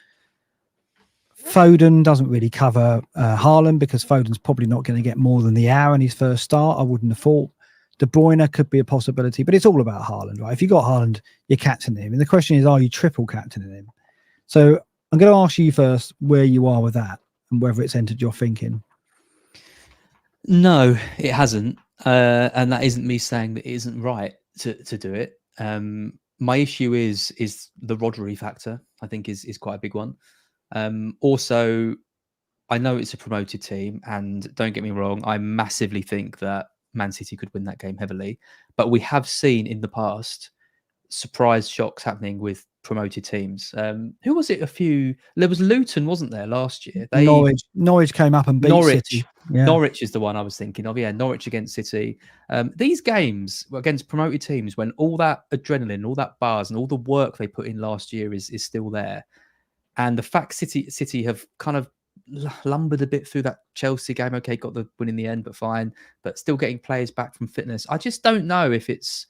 Foden doesn't really cover Haaland, because Foden's probably not going to get more than the hour in his first start. I wouldn't have thought. De Bruyne could be a possibility, but it's all about Haaland, right? If you got Haaland, you're captaining him. And the question is, are you triple captaining him? So I'm going to ask you first where you are with that and whether it's entered your thinking. No, it hasn't. And that isn't me saying that it isn't right to do it. My issue is the Rodri factor, I think is quite a big one. Also, I know it's a promoted team, and don't get me wrong, I massively think that Man City could win that game heavily. But we have seen in the past surprise shocks happening with promoted teams. Who was it? There was Luton, wasn't there, last year? Norwich came up and beat City. Yeah. Norwich is the one I was thinking of. Yeah, Norwich against City. These games against promoted teams, when all that adrenaline, all that buzz, and all the work they put in last year is still there, and the fact City have kind of lumbered a bit through that Chelsea game. Okay, got the win in the end, but fine. But still getting players back from fitness. I just don't know if it's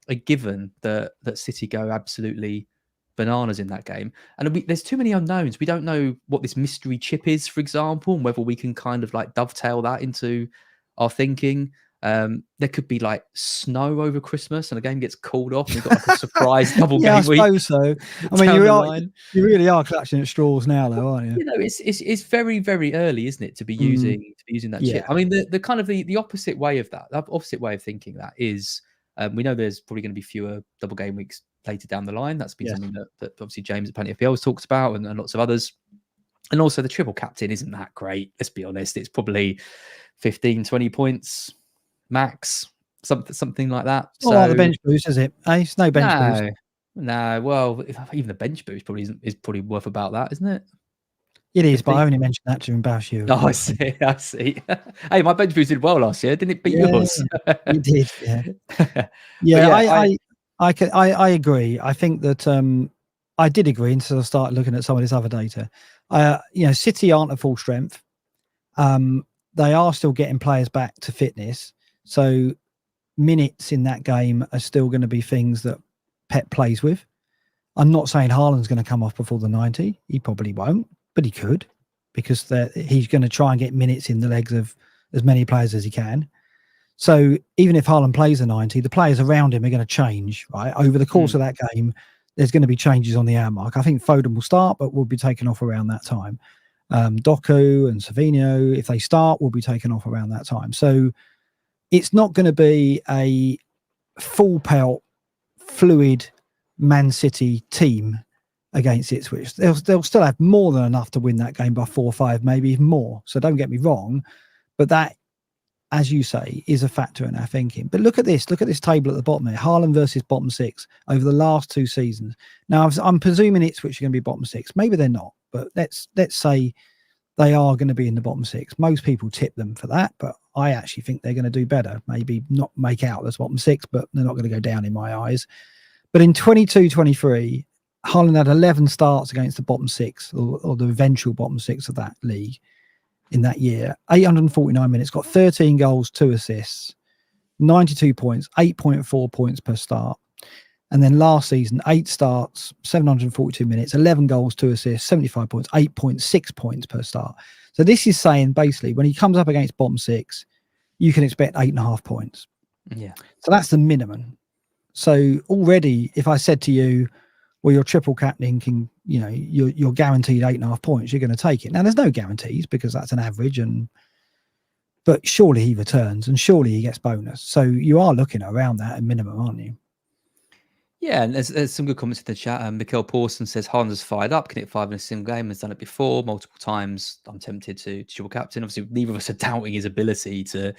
a given that City go absolutely bananas in that game. And there's too many unknowns. We don't know what this mystery chip is, for example, and whether we can kind of like dovetail that into our thinking. There could be like snow over Christmas and the game gets called off and we've got like a surprise double game week. I suppose so. I mean, you really are clutching at straws now, though, aren't you? It's very, very early, isn't it, to be using that chip? I mean, the kind of the opposite way of that, the opposite way of thinking that is, we know there's probably going to be fewer double game weeks later down the line. That's been something that obviously James at Plenty of FPL has talked about, and lots of others. And also the triple captain isn't that great. Let's be honest. It's probably 15, 20 points max. something like that. It's not like the bench boost, is it? It's no bench boost. No. Well, even the bench boost probably is probably worth about that, isn't it? It is, but I only mentioned that to embarrass you. Oh, I see. I see. Hey, my bench boost did well last year, didn't it? Beat yours. You did, yeah. Yeah, I agree. I think that I did agree until I started looking at some of this other data. City aren't at full strength. They are still getting players back to fitness, so minutes in that game are still going to be things that Pep plays with. I'm not saying Haaland's going to come off before the 90. He probably won't, but he could, because he's going to try and get minutes in the legs of as many players as he can. So even if Haaland plays the 90, the players around him are going to change, right? Over the course of that game, there's going to be changes on the hour mark. I think Foden will start, but will be taken off around that time. Doku and Savinho, if they start, will be taken off around that time. So it's not going to be a full pelt, fluid Man City team against Ipswich. They'll still have more than enough to win that game by 4 or 5, maybe even more. So don't get me wrong, but that, as you say, is a factor in our thinking. But look at this table at the bottom here. Haaland versus bottom 6 over the last 2 seasons. Now, I'm presuming Ipswich are going to be bottom 6. Maybe they're not, but let's say they are going to be in the bottom 6. Most people tip them for that, but I actually think they're going to do better. Maybe not make out as bottom 6, but they're not going to go down in my eyes. But in 22-23, Haaland had 11 starts against the bottom 6 or the eventual bottom 6 of that league in that year. 849 minutes, got 13 goals, 2 assists, 92 points, 8.4 points per start. And then last season, 8 starts, 742 minutes, 11 goals, 2 assists, 75 points, 8.6 points per start. So this is saying basically when he comes up against bottom 6, you can expect 8.5 points. Yeah. So that's the minimum. So already, if I said to you, well, your triple captain can, you're guaranteed 8.5 points, you're going to take it. Now, there's no guarantees because that's an average, but surely he returns and surely he gets bonus. So you are looking around that at minimum, aren't you? Yeah, and there's some good comments in the chat. Mikhail Pawson says Haaland is fired up, can hit 5 in a single game, has done it before multiple times. I'm tempted to triple captain. Obviously, neither of us are doubting his ability to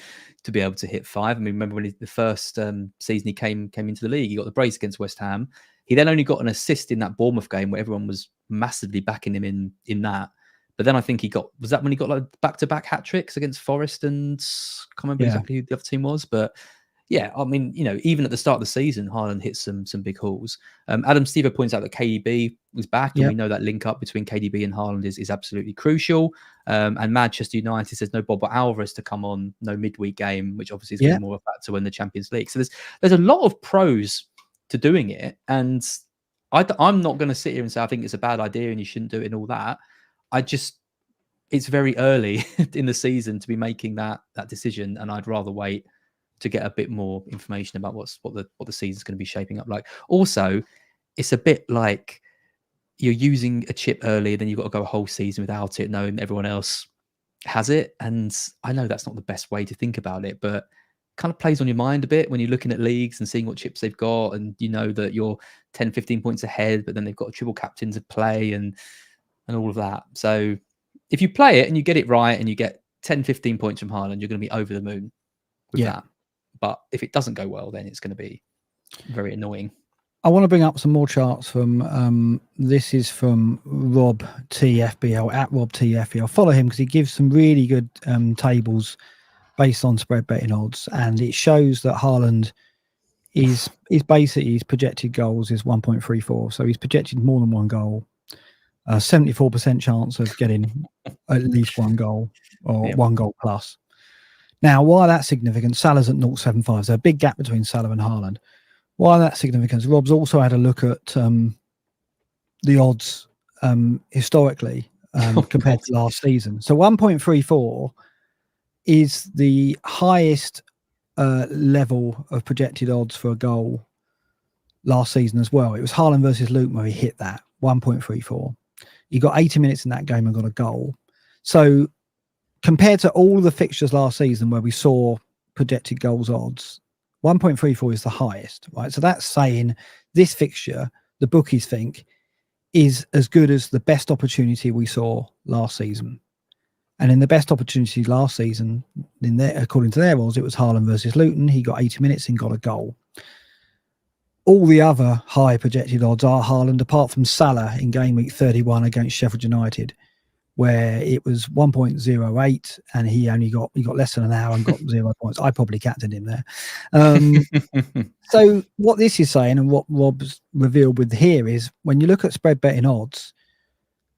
be able to hit 5. I mean, remember when the first season he came into the league, he got the brace against West Ham. He then only got an assist in that Bournemouth game where everyone was massively backing him in that. But then I think was that when he got like back-to-back hat tricks against Forest and I can't remember exactly who the other team was, but yeah, I mean, even at the start of the season, Haaland hit some big hauls. Adam Stevo points out that KDB was back, and we know that link up between KDB and Haaland is absolutely crucial. And Manchester United says no Bob Alvarez to come on, no midweek game, which obviously is going to be more of a factor when the Champions League. So there's a lot of pros to doing it, and I'm not going to sit here and say I think it's a bad idea and you shouldn't do it and all that. It's very early in the season to be making that decision, and I'd rather wait to get a bit more information about what the season's going to be shaping up like. Also, it's a bit like you're using a chip early, then you've got to go a whole season without it, knowing everyone else has it. And I know that's not the best way to think about it, but kind of plays on your mind a bit when you're looking at leagues and seeing what chips they've got, and you know that you're 10, 15 points ahead, but then they've got a triple captain to play and all of that. So if you play it and you get it right and you get 10, 15 points from Haaland, you're going to be over the moon with that. But if it doesn't go well, then it's going to be very annoying. I want to bring up some more charts from, this is from Rob TFBL, at Rob TFBL. Follow him because he gives some really good tables based on spread betting odds. And it shows that Haaland is basically, his projected goals is 1.34. So he's projected more than 1 goal. 74% chance of getting at least 1 goal or 1 goal plus. Now, why that's significant, Salah's at 0.75. So a big gap between Salah and Haaland. Why that's significant, Rob's also had a look at the odds historically compared to last season. So 1.34 is the highest level of projected odds for a goal last season as well. It was Haaland versus Luton where he hit that, 1.34. He got 80 minutes in that game and got a goal. So compared to all the fixtures last season where we saw projected goals odds, 1.34 is the highest, right? So that's saying this fixture, the bookies think, is as good as the best opportunity we saw last season. And in the best opportunity last season, according to their odds, it was Haaland versus Luton. He got 80 minutes and got a goal. All the other high projected odds are Haaland, apart from Salah in game week 31 against Sheffield United, where it was 1.08 and he got less than an hour and got 0 points. I probably captained him there. So what this is saying, and what Rob's revealed with here, is when you look at spread betting odds,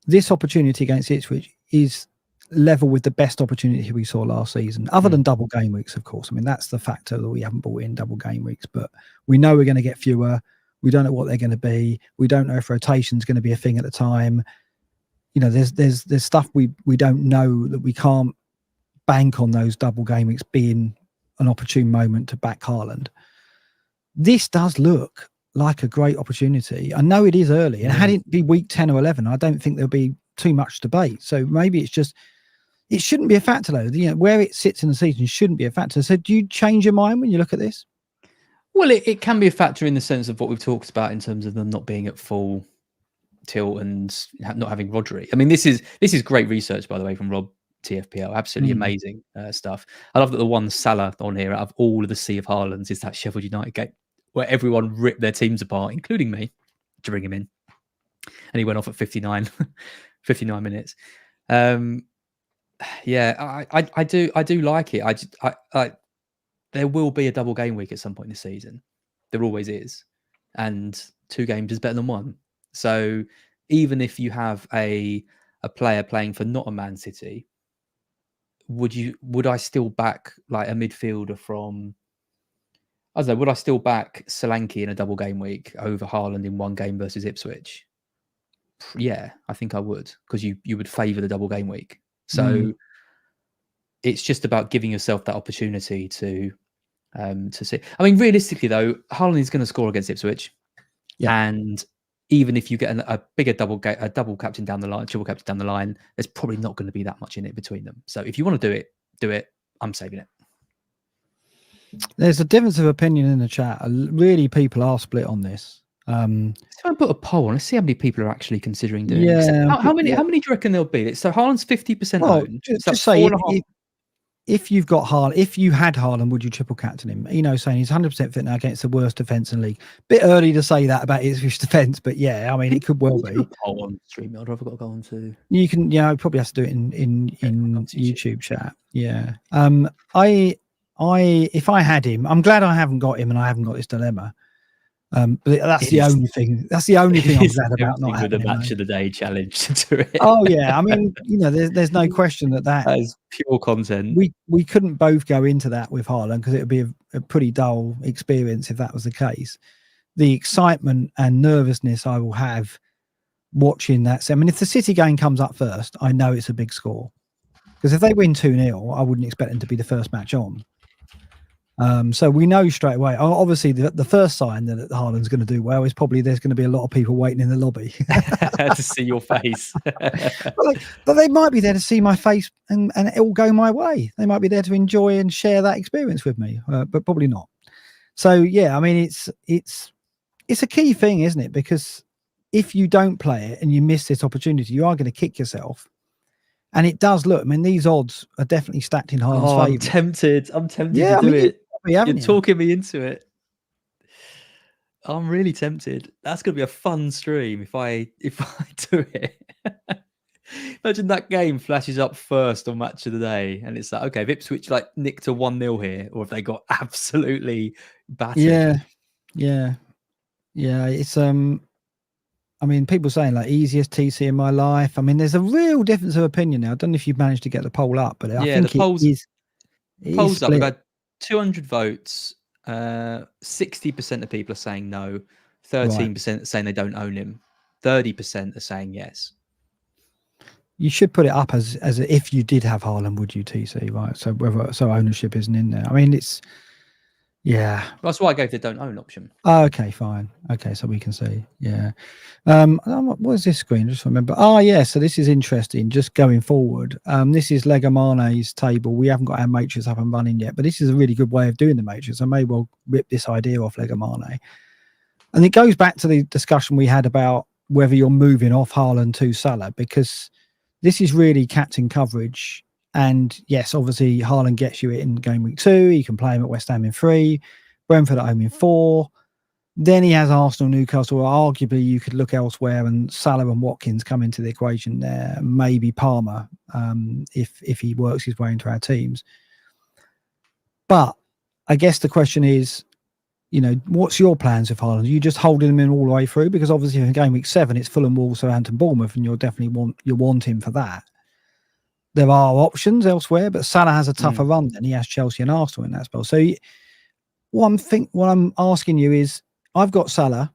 this opportunity against Ipswich is level with the best opportunity we saw last season, other than double game weeks, of course. I mean, that's the factor that we haven't brought in, double game weeks, but we know we're going to get fewer. We don't know what they're going to be. We don't know if rotation's going to be a thing at the time. You know, there's stuff we don't know, that we can't bank on those double game weeks being an opportune moment to back Haaland. This does look like a great opportunity. I know it is early, and had it be week 10 or 11, I don't think there'll be too much debate. So maybe it's just, it shouldn't be a factor though. You know, where it sits in the season shouldn't be a factor. So do you change your mind when you look at this? Well, it can be a factor in the sense of what we've talked about in terms of them not being at full tilt and not having Rodri. I mean, this is great research, by the way, from Rob TFPL. Absolutely amazing stuff. I love that the one Salah on here out of all of the sea of Haalands is that Sheffield United game where everyone ripped their teams apart, including me, to bring him in. And he went off at 59 minutes. Yeah, I do like it. I there will be a double game week at some point this season. There always is. And 2 games is better than 1. So even if you have a player playing for not a Man City, would I still back like a midfielder from, I don't know, would I still back Solanke in a double game week over Haaland in 1 game versus Ipswich? Yeah, I think I would, because you would favour the double game week. So it's just about giving yourself that opportunity to see. I mean, realistically though, Haaland is going to score against Ipswich, and even if you get a bigger double captain down the line, triple captain down the line, there's probably not going to be that much in it between them. So if you want to do it. I'm saving it. There's a difference of opinion in the chat. Really, people are split on this. Let's try and put a poll on. Let's see how many people are actually considering doing it. How many do you reckon there'll be? So Haaland's 50% owned. Just say if you've got Haaland, if you had Haaland, would you triple captain him? You know, saying he's 100% fit now against the worst defence in the league. Bit early to say that about Ipswich defence, but yeah, I mean, it could well be. Poll on stream. I've got to go on to. You can, probably have to do it in YouTube chat. Yeah. If I had him, I'm glad I haven't got him and I haven't got this dilemma. But that's the only thing. That's the only thing I'm glad about not having the match of the day challenge to do it. Oh yeah, I mean, there's no question that is pure content. We couldn't both go into that with Haaland because it would be a pretty dull experience if that was the case. The excitement and nervousness I will have watching that. So, I mean, if the City game comes up first, I know it's a big score, because if they win 2-0, I wouldn't expect them to be the first match on. So we know straight away. Obviously, the first sign that Haaland's going to do well is probably there's going to be a lot of people waiting in the lobby to see your face. but they might be there to see my face, and it will go my way. They might be there to enjoy and share that experience with me, but probably not. So yeah, I mean, it's a key thing, isn't it? Because if you don't play it and you miss this opportunity, you are going to kick yourself. And it does look. I mean, these odds are definitely stacked in Haaland's favour. I'm tempted to do it. You're talking me into it. I'm really tempted. That's going to be a fun stream if I do it. Imagine that game flashes up first on Match of the Day, and it's like, okay, if Ipswich like nicked a 1-0 here, or if they got absolutely battered. Yeah. It's I mean, people saying like easiest TC in my life. I mean, there's a real difference of opinion now. I don't know if you've managed to get the poll up, but I think the polls up. We've had 200 votes. 60% of people are saying no. 13% are saying they don't own him. 30% are saying yes. You should put it up as if you did have Haaland, would you, TC? Right. So ownership isn't in there. I mean, it's. Yeah, that's why I gave the don't own option. Oh, okay, fine. Okay, so we can see. Yeah. What is this screen? Just remember. Oh, yeah. So this is interesting. Just going forward. This is Legomane's table. We haven't got our matrix up and running yet, but this is a really good way of doing the matrix. I may well rip this idea off Legomane. And it goes back to the discussion we had about whether you're moving off Haaland to Salah, because this is really captain coverage And yes, obviously Haaland gets you it in game week 2. You can play him at West Ham in 3, Brentford at home in 4. Then he has Arsenal, Newcastle. Arguably, you could look elsewhere, and Salah and Watkins come into the equation there. Maybe Palmer, if he works his way into our teams. But I guess the question is, what's your plans with Haaland? Are you just holding him in all the way through? Because obviously in game week 7, it's Fulham, Wolves, Southampton, Bournemouth, and you'll definitely want him for that. There are options elsewhere, but Salah has a tougher run than he has Chelsea and Arsenal in that spell. So what I'm asking you is, I've got Salah,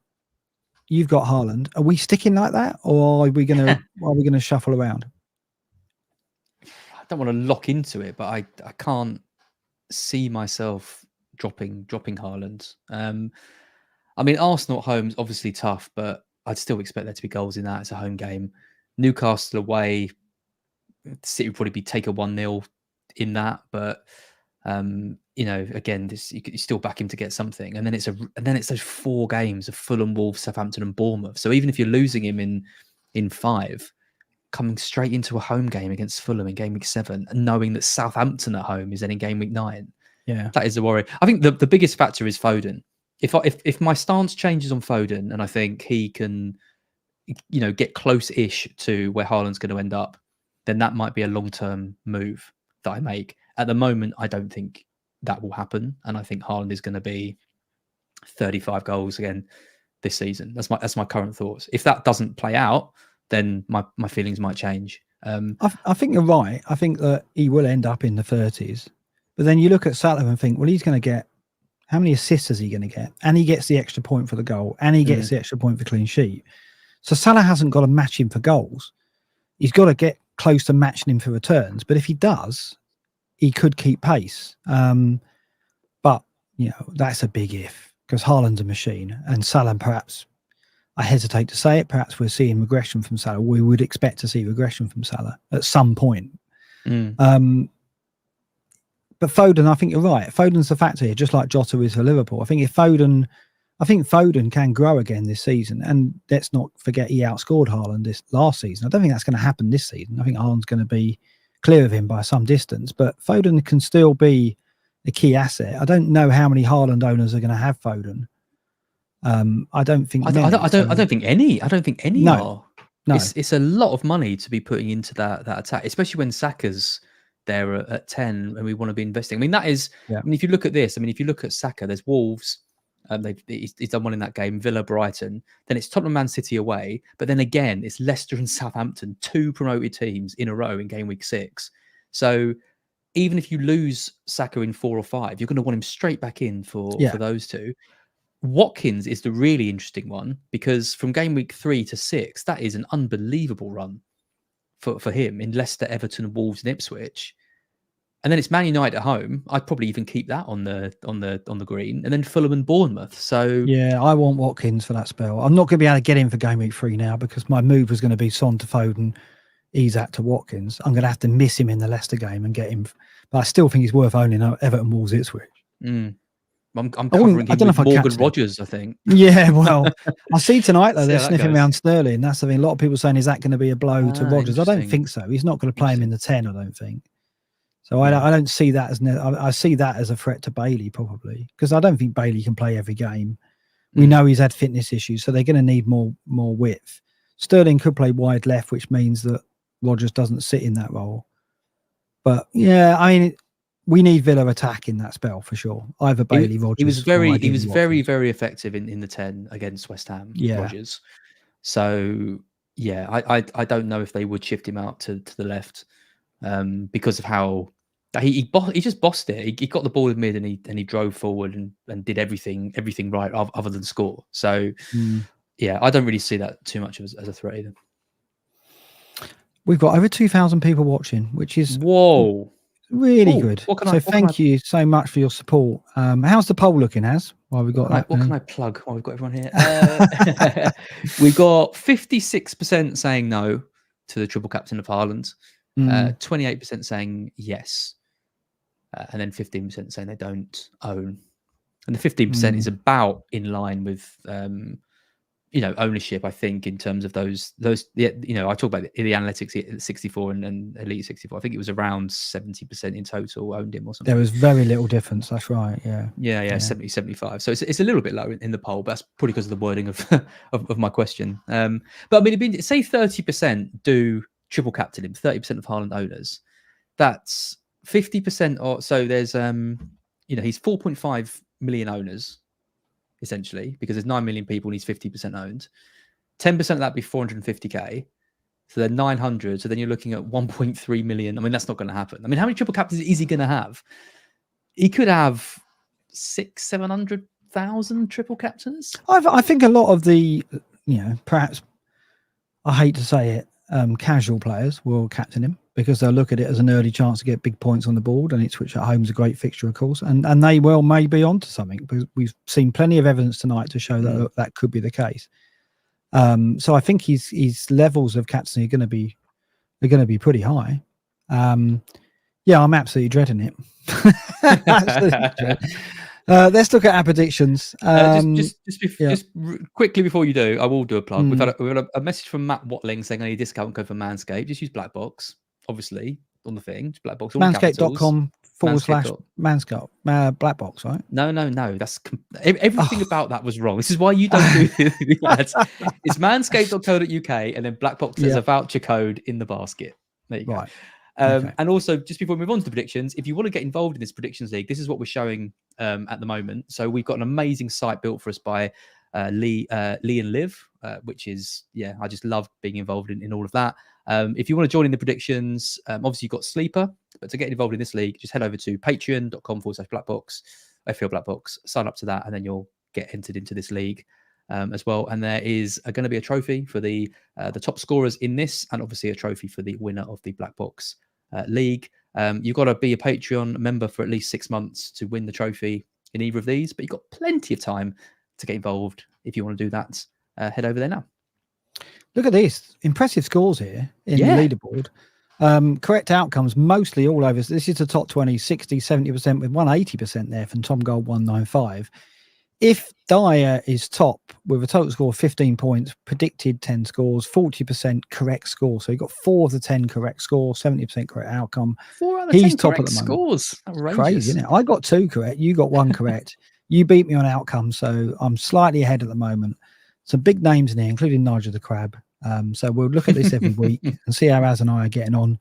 you've got Haaland. Are we sticking like that, or are we gonna shuffle around? I don't want to lock into it, but I can't see myself dropping Haaland. I mean, Arsenal at home is obviously tough, but I'd still expect there to be goals in that. It's a home game. Newcastle away, City would probably be take a 1-0 in that, but again, you still back him to get something, and then it's those 4 games of Fulham, Wolves, Southampton, and Bournemouth. So even if you're losing him in 5, coming straight into a home game against Fulham in game week 7, and knowing that Southampton at home is then in game week 9, that is a worry. I think the biggest factor is Foden. If my stance changes on Foden, and I think he can, get close-ish to where Haaland's going to end up, then that might be a long-term move that I make. At the moment, I don't think that will happen, and I think Haaland is going to be 35 goals again this season. That's my current thoughts. If that doesn't play out, then my feelings might change. I think you're right. I think that he will end up in the 30s, but then you look at Salah and think, well, he's going to get, how many assists is he going to get? And he gets the extra point for the goal, and he gets the extra point for clean sheet. So Salah hasn't got to match him for goals. He's got to get close to matching him for returns. But if he does, he could keep pace. But, that's a big if, because Haaland's a machine, and Salah, perhaps, I hesitate to say it, perhaps we're seeing regression from Salah. We would expect to see regression from Salah at some point. But Foden, I think you're right. Foden's the factor here, just like Jota is for Liverpool. I think Foden can grow again this season. And let's not forget he outscored Haaland this last season. I don't think that's going to happen this season. I think Haaland's going to be clear of him by some distance. But Foden can still be a key asset. I don't know how many Haaland owners are going to have Foden. I don't think I don't think any. I don't think any are. No, it's a lot of money to be putting into that attack, especially when Saka's there at 10 and we want to be investing. I mean, that is. Yeah. I mean, if you look at this, if you look at Saka, there's Wolves. He's done one in that game. Villa, Brighton. Then it's Tottenham, Man City away. But then again, it's Leicester and Southampton, 2 promoted teams in a row in game week 6. So even if you lose Saka in 4 or 5, you're going to want him straight back in for those 2. Watkins is the really interesting one, because from game week 3 to 6, that is an unbelievable run for him in Leicester, Everton, Wolves, and Ipswich. And then it's Man United at home. I'd probably even keep that on the green, and then Fulham and Bournemouth. So yeah, I want Watkins for that spell. I'm not going to be able to get him for game week 3 now, because my move was going to be Son to Foden, Isak to Watkins. I'm going to have to miss him in the Leicester game and get him, but I still think he's worth owning Everton, Wolves, Ipswich. I'm covering him with Morgan Rogers, I think. Yeah, well, I see tonight, though, they're sniffing around Sterling. That's the thing. A lot of people saying, is that going to be a blow to Rogers? I don't think so. He's not going to play him in the 10, I don't think. So I don't see that as... I see that as a threat to Bailey, probably, because I don't think Bailey can play every game. We know he's had fitness issues, so they're going to need more width. Sterling could play wide left, which means that Rogers doesn't sit in that role. But, yeah, I mean... We need Villa attack in that spell for sure. Either Bailey, Rogers. He was very effective in the 10 against West Ham. Rogers. So yeah, I don't know if they would shift him out to the left because of how he just bossed it. He got the ball in mid and he drove forward and did everything right other than score. So yeah, I don't really see that too much as a threat either. We've got over 2,000 people watching, which is really good. Thank you so much for your support. How's the poll looking, Az? While we got that, what can I plug while we've got everyone here? We've got 56% saying no to the triple captain of Haaland, 28% saying yes, and then 15% saying they don't own. And the 15% is about in line with ownership. I think in terms of those, I talk about the analytics at 64 and Elite 64. I think it was around 70% in total owned him or something. There was very little difference. That's right. Yeah. 70, 75. So it's a little bit low in the poll, but that's probably because of the wording of of my question. But I mean, say 30% do triple captain him, 30% of Haaland owners. That's 50%. Or so there's he's 4.5 million owners, essentially, because there's 9 million people and he's 50% owned. 10% of that be 450k. So they're 900. So then you're looking at 1.3 million. I mean, that's not going to happen. I mean, how many triple captains is he going to have? He could have 700,000 triple captains. I think a lot of the, perhaps, I hate to say it, casual players will captain him because they'll look at it as an early chance to get big points on the board, and Ipswich at home is a great fixture, of course, and they may be onto something, because we've seen plenty of evidence tonight to show that could be the case. So I think his levels of captaincy are going to be pretty high. I'm absolutely dreading it. Absolutely dreading. Let's look at our predictions. Just quickly before you do, I will do a plug. We've had a message from Matt Watling saying I need a discount code for Manscaped. Just use BlackBox, obviously, on the thing. BlackBox. Manscaped.com/Manscaped. BlackBox, right? No. That's everything about that was wrong. This is why you don't do the ads. It's manscaped.co.uk and then BlackBox has a voucher code in the basket. There you go. Right. And also, just before we move on to the predictions, if you want to get involved in this predictions league, this is what we're showing at the moment. So we've got an amazing site built for us by Lee and Liv, which is, I just love being involved in all of that. If you want to join in the predictions, obviously you've got Sleeper, but to get involved in this league, just head over to patreon.com/BlackBox, FPL BlackBox, sign up to that, and then you'll get entered into this league as well. And there is going to be a trophy for the top scorers in this, and obviously a trophy for the winner of the BlackBox league. You've got to be a Patreon member for at least 6 months to win the trophy in either of these, but you've got plenty of time to get involved. If you want to do that, head over there now. Look at this. Impressive scores here in the leaderboard. Correct outcomes, mostly all over. This is the top 20, 60, 70%, with 180% there from Tom Gold 195. If Dyer is top with a total score of 15 points, predicted 10 scores, 40% correct score. So he got 4 of the 10 correct score, 70% correct outcome. 4 out of 10 He's top at correct the moment. Scores. Outrageous. Crazy, isn't it? I got 2 correct. You got 1 correct. You beat me on outcome. So I'm slightly ahead at the moment. Some big names in here, including Nigel the Crab. So we'll look at this every week and see how Az and I are getting on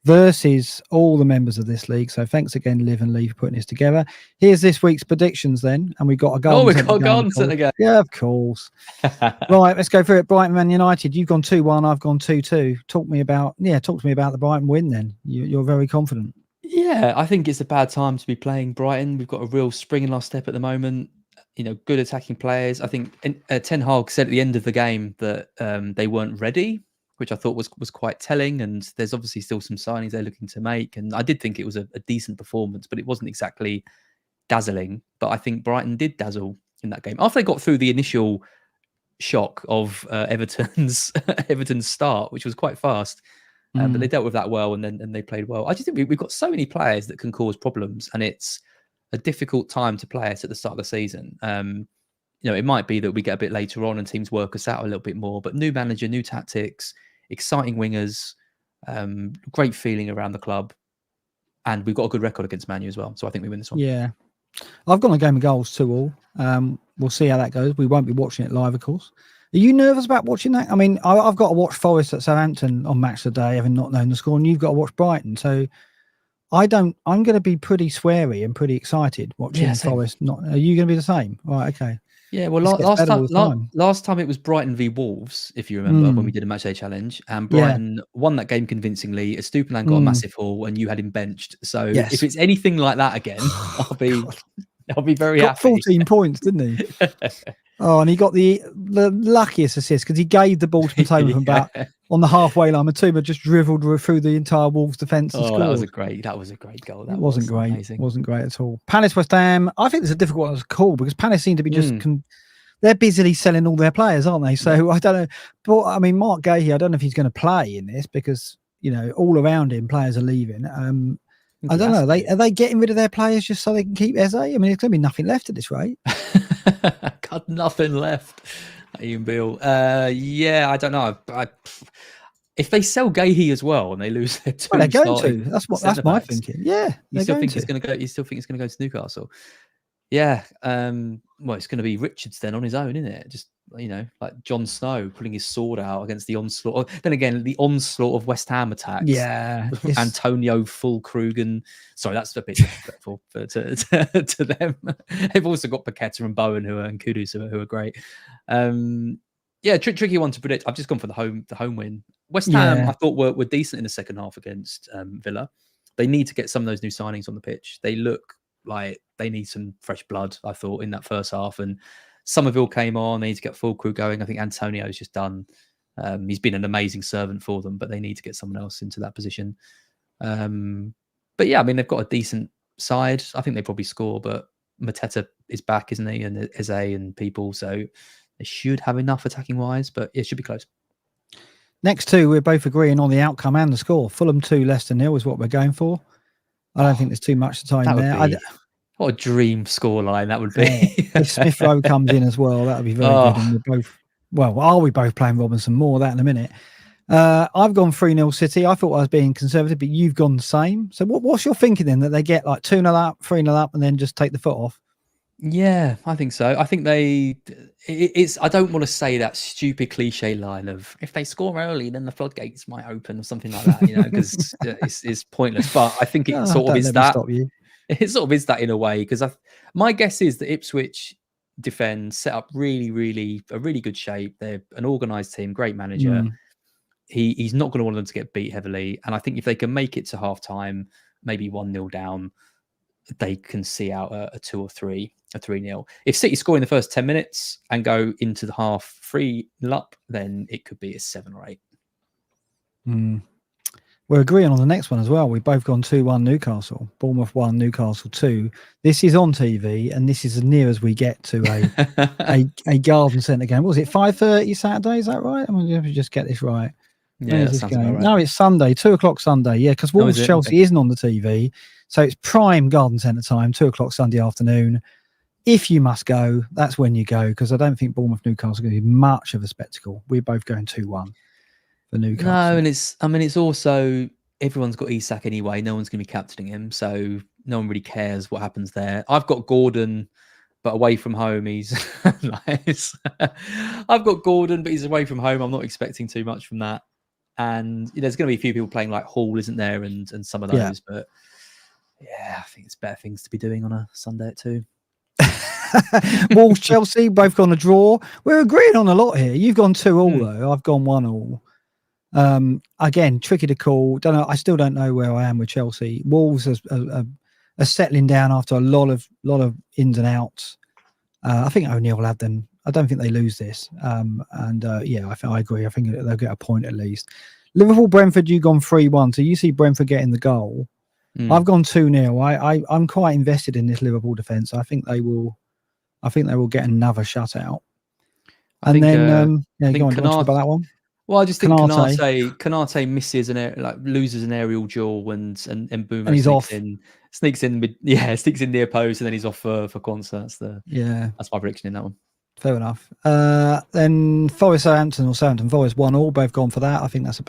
versus all the members of this league. So thanks again, Liv and Lee, for putting this together. Here's this week's predictions then. And we've got a golden we've got a golden set again. Yeah, of course. Right, let's go through it. Brighton Man United. You've gone 2-1, I've gone 2-2. Talk to me about the Brighton win then. You're very confident. Yeah, I think it's a bad time to be playing Brighton. We've got a real spring in our step at the moment. Good attacking players. I think Ten Hag said at the end of the game that they weren't ready, which I thought was quite telling. And there's obviously still some signings they're looking to make. And I did think it was a decent performance, but it wasn't exactly dazzling. But I think Brighton did dazzle in that game. After they got through the initial shock of Everton's start, which was quite fast. But they dealt with that well, and then they played well. I just think we've got so many players that can cause problems, and it's a difficult time to play us at the start of the season. It might be that we get a bit later on and teams work us out a little bit more, but new manager, new tactics, exciting wingers, great feeling around the club, and we've got a good record against Man U as well. So I think we win this one. Yeah. I've got a game of goals 2-2. We'll see how that goes. We won't be watching it live, of course. Are you nervous about watching that? I mean, I've got to watch Forest at Southampton on Match of the Day, having not known the score, and you've got to watch Brighton. So I'm going to be pretty sweary and pretty excited watching Forest. Are you going to be the same? Right, okay. Yeah, well, last time it was Brighton v Wolves, if you remember, when we did a match day challenge, and Brighton won that game convincingly. Estupiñán got a massive haul, and you had him benched. So if it's anything like that again, I'll be very happy. 14 points, didn't he? Oh, and he got the luckiest assist because he gave the ball to Matoma from about on the halfway line. Matoma just dribbled through the entire Wolves defence and scored. That was a great goal. It wasn't great. Amazing. It wasn't great at all. Palace West Ham. I think it's a difficult one to call because Palace seem to be just they're busily selling all their players, aren't they? So I don't know. But I mean, Mark Gahey, I don't know if he's going to play in this because all around him players are leaving. I don't know. Are they getting rid of their players just so they can keep Eze? I mean, there's going to be nothing left at this rate. Got nothing left. Ian Beale. Yeah, I don't know. If they sell Gahey as well and they lose their two They're going to. starting That's my centre-backs, thinking. Yeah, you still think he's going to go? You still think he's going to go to Newcastle? Yeah. Well, it's going to be Richards then on his own, isn't it? Just, like Jon Snow pulling his sword out against the onslaught. Then again, the onslaught of West Ham attacks. Yeah, Antonio, Fulkrug, sorry, that's a bit disrespectful to them. They've also got Paqueta and Bowen and Kudus who are great. Yeah, tricky one to predict. I've just gone for the home win. West Ham, I thought were decent in the second half against Villa. They need to get some of those new signings on the pitch. They look like they need some fresh blood, I thought, in that first half. And Somerville came on. They need to get Fulkrug going. I think Antonio's just done. He's been an amazing servant for them, but they need to get someone else into that position. But yeah, I mean, they've got a decent side. I think they probably score, but Mateta is back, isn't he? And Eze and people. So they should have enough attacking wise, but it should be close. Next two, we're both agreeing on the outcome and the score. Fulham 2, Leicester 0 is what we're going for. I don't think there's too much to tie in there. What a dream scoreline that would be. If Smith Rowe comes in as well, that would be very good. And we're both, are we both playing Robinson? More of that in a minute. I've gone 3-0 City. I thought I was being conservative, but you've gone the same. So what's your thinking then, that they get like 2-0 up, 3-0 up, and then just take the foot off? Yeah, I think so. I think I don't want to say that stupid cliche line of if they score early, then the floodgates might open or something like that, because it's pointless. But I think it sort of is that. Stop you. It sort of is that in a way, because my guess is that Ipswich defend, set up a really good shape. They're an organised team, great manager. He's not going to want them to get beat heavily. And I think if they can make it to half time, maybe 1-0 down, they can see out a 2 or 3, a 3-0. If City score in the first 10 minutes and go into the half 3-0 up, then it could be a 7 or 8. We're agreeing on the next one as well. We've both gone 2-1 Newcastle. Bournemouth 1, Newcastle 2. This is on TV, and this is as near as we get to a garden centre game. What was it, 5:30 Saturday? Is that right? I'm going to just get this right. Yeah, that sounds about right. No, it's Sunday, 2 o'clock Sunday. Yeah, because Wolves Chelsea isn't on the TV. So it's prime garden centre time, 2 o'clock Sunday afternoon. If you must go, that's when you go, because I don't think Bournemouth Newcastle is going to be much of a spectacle. We're both going 2-1 for Newcastle. No, and it's also, everyone's got Isak anyway. No one's going to be captaining him, so no one really cares what happens there. I've got Gordon, but away from home, he's nice. I've got Gordon, but he's away from home. I'm not expecting too much from that. And there's going to be a few people playing like Hall, isn't there? And some of those, but yeah, I think it's better things to be doing on a Sunday at 2. Wolves Chelsea both gone a draw. We're agreeing on a lot here. You've gone 2-2 though. I've gone 1-1. Again, tricky to call. Don't know. I still don't know where I am with Chelsea. Wolves are settling down after a lot of ins and outs. I think O'Neill will have them. I don't think they lose this. I agree. I think they'll get a point at least. Liverpool Brentford, you've gone 3-1. So you see Brentford getting the goal. I've gone 2-0. I'm quite invested in this Liverpool defence. I think they will get another shutout. I think go on, talk about that one. Well, I just think Kanate misses loses an aerial duel and Mbeumo and he's sneaks in near post, and then he's off for Quansah. That's my prediction in that one. Fair enough. Then Forest Southampton or Southampton Forest 1-1, both gone for that. I think that's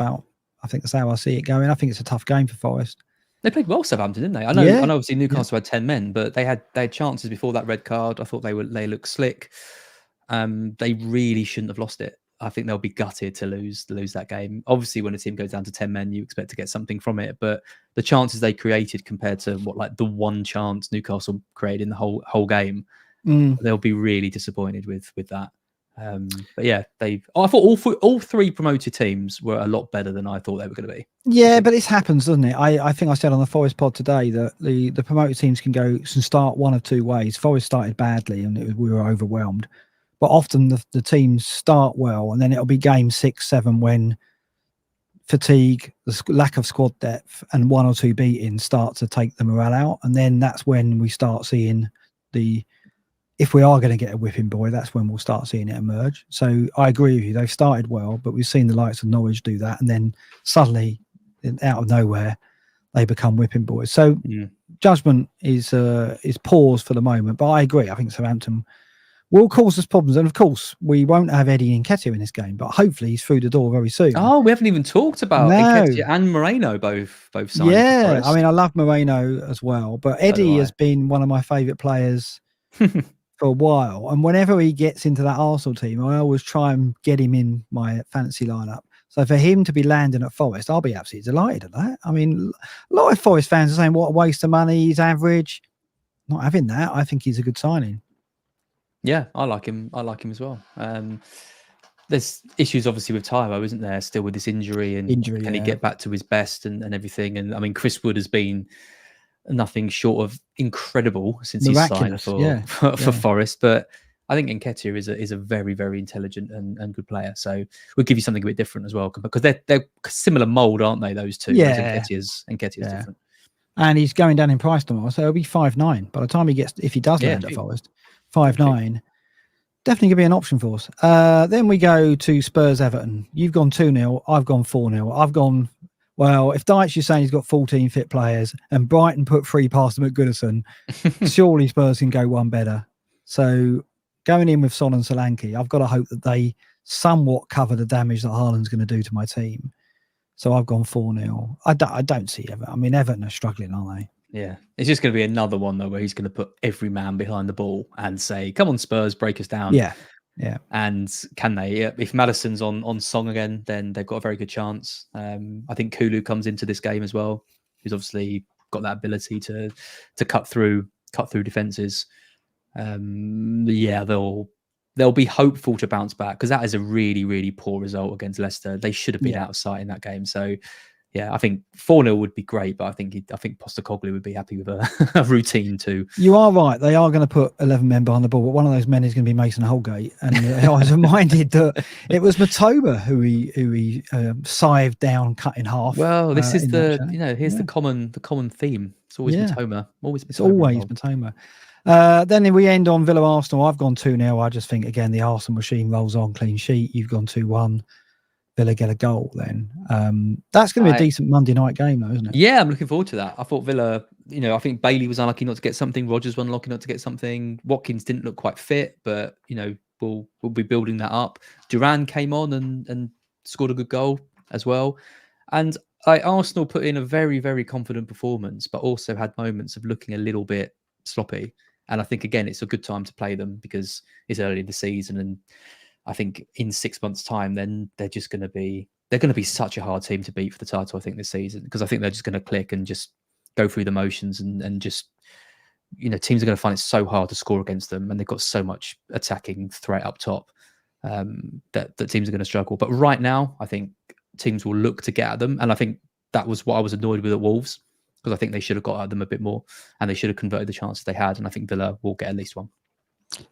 how I see it going. I think it's a tough game for Forest. They played well, Southampton, didn't they? I know obviously Newcastle had 10 men, but they had chances before that red card. I thought they looked slick. They really shouldn't have lost it. I think they'll be gutted to lose that game. Obviously, when a team goes down to 10 men, you expect to get something from it. But the chances they created compared to the one chance Newcastle created in the whole game, they'll be really disappointed with that. But yeah, I thought all three promoted teams were a lot better than I thought they were going to be. Yeah, but this happens, doesn't it? I think I said on the Forest pod today that the promoted teams can start one of two ways. Forest started badly and we were overwhelmed. But often the teams start well, and then it'll be game 6, 7 when fatigue, the lack of squad depth, and one or two beatings start to take the morale out. And then that's when we start seeing if we are going to get a whipping boy, that's when we'll start seeing it emerge. So I agree with you. They've started well, but we've seen the likes of Norwich do that. And then suddenly, out of nowhere, they become whipping boys. So judgment is paused for the moment. But I agree. I think Southampton will cause us problems. And of course, we won't have Eddie Nketiah in this game, but hopefully he's through the door very soon. Oh, we haven't even talked about Nketiah and Moreno both signing for Forest. I mean, I love Moreno as well, but Eddie has been one of my favourite players for a while. And whenever he gets into that Arsenal team, I always try and get him in my fantasy lineup. So for him to be landing at Forest, I'll be absolutely delighted at that. I mean, a lot of Forest fans are saying, what a waste of money, he's average. Not having that. I think he's a good signing. Yeah, I like him. I like him as well. There's issues obviously with Tyro, isn't there? Still with this injury, and can he get back to his best and everything? And I mean, Chris Wood has been nothing short of incredible since he's signed for Forest. But I think Nketiah is a very, very intelligent and good player. So we'll give you something a bit different as well, because they're similar mold, aren't they? Those two. Yeah. Nketiah's different. And he's going down in price tomorrow, so he'll be 5'9". By the time he gets, if he does land at Forest, 5'9", definitely gonna be an option for us. Then we go to Spurs Everton. You've gone 2-0. I've gone 4-0. I've gone. Well, if Dyche is saying he's got 14 fit players and Brighton put 3 past them at Goodison, surely Spurs can go one better. So going in with Son and Solanke, I've got to hope that they somewhat cover the damage that Haaland's going to do to my team. So I've gone 4-0. I don't see Everton. I mean, Everton are struggling, aren't they? Yeah. It's just going to be another one, though, where he's going to put every man behind the ball and say, come on, Spurs, break us down. Yeah. And can they? If Maddison's on Song again, then they've got a very good chance. I think Kulu comes into this game as well. He's obviously got that ability to cut through defenses. They'll be hopeful to bounce back, because that is a really, really poor result against Leicester. They should have been out of sight in that game. So, yeah, I think 4-0 would be great, but I think Postecoglou would be happy with a routine too. You are right. They are going to put 11 men behind the ball, but one of those men is going to be Mason Holgate. And I was reminded that it was Matoma who he scythed down, cut in half. Well, this is the common theme. It's always Matoma. It's always Matoma. Then we end on Villa Arsenal. I've gone 2-0. I just think, again, the Arsenal machine rolls on, clean sheet. You've gone 2-1. Villa get a goal then. That's going to be a decent Monday night game, though, isn't it? Yeah, I'm looking forward to that. I thought Villa, I think Bailey was unlucky not to get something. Rodgers was unlucky not to get something. Watkins didn't look quite fit, but, we'll be building that up. Duran came on and scored a good goal as well. And Arsenal put in a very, very confident performance, but also had moments of looking a little bit sloppy. And I think, again, it's a good time to play them because it's early in the season. And I think in 6 months' time, then they're going to be such a hard team to beat for the title, I think, this season, because I think they're just going to click and just go through the motions and just, teams are going to find it so hard to score against them. And they've got so much attacking threat up top that teams are going to struggle. But right now, I think teams will look to get at them. And I think that was what I was annoyed with at Wolves, because I think they should have got at them a bit more and they should have converted the chances they had. And I think Villa will get at least one.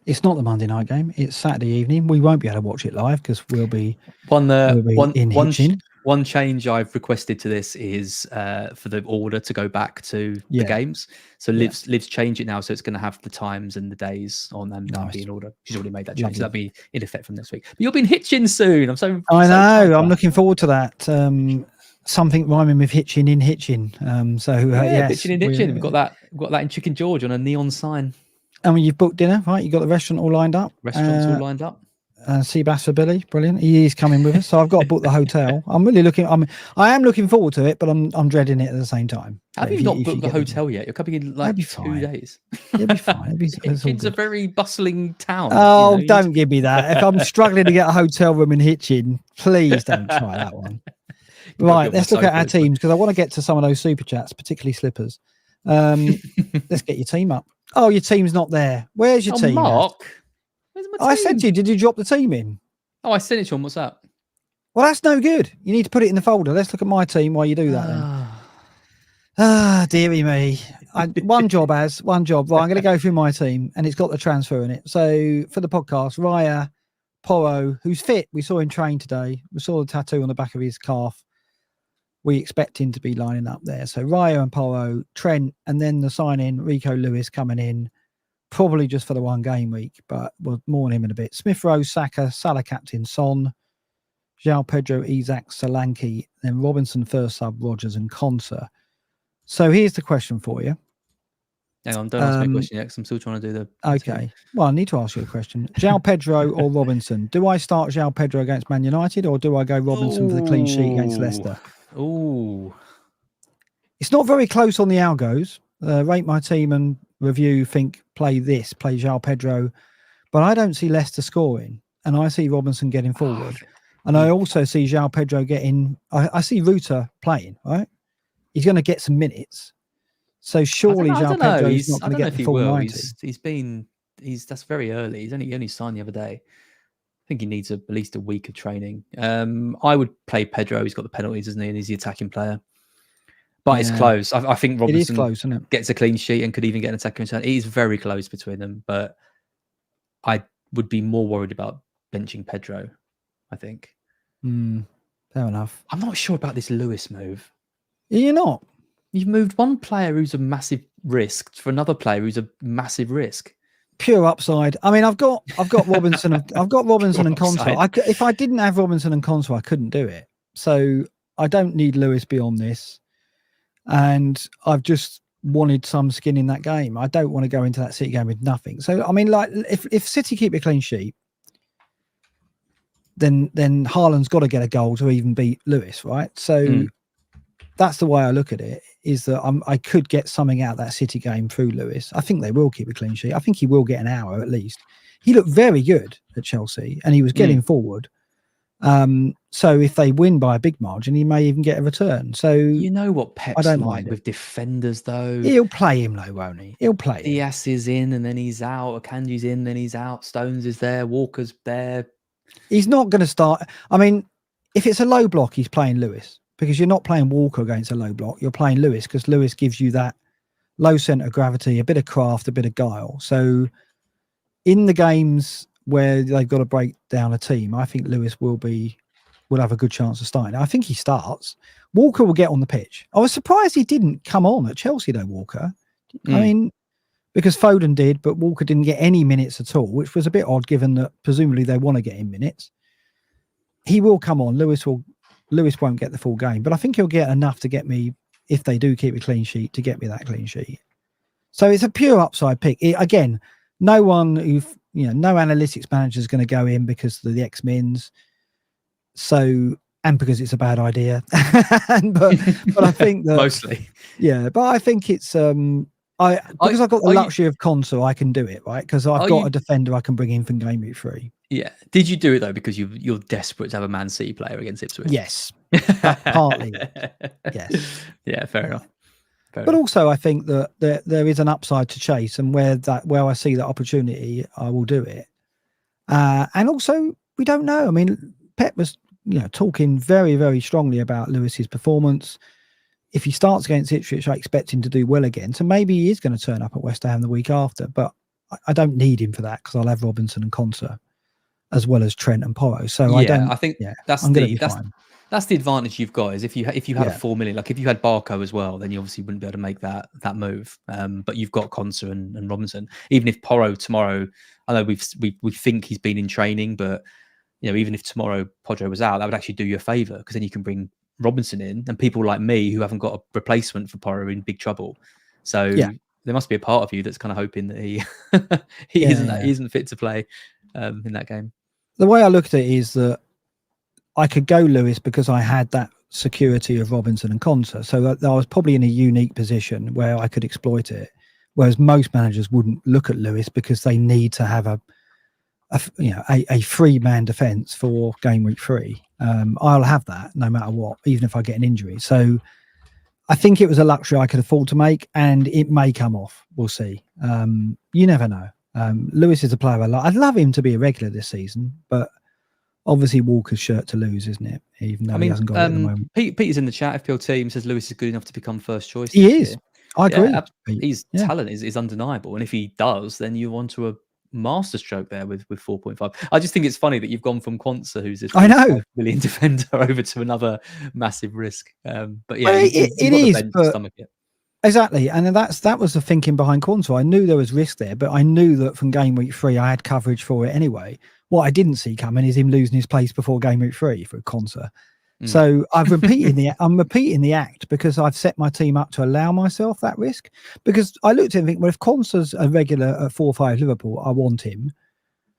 It's not the Monday night game. It's Saturday evening. We won't be able to watch it live because we'll be in Hitchin. One change I've requested to this is for the order to go back to the games. So Liv's changed it now, so it's going to have the times and the days on them be in order. She's already made that change. So that'll be in effect from next week. But you'll be in Hitchin soon. I know. I'm looking forward to that. Something rhyming with Hitchin in Hitchin. Hitchin in Hitchin. We've got that in Chicken George on a neon sign. I mean, you've booked dinner, right? You got the restaurant all lined up. All lined up. Sea bass for Billy, brilliant. He is coming with us, so I've got to book the hotel. I am looking forward to it, but I'm dreading it at the same time. Have you not booked the hotel yet? You're coming in like 2 days. It'll be fine. It's a very bustling town. Oh, don't give me that. If I'm struggling to get a hotel room in Hitchin, please don't try that one. Right, let's look at our teams, because I want to get to some of those super chats, particularly Slippers. Let's get your team up. Oh, your team's not there. Where's your team? Mark, where's my team? I said to you, did you drop the team in? Oh, I sent it to him. What's up? Well, that's no good. You need to put it in the folder. Let's look at my team while you do that then. Dearie me. One job. Right, I'm going to go through my team, and it's got the transfer in it. So for the podcast, Raya, Porro, who's fit. We saw him train today. We saw the tattoo on the back of his calf. We expect him to be lining up there. So Raya and Porro, Trent, and then the sign-in, Rico Lewis coming in, probably just for the one game week, but we'll more on him in a bit. Smith Rowe, Saka, Salah captain, Son, João Pedro, Isak, Solanke, then Robinson first sub, Rodgers and Konsa. So here's the question for you. Hang on, don't ask me a question yet, because I'm still trying to do the... Okay. Well, I need to ask you a question. João Pedro or Robinson? Do I start João Pedro against Man United, or do I go Robinson for the clean sheet against Leicester? Ooh. It's not very close on the algos. Rate my team and review think play João Pedro. But I don't see Leicester scoring, and I see Robinson getting forward. And I also see João Pedro getting... I see Ruta playing, right? He's going to get some minutes. So surely João Pedro is not going to get the full 90. That's very early. He only signed the other day. I think he needs at least a week of training. I would play Pedro. He's got the penalties, isn't he? And he's the attacking player. But it's close. I think Robinson it is close, isn't it? Gets a clean sheet and could even get an attacking return. It is very close between them. But I would be more worried about benching Pedro, I think. Fair enough. I'm not sure about this Lewis move. You're not? You've moved one player who's a massive risk for another player who's a massive risk. Pure upside. I mean, I've got Robinson. I've got Robinson and Konsa. If I didn't have Robinson and Konsa, I couldn't do it. So I don't need Lewis beyond this. And I've just wanted some skin in that game. I don't want to go into that City game with nothing. So I mean, like, if City keep a clean sheet, then Haaland's got to get a goal to even beat Lewis, right? So that's the way I look at it, is that I could get something out of that City game through Lewis. I think they will keep a clean sheet. I think he will get an hour at least. He looked very good at Chelsea and he was getting forward. So if they win by a big margin, he may even get a return. So you know what Pep's like with defenders, though. He'll play him though, won't he? He'll play him. Diaz is in and then he's out. Akanji's in, then he's out. Stones is there. Walker's there. He's not going to start. I mean, if it's a low block, he's playing Lewis, because you're not playing Walker against a low block. You're playing Lewis because Lewis gives you that low centre of gravity, a bit of craft, a bit of guile. So in the games where they've got to break down a team, I think Lewis will have a good chance of starting. I think he starts. Walker will get on the pitch. I was surprised he didn't come on at Chelsea though, Walker. I mean, because Foden did, but Walker didn't get any minutes at all, which was a bit odd given that presumably they want to get him minutes. He will come on. Lewis won't get the full game, but I think he'll get enough to get me, if they do keep a clean sheet, to get me that clean sheet. So it's a pure upside pick. Again, no analytics manager is going to go in because of the X-Mins. So, and because it's a bad idea. but I think that mostly, yeah, but I think it's, because I've got the luxury of console, I can do it, right? Because I've got a defender I can bring in from Gameweek 3. Yeah. Did you do it though because you're desperate to have a Man City player against Ipswich? Yes, partly. Yes. Yeah, fair enough. But also, I think that there is an upside to chase, and where I see that opportunity, I will do it. And also, we don't know. I mean, Pep was talking very, very strongly about Lewis's performance. If he starts against Ipswich, I expect him to do well again. So maybe he is going to turn up at West Ham the week after. But I don't need him for that because I'll have Robinson and Konsa as well as Trent and Porro. So I think that's the advantage you've got, is if you had a 4 million, like if you had Barco as well, then you obviously wouldn't be able to make that move. But you've got Konsa and Robinson. Even if Porro tomorrow, I know we think he's been in training, but even if tomorrow Podro was out, that would actually do you a favour, because then you can bring Robinson in, and people like me who haven't got a replacement for Porro are in big trouble. So there must be a part of you that's kind of hoping that he isn't fit to play in that game. The way I look at it is that I could go Lewis because I had that security of Robinson and Konsa, so that I was probably in a unique position where I could exploit it, whereas most managers wouldn't look at Lewis because they need to have a 3-man defence for game week 3. I'll have that no matter what, even if I get an injury. So I think it was a luxury I could afford to make, and it may come off. We'll see. You never know. Lewis is a player I'd love him to be a regular this season, but obviously Walker's shirt to lose, isn't it? Even though he hasn't got it at the moment. Peter's in the chat. FPL team says Lewis is good enough to become first choice. He is. I agree. His talent is undeniable, and if he does, then you want to masterstroke there with 4.5. I just think it's funny that you've gone from Konsa, who's this million defender, over to another massive risk. But yeah, it is. Exactly, and that was the thinking behind Konsa. I knew there was risk there, but I knew that from game week 3 I had coverage for it anyway. What I didn't see coming is him losing his place before game week 3 for Konsa. So I'm repeating the act because I've set my team up to allow myself that risk. Because I looked at it and think, well, if Consa's a regular at 4-5 Liverpool, I want him.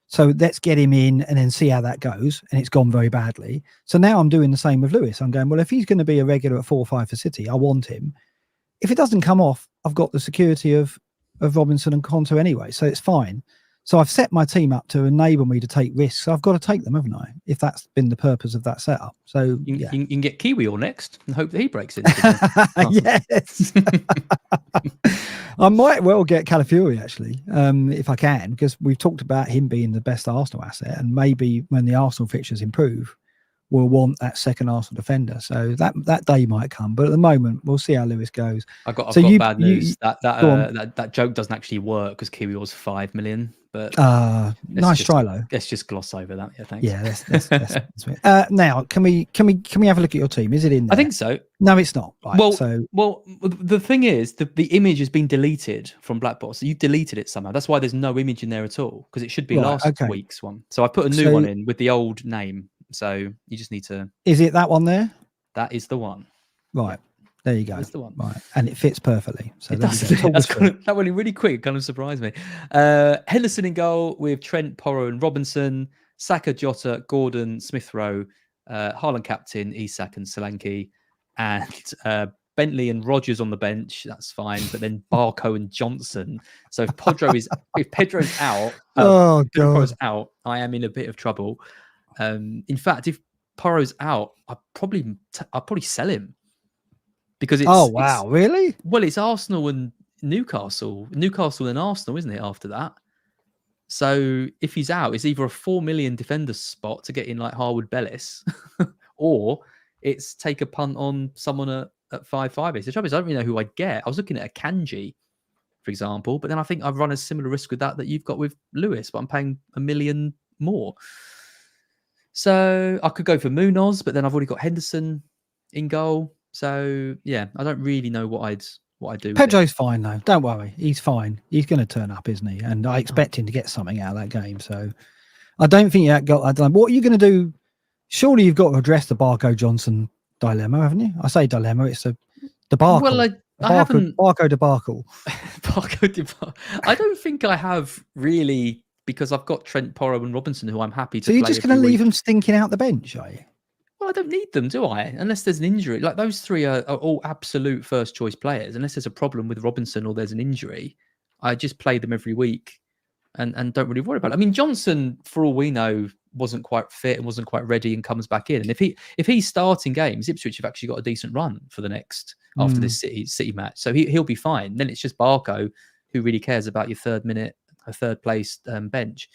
So let's get him in and then see how that goes. And it's gone very badly. So now I'm doing the same with Lewis. I'm going, well, if he's going to be a regular at 4-5 for City, I want him. If it doesn't come off, I've got the security of Robinson and Conte anyway. So it's fine. So I've set my team up to enable me to take risks. I've got to take them, haven't I? If that's been the purpose of that setup. So you can get Kiwi all next and hope that he breaks in. Yes. I might well get Calafiori actually, if I can, because we've talked about him being the best Arsenal asset, and maybe when the Arsenal fixtures improve, we'll want that second Arsenal defender. So that day might come, but at the moment we'll see how Lewis goes. I've got bad news. That joke doesn't actually work because Kiwi was 5 million. But nice try, though. Let's just gloss over that. Yeah, thanks. Yeah, that's now can we have a look at your team? Is it in there? I think so. No, it's not. Right, well, the thing is, the image has been deleted from BlackBox. So you deleted it somehow. That's why there's no image in there at all, because it should be last week's one. So I put a new one in with the old name. So you just need to. Is it that one there? That is the one. Right. There you go. That's the one. Right. And it fits perfectly. So it does. That went really quick. Kind of surprised me. Henderson in goal with Trent, Porro and Robinson. Saka, Jota, Gordon, Smith Rowe, Haaland captain, Isak and Solanke. And Bentley and Rogers on the bench. That's fine. But then Barco and Johnson. So if Pedro's out, Pedro's out, I am in a bit of trouble. In fact, if Porro's out, I'll probably sell him. Because it's really? Well, it's Arsenal and Newcastle and Arsenal, isn't it? After that, so if he's out, it's either a 4 million defender spot to get in like Harwood Bellis, or it's take a punt on someone at 5.5. The trouble is, I don't really know who I'd get. I was looking at a Kanji, for example, but then I think I've run a similar risk with that you've got with Lewis, but I'm paying 1 million more. So I could go for Munoz, but then I've already got Henderson in goal. So yeah, I don't really know what I'd do. Pedro's fine though. Don't worry, he's fine. He's going to turn up, isn't he? And I expect him to get something out of that game. So I don't think I don't know. What are you going to do? Surely you've got to address the Barco Johnson dilemma, haven't you? I say dilemma. It's a debacle. Well, I haven't. Barco debacle. Barco debacle. I don't think I have really, because I've got Trent, Porro and Robinson, who I'm happy to. So you're just going to leave them stinking out the bench, are you? Well, I don't need them, do I? Unless there's an injury. Like those three are all absolute first choice players. Unless there's a problem with Robinson or there's an injury, I just play them every week and don't really worry about it. I mean, Johnson, for all we know, wasn't quite fit and wasn't quite ready and comes back in. And if he's starting games, Ipswich have actually got a decent run for the next after this City match. So he'll be fine. Then it's just Barco who really cares about your third place bench.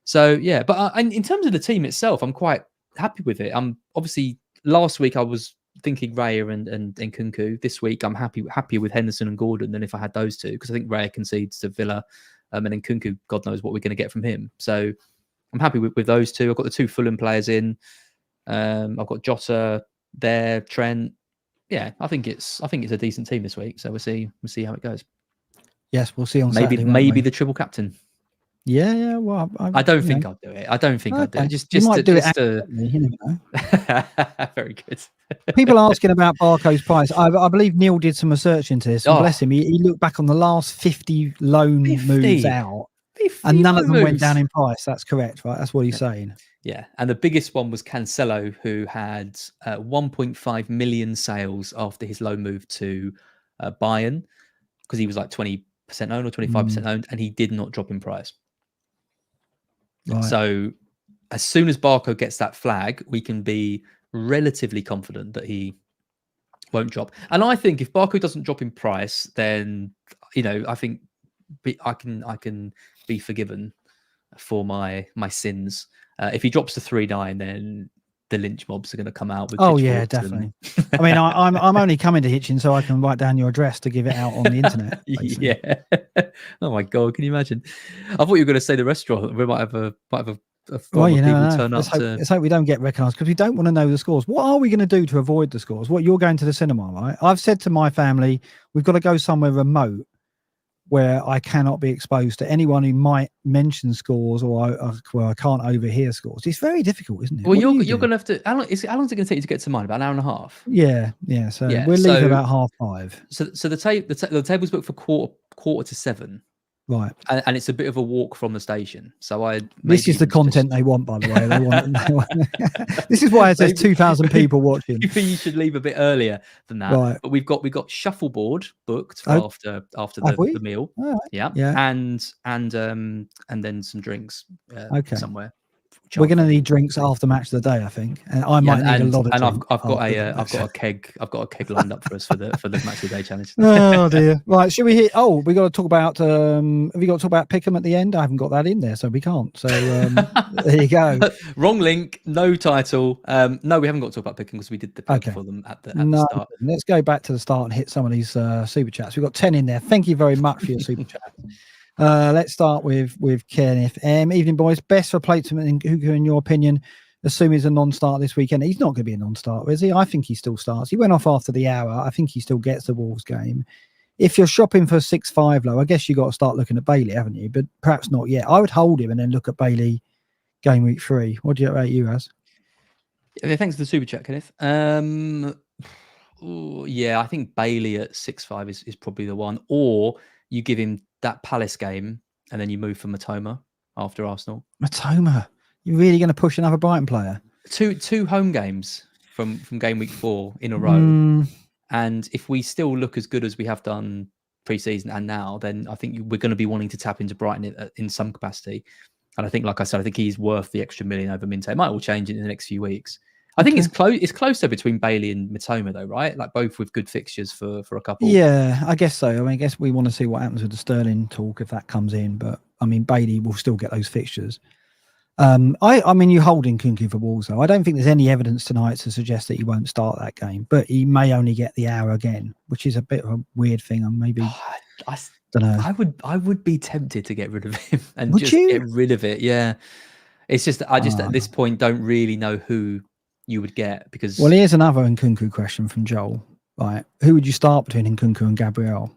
So yeah, but in terms of the team itself, I'm quite happy with it. I'm obviously last week I was thinking Raya and Nkunku. This week I'm happier with Henderson and Gordon than if I had those two, because I think Raya concedes to Villa, and Nkunku, God knows what we're going to get from him. So I'm happy with those two. I've got the two Fulham players in. I've got Jota there, Trent. Yeah, I think it's a decent team this week. So we'll see how it goes. Yes, we'll see on maybe Saturday, the triple captain. Yeah. Well, I don't think I'll do it. I don't think I'll do it. Just you might do it. You know. Very good. People are asking about Barco's price. I believe Neil did some research into this. And bless him, he looked back on the last 50 loan moves out, and none of them went down in price. That's correct, right? That's what he's saying. Yeah, and the biggest one was Cancelo, who had 1.5 million sales after his loan move to Bayern, because he was like 20% owned or 25% owned, and he did not drop in price. Right. So as soon as Barco gets that flag, we can be relatively confident that he won't drop. And I think if Barco doesn't drop in price, then I think I can be forgiven for my sins. If he drops to 3.9, then the lynch mobs are going to come out with. Oh yeah, definitely. I mean, I'm only coming to Hitchin so I can write down your address to give it out on the internet. Yeah. Oh my God, can you imagine? I thought you were going to say the restaurant. We might have a well, people turn up. Let's hope we don't get recognised, because we don't want to know the scores. What are we going to do to avoid the scores? You're going to the cinema, right? I've said to my family, we've got to go somewhere remote where I cannot be exposed to anyone who might mention scores, or I can't overhear scores. It's very difficult, isn't it? Well, you're going to have to. How long is it going to take you to get to mine? About an hour and a half. Yeah. So we'll leave about 5:30. So the table's booked for quarter to 7. Right, and it's a bit of a walk from the station. So this is the content they want, by the way. They want. This is why it says 2,000 people watching. Maybe you should leave a bit earlier than that. Right. But we've got shuffleboard booked for after the meal. Right. Yeah. And then some drinks somewhere. We're going to need drinks after match of the day, I think, and I might need a lot of. And I've got a keg lined up for us for the match of the day challenge. Oh dear! Right, should we hit? Oh, we got to talk about. Have you got to talk about Pickham at the end? I haven't got that in there, so we can't. So there you go. Wrong link, no title. No, we haven't got to talk about Pickham because we did the pick for them at the start. Let's go back to the start and hit some of these super chats. We've got 10 in there. Thank you very much for your super chat. Let's start with Kenneth. Evening, boys. Best replacement in Cuckoo, in your opinion, assuming he's a non-start this weekend? He's not going to be a non-starter, is he? I think he still starts. He went off after the hour. I think he still gets the Wolves game. If you're shopping for 6-5 low, I guess you've got to start looking at Bailey, haven't you? But perhaps not yet. I would hold him and then look at Bailey game week 3. What do you rate you as? Yeah, thanks for the super chat, Kenneth. Yeah, I think Bailey at 6-5 is probably the one. Or you give him that Palace game and then you move for Matoma after Arsenal. Matoma, you're really going to push another Brighton player? Two home games from game week 4 in a row. And if we still look as good as we have done pre-season and now, then I think we're going to be wanting to tap into Brighton in some capacity. And I think, like I said, I think he's worth the extra million over Minte. It might all change in the next few weeks. I think it's closer between Bailey and Matoma, though, right? Like both with good fixtures for a couple. Yeah, I guess so. I mean, I guess we want to see what happens with the Sterling talk if that comes in. But I mean, Bailey will still get those fixtures. I mean, you hold in Kunku for Wolves, though. I don't think there's any evidence tonight to suggest that he won't start that game, but he may only get the hour again, which is a bit of a weird thing. And maybe I don't know. I would be tempted to get rid of him and get rid of it. Yeah, it's just I just at this point don't really know who you would get, because here's another Nkunku question from Joel. Right, who would you start between Nkunku and Gabriel?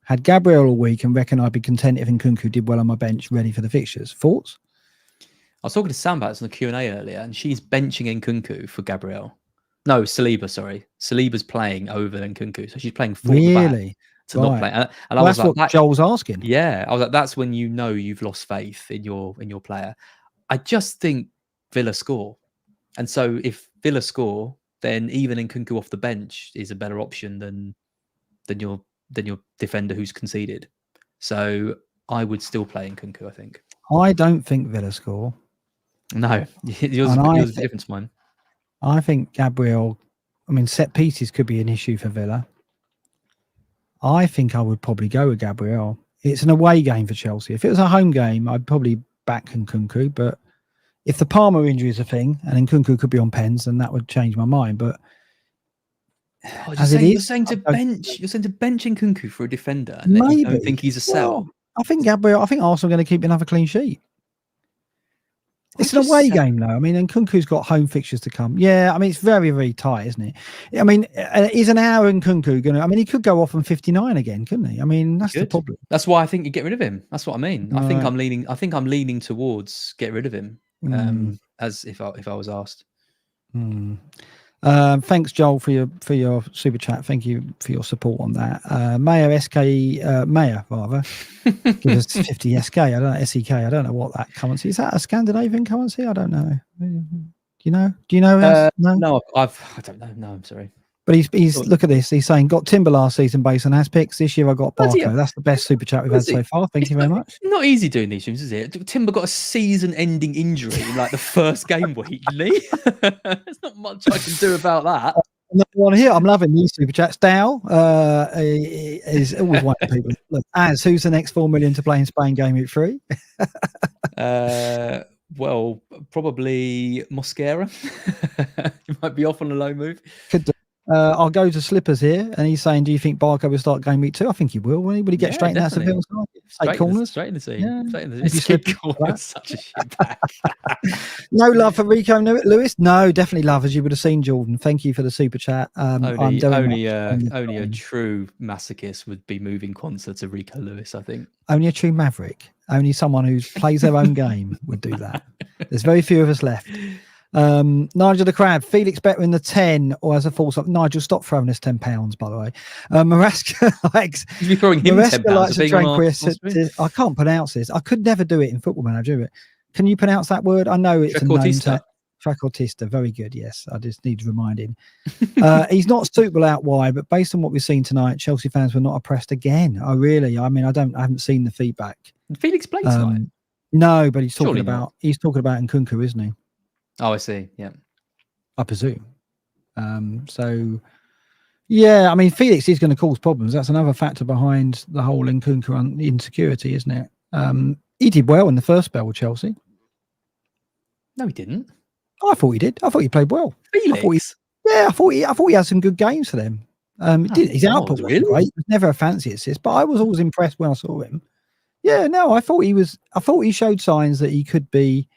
Had Gabriel all week and reckon I'd be content if Nkunku did well on my bench, ready for the fixtures. Thoughts? I was talking to Sam about this on the Q&A earlier, and she's benching Nkunku for Gabriel. No, Saliba, sorry. Saliba's playing over Nkunku, so she's playing full back to not play. And I was like, what Joel's asking. Yeah, I was like, that's when you know you've lost faith in your player. I just think Villa score. And so if Villa score, then even Nkunku off the bench is a better option than your defender who's conceded. So I would still play Nkunku, I think. I don't think Villa score. No, yours is different to mine. I think Gabriel, I mean, set pieces could be an issue for Villa. I think I would probably go with Gabriel. It's an away game for Chelsea. If it was a home game, I'd probably back Nkunku, but if the Palmer injury is a thing and Nkunku could be on pens, then that would change my mind. But you're saying to bench Nkunku for a defender, and maybe you don't think he's a sell. I think Arsenal are going to keep another clean sheet. It's an away game, though. I mean, and Nkunku's got home fixtures to come. Yeah, I mean, it's very, very tight, isn't it? I mean, is an hour Nkunku going to... I mean, he could go off on 59 again, couldn't he? I mean, that's the problem. That's why I think you get rid of him. That's what I mean. Right. I think I'm leaning towards get rid of him, as if I was asked. Thanks, Joel, for your super chat. Thank you for your support on that. Mayor, rather, give us 50 SK. I don't know, SEK. I don't know what that currency is. That a Scandinavian currency? I don't know. Do you know? No, I don't know. No, I'm sorry. But he's look at this. He's saying got Timber last season based on has picks. This year I got Barco. That's the best super chat we've had so far. Thank you very much. Not easy doing these streams, is it? Timber got a season-ending injury in like the first game week, didn't he? There's not much I can do about that. Another one here. I'm loving these super chats. Dow is always one of people. Look, who's the next 4 million to play in Spain game week 3? Well, probably Mosquera. He might be off on a low move. Could do. I'll go to Slippers here, and he's saying, do you think Barco will start game week 2? I think he will. Will he get straight in that Seville side? Take corners. Straight in the team. Yeah. Straight in the Have you take slipped corners. Such a shit bag. No love for Rico Lewis. No, definitely love, as you would have seen, Jordan. Thank you for the super chat. Only a true masochist would be moving Quansah to Rico Lewis, I think. Only a true maverick. Only someone who plays their own game would do that. There's very few of us left. Nigel the Crab, Felix better in the 10 or as a false up. Nigel, stop throwing us £10, by the way. Maraska likes. You'd be throwing him £10. I can't pronounce this. I could never do it in Football Manager. Can you pronounce that word? I know it's a known Trequartista. Very good. Yes, I just need reminding. He's not suitable out wide, but based on what we've seen tonight, Chelsea fans were not oppressed again. I haven't seen the feedback. Did Felix play tonight? No, but he's talking about Nkunku, isn't he? Oh, I see. Yeah, I presume. So, yeah, I mean, Felix is going to cause problems. That's another factor behind the whole Nkunku insecurity, isn't it? He did well in the first spell with Chelsea. No, he didn't. I thought he did. I thought he played well. Felix? I thought he had some good games for them. His output was great. It was never a fancy assist, but I was always impressed when I saw him. Yeah, no, I thought he showed signs that he could be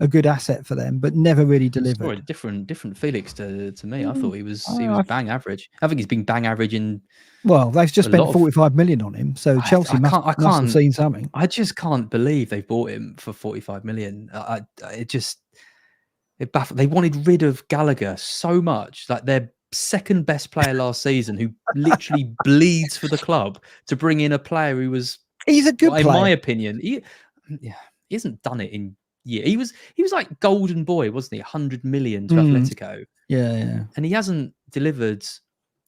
a good asset for them, but never really delivered. Different Felix to me. I thought he was bang average. I think he's been bang average in. Well, they've just spent 45 million on him, so Chelsea must have seen something. I just can't believe they bought him for 45 million. They wanted rid of Gallagher so much, like their second best player last season, who literally bleeds for the club, to bring in a player who was. He's a good player, in my opinion. He hasn't done it in. Yeah, he was like golden boy, wasn't he? 100 million to Atletico. Yeah. And he hasn't delivered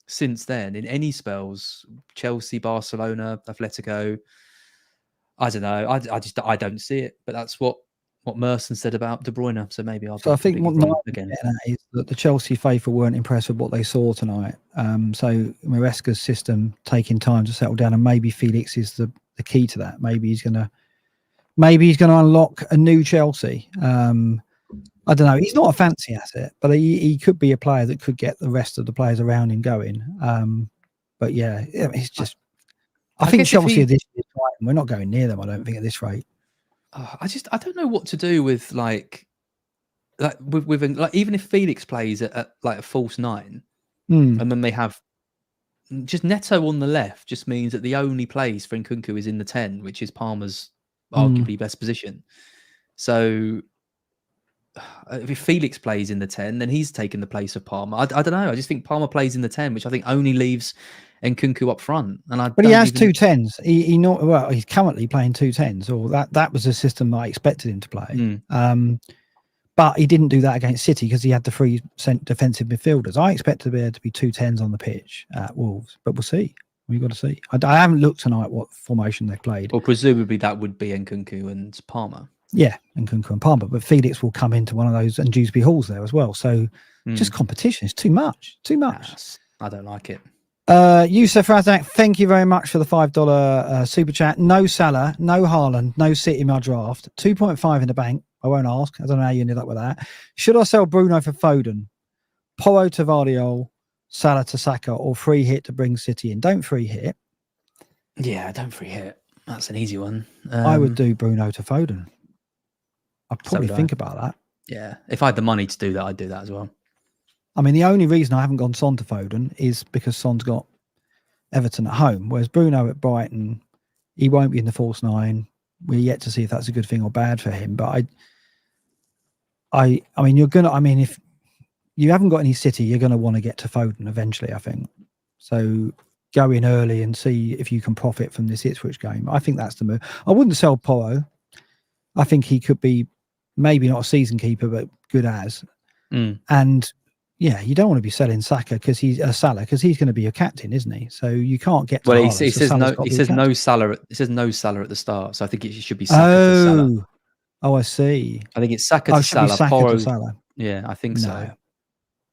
since then in any spells. Chelsea, Barcelona, Atletico. I don't know. I don't see it. But that's what Merson said about De Bruyne. So maybe I'll. So I think what again is that the Chelsea faithful weren't impressed with what they saw tonight. So Maresca's system taking time to settle down, and maybe Felix is the key to that. Maybe he's going to unlock a new Chelsea. I don't know. He's not a fancy asset, but he could be a player that could get the rest of the players around him going. But yeah, it's just. I think Chelsea this year, we're not going near them. I don't think at this rate. I don't know what to do with even if Felix plays at like a false 9, and then they have just Neto on the left, just means that the only place for Nkunku is in the 10, which is Palmer's arguably best position. So if Felix plays in the 10, then he's taken the place of Palmer. I don't know. I just think Palmer plays in the 10, which I think only leaves Nkunku up front. But he has 2 10s. He's currently playing 2 10s, or that was a system that I expected him to play. But he didn't do that against City because he had the 3 defensive midfielders. I expected there to be 2 10s on the pitch at Wolves, but we'll see. We've got to see. I haven't looked tonight what formation they've played. Well, presumably that would be Nkunku and Palmer. Yeah, Nkunku and Palmer. But Felix will come into one of those, and Dewsbury Hall's there as well. So just competition is too much. Too much. Yes, I don't like it. Yusuf Razak, thank you very much for the $5 super chat. No Salah, no Haaland, no City in my draft. 2.5 in the bank. I won't ask. I don't know how you ended up with that. Should I sell Bruno for Foden? Porro to Vardiol, Salah to Saka, or free hit to bring City in? Don't free hit. Yeah, don't free hit. That's an easy one. I would do Bruno to Foden. I'd probably think about that. Yeah, if I had the money to do that, I'd do that as well. I mean, the only reason I haven't gone Son to Foden is because Son's got Everton at home, whereas Bruno at Brighton, he won't be in the false 9. We're yet to see if that's a good thing or bad for him. But I mean, if you haven't got any City, you're going to want to get to Foden eventually, I think. So go in early and see if you can profit from this Ipswich game. I think that's the move. I wouldn't sell Porro. I think he could be maybe not a season keeper, but good as. And yeah, you don't want to be selling Saka because he's Salah because he's going to be your captain, isn't he? So you can't get. Well, he says no. He says no Salah. It says no Salah at the start, so I think it should be Saka to Salah. Oh, I see. I think it's Saka to Salah. Porro to Salah. Yeah, I think so.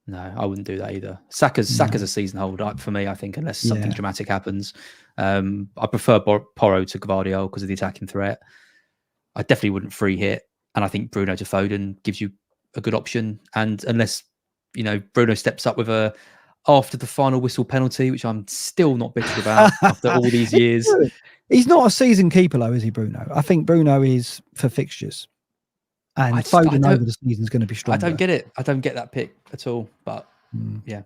No, I wouldn't do that either. Saka's a season hold for me. I think unless something dramatic happens, I prefer Porro to Gvardiol because of the attacking threat. I definitely wouldn't free hit, and I think Bruno to Foden gives you a good option. And unless Bruno steps up with after the final whistle penalty, which I'm still not bitter about after all these years. He's not a season keeper, though, is he, Bruno? I think Bruno is for fixtures. And Foden over the season is going to be stronger. I don't get it. I don't get that pick at all. But yeah,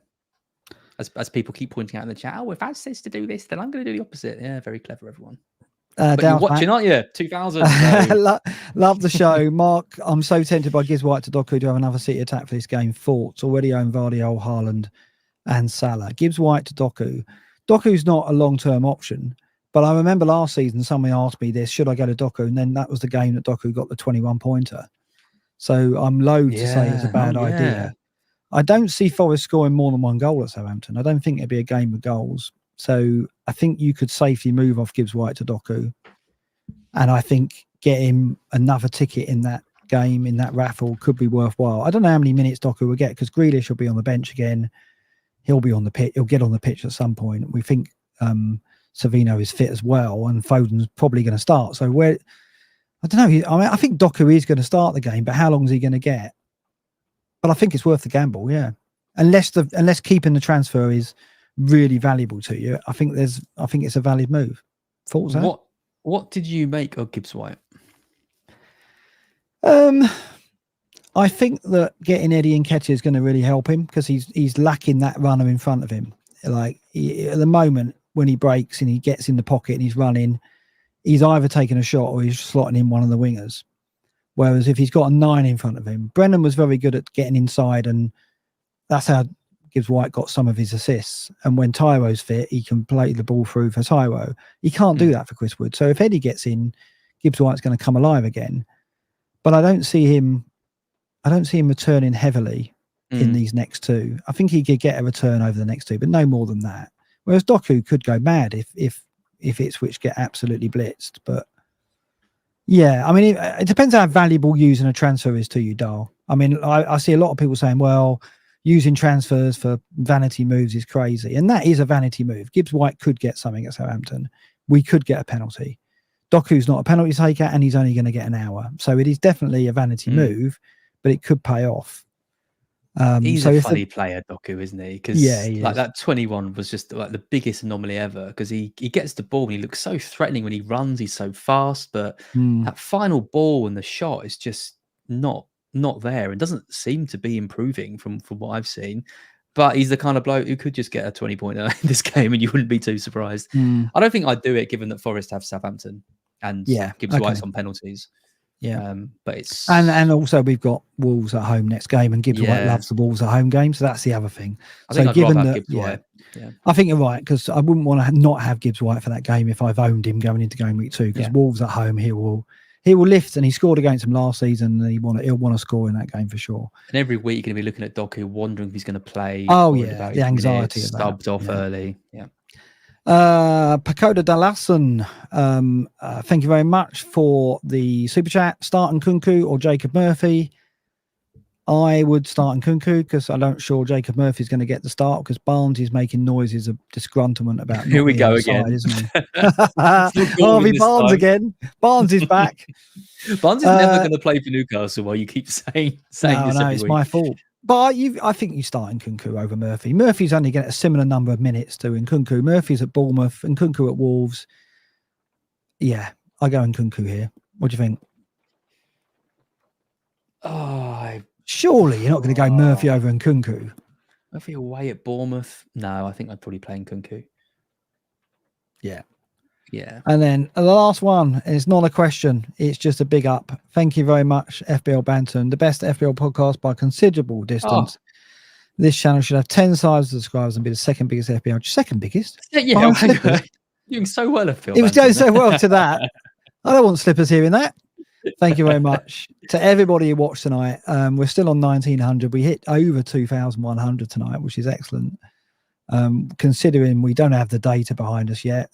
as people keep pointing out in the chat, if Ad says to do this, then I'm going to do the opposite. Yeah, very clever, everyone. But you're watching, aren't you? 2000. So. Love the show. Mark, I'm so tempted by Gibbs White to Doku to have another City attack for this game. Thoughts? Already own Vardy, Haaland and Salah. Gibbs White to Doku. Doku's not a long-term option. But I remember last season, somebody asked me this, should I go to Doku? And then that was the game that Doku got the 21-pointer. So I'm loath to say it's a bad idea. I don't see Forest scoring more than one goal at Southampton. I don't think it'd be a game of goals. So I think you could safely move off Gibbs White to Doku. And I think getting another ticket in that game, in that raffle, could be worthwhile. I don't know how many minutes Doku will get because Grealish will be on the bench again. He'll be on the pitch. He'll get on the pitch at some point. We think Savino is fit as well, and Foden's probably going to start. So I don't know. I mean, I think Doku is going to start the game, but how long is he going to get? But I think it's worth the gamble, yeah. Unless keeping the transfer is really valuable to you, I think it's a valid move. Thoughts? What did you make of Gibbs White? I think that getting Eddie Nketiah is going to really help him because he's lacking that runner in front of him. Like at the moment when he breaks and he gets in the pocket and he's running, he's either taking a shot or he's slotting in one of the wingers. Whereas if he's got a 9 in front of him, Brennan was very good at getting inside, and that's how Gibbs White got some of his assists. And when Tyro's fit, he can play the ball through for Tyro. He can't do that for Chris Wood. So if Eddie gets in, Gibbs White's going to come alive again. But I don't see him returning heavily in these next two. I think he could get a return over the next two, but no more than that. Whereas Doku could go mad if Ipswich get absolutely blitzed. But yeah, I mean, it depends how valuable using a transfer is to you, Dahl. I mean, I see a lot of people saying, well, using transfers for vanity moves is crazy. And that is a vanity move. Gibbs White could get something at Southampton. We could get a penalty. Doku's not a penalty taker, and he's only going to get an hour. So it is definitely a vanity move, but it could pay off. He's a funny player, Doku, isn't he? Because he that 21 was just like the biggest anomaly ever. Because he gets the ball and he looks so threatening when he runs. He's so fast, but that final ball and the shot is just not there. It doesn't seem to be improving from what I've seen. But he's the kind of bloke who could just get a 20-pointer in this game, and you wouldn't be too surprised. I don't think I'd do it, given that Forest have Southampton and Gibbs White's on penalties. Yeah, but it's and also we've got Wolves at home next game, and Gibbs White loves the Wolves at home game, so that's the other thing. I think I'd rather have Gibbs White. I think you're right, because I wouldn't want to not have Gibbs White for that game if I've owned him going into game week 2. Because Wolves at home, he will lift, and he scored against them last season, and he'll want to score in that game for sure. And every week you're going to be looking at Doku, wondering if he's going to play. Oh yeah, the anxiety of that. Subbed off early. Yeah. Pakoda Dalasson, thank you very much for the super chat. Start Nkunku or Jacob Murphy? I would start Nkunku because I'm not sure Jacob Murphy's going to get the start, because Barnes is making noises of disgruntlement about here we go side, again, isn't he? Harvey Barnes again. Barnes is back. Barnes is never going to play for Newcastle. While you keep saying this every it's week. my fault. But I think you start Nkunku over Murphy. Murphy's only getting a similar number of minutes to Nkunku. Murphy's at Bournemouth, Nkunku at Wolves. Yeah, I go Nkunku here. What do you think? Surely you're not going to go Murphy over Nkunku. Murphy away at Bournemouth? No, I think I'd probably play Nkunku. Yeah. Yeah. And then the last one is not a question. It's just a big up. Thank you very much, FPL Banter, the best FPL podcast by a considerable distance. This channel should have 10 size subscribers and be the second biggest FPL. Second biggest? Yeah. Doing so well, FPL. It was going so well to that. I don't want slippers hearing that. Thank you very much to everybody who watched tonight. We're still on 1900. We hit over 2100 tonight, which is excellent. Considering we don't have the data behind us yet.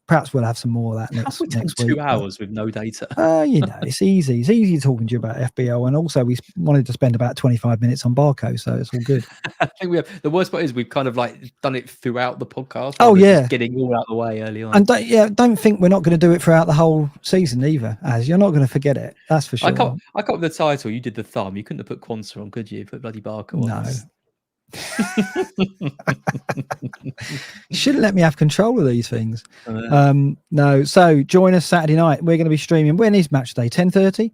Perhaps we'll have some more of that next week. 2 hours with no data. It's easy. It's easy talking to you about FBL, and also we wanted to spend about 25 minutes on Barco, so it's all good. I think we have. The worst part is we've kind of like done it throughout the podcast. Just getting all out of the way early on. And don't think we're not going to do it throughout the whole season either. As you're not going to forget it, that's for sure. I got with the title. You did the thumb. You couldn't have put Quansah on, could you? Put bloody Barco on. No. You shouldn't let me have control of these things. No. So join us Saturday night. We're going to be streaming. When is match day? 10:30?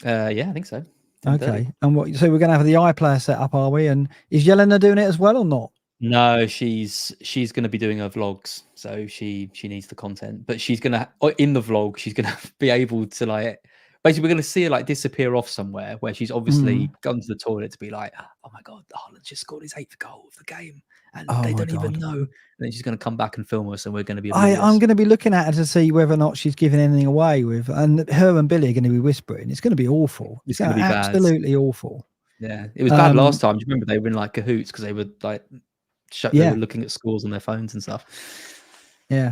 Yeah, I think so. 10:30. Okay. And what? So we're going to have the iPlayer set up, are we? And is Yelena doing it as well or not? No, she's going to be doing her vlogs, so she needs the content. But she's gonna in the vlog, she's gonna be able to like. Basically, we're going to see her like disappear off somewhere where she's obviously gone to the toilet to be like, oh my God, Haaland just scored his 8th goal of the game. And they don't even know. And then she's going to come back and film us and we're going to be I'm going to be looking at her to see whether or not she's giving anything away with. And her and Billy are going to be whispering. It's going to be awful. It's going to be absolutely awful. Yeah. It was bad last time. Do you remember they were in like cahoots because they were like, they were looking at scores on their phones and stuff. Yeah.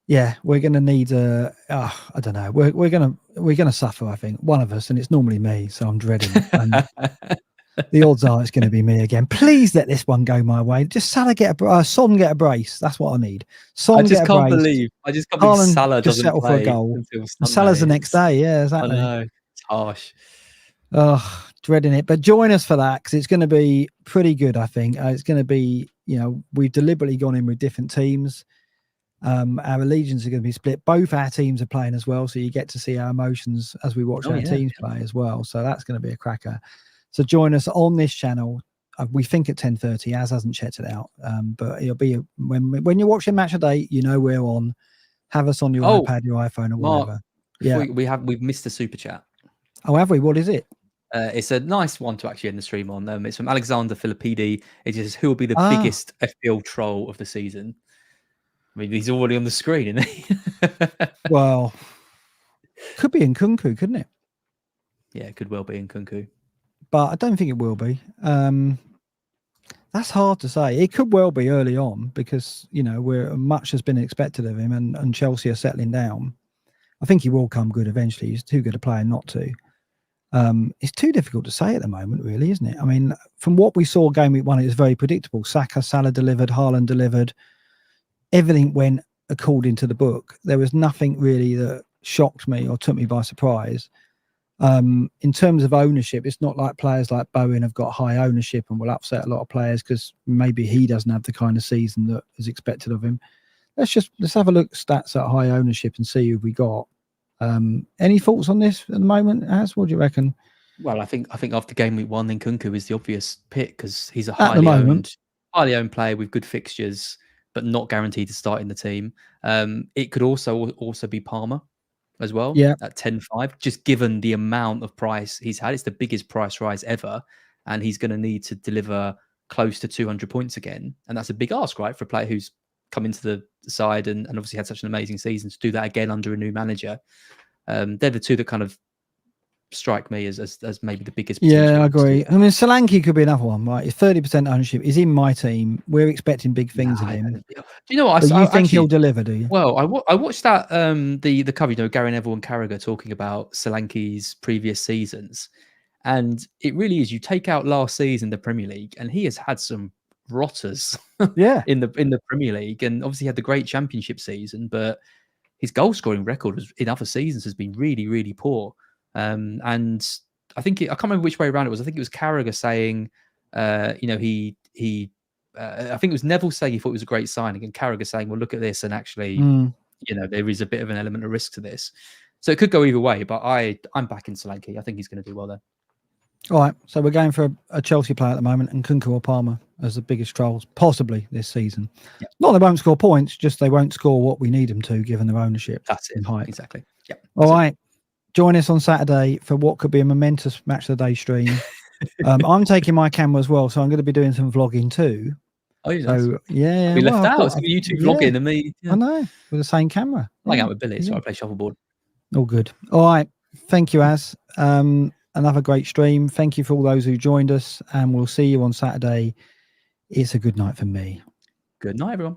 Yeah, we're going to need I don't know. We're going to suffer, I think, one of us, and it's normally me, so I'm dreading it. And the odds are it's going to be me again. Please let this one go my way. Just Salah Son get a brace. That's what I need. Son I just can't brace. believe Salah doesn't settle play for a goal. until Salah's the next day. Yeah, exactly. I know. It's harsh. Oh, dreading it. But join us for that because it's going to be pretty good, I think. It's going to be, we've deliberately gone in with different teams. Our allegiance are going to be split. Both our teams are playing as well, so you get to see our emotions as we watch our teams play as well. So that's going to be a cracker. So join us on this channel. We think at 10:30. Az hasn't checked it out, but it'll be when you're watching Match of the Day. We're on. Have us on your iPad, your iPhone, or whatever. We've missed a super chat. Oh, have we? What is it? It's a nice one to actually end the stream on. It's from Alexander Filippidi. It says, "Who will be the biggest FPL troll of the season?" I mean, he's already on the screen, isn't he? Well, could be in Nkunku, couldn't it? Yeah, it could well be in Nkunku. But I don't think it will be. That's hard to say. It could well be early on because, much has been expected of him and Chelsea are settling down. I think he will come good eventually. He's too good a player not to. It's too difficult to say at the moment, really, isn't it? I mean, from what we saw Game Week 1, it was very predictable. Salah delivered, Haaland delivered. Everything went according to the book. There was nothing really that shocked me or took me by surprise. In terms of ownership, it's not like players like Bowen have got high ownership and will upset a lot of players because maybe he doesn't have the kind of season that is expected of him. Let's have a look at stats at high ownership and see who we got. Any thoughts on this at the moment, Az? What do you reckon? Well, I think after Game Week 1, then Nkunku is the obvious pick because he's a highly owned player with good fixtures, but not guaranteed to start in the team. It could also be Palmer as well at 10.5, just given the amount of price he's had. It's the biggest price rise ever, and he's going to need to deliver close to 200 points again. And that's a big ask, right, for a player who's come into the side and obviously had such an amazing season to do that again under a new manager. They're the two that kind of strike me as maybe the biggest. Yeah, I agree. I mean, Solanke could be another one, right? It's 30% ownership. He's in my team. We're expecting big things of him. Do you know what? You think he'll deliver, do you? Well, I watched that the cover, Gary Neville and Carragher talking about Solanke's previous seasons, and it really is. You take out last season the Premier League, and he has had some rotters, in the Premier League, and obviously had the great Championship season, but his goal scoring record in other seasons has been really, really poor. And I think I can't remember which way around it was. I think it was Carragher saying, I think it was Neville saying he thought it was a great signing, and Carragher saying, "Well, look at this, and actually, there is a bit of an element of risk to this." So it could go either way. But I'm back in Solanke. I think he's going to do well there. All right, so we're going for a Chelsea player at the moment, and Nkunku or Palmer as the biggest trolls possibly this season. Yep. Not they won't score points, just they won't score what we need them to, given their ownership. That's it. Exactly. Yeah. All right. Join us on Saturday for what could be a momentous Match of the Day stream. I'm taking my camera as well, so I'm going to be doing some vlogging too. Oh, yeah. So, yeah. We left out. It's you two vlogging and me. Yeah. I know, with the same camera. I hang out with Billy, so I play shuffleboard. All good. All right. Thank you, Az. Another great stream. Thank you for all those who joined us, and we'll see you on Saturday. It's a good night for me. Good night, everyone.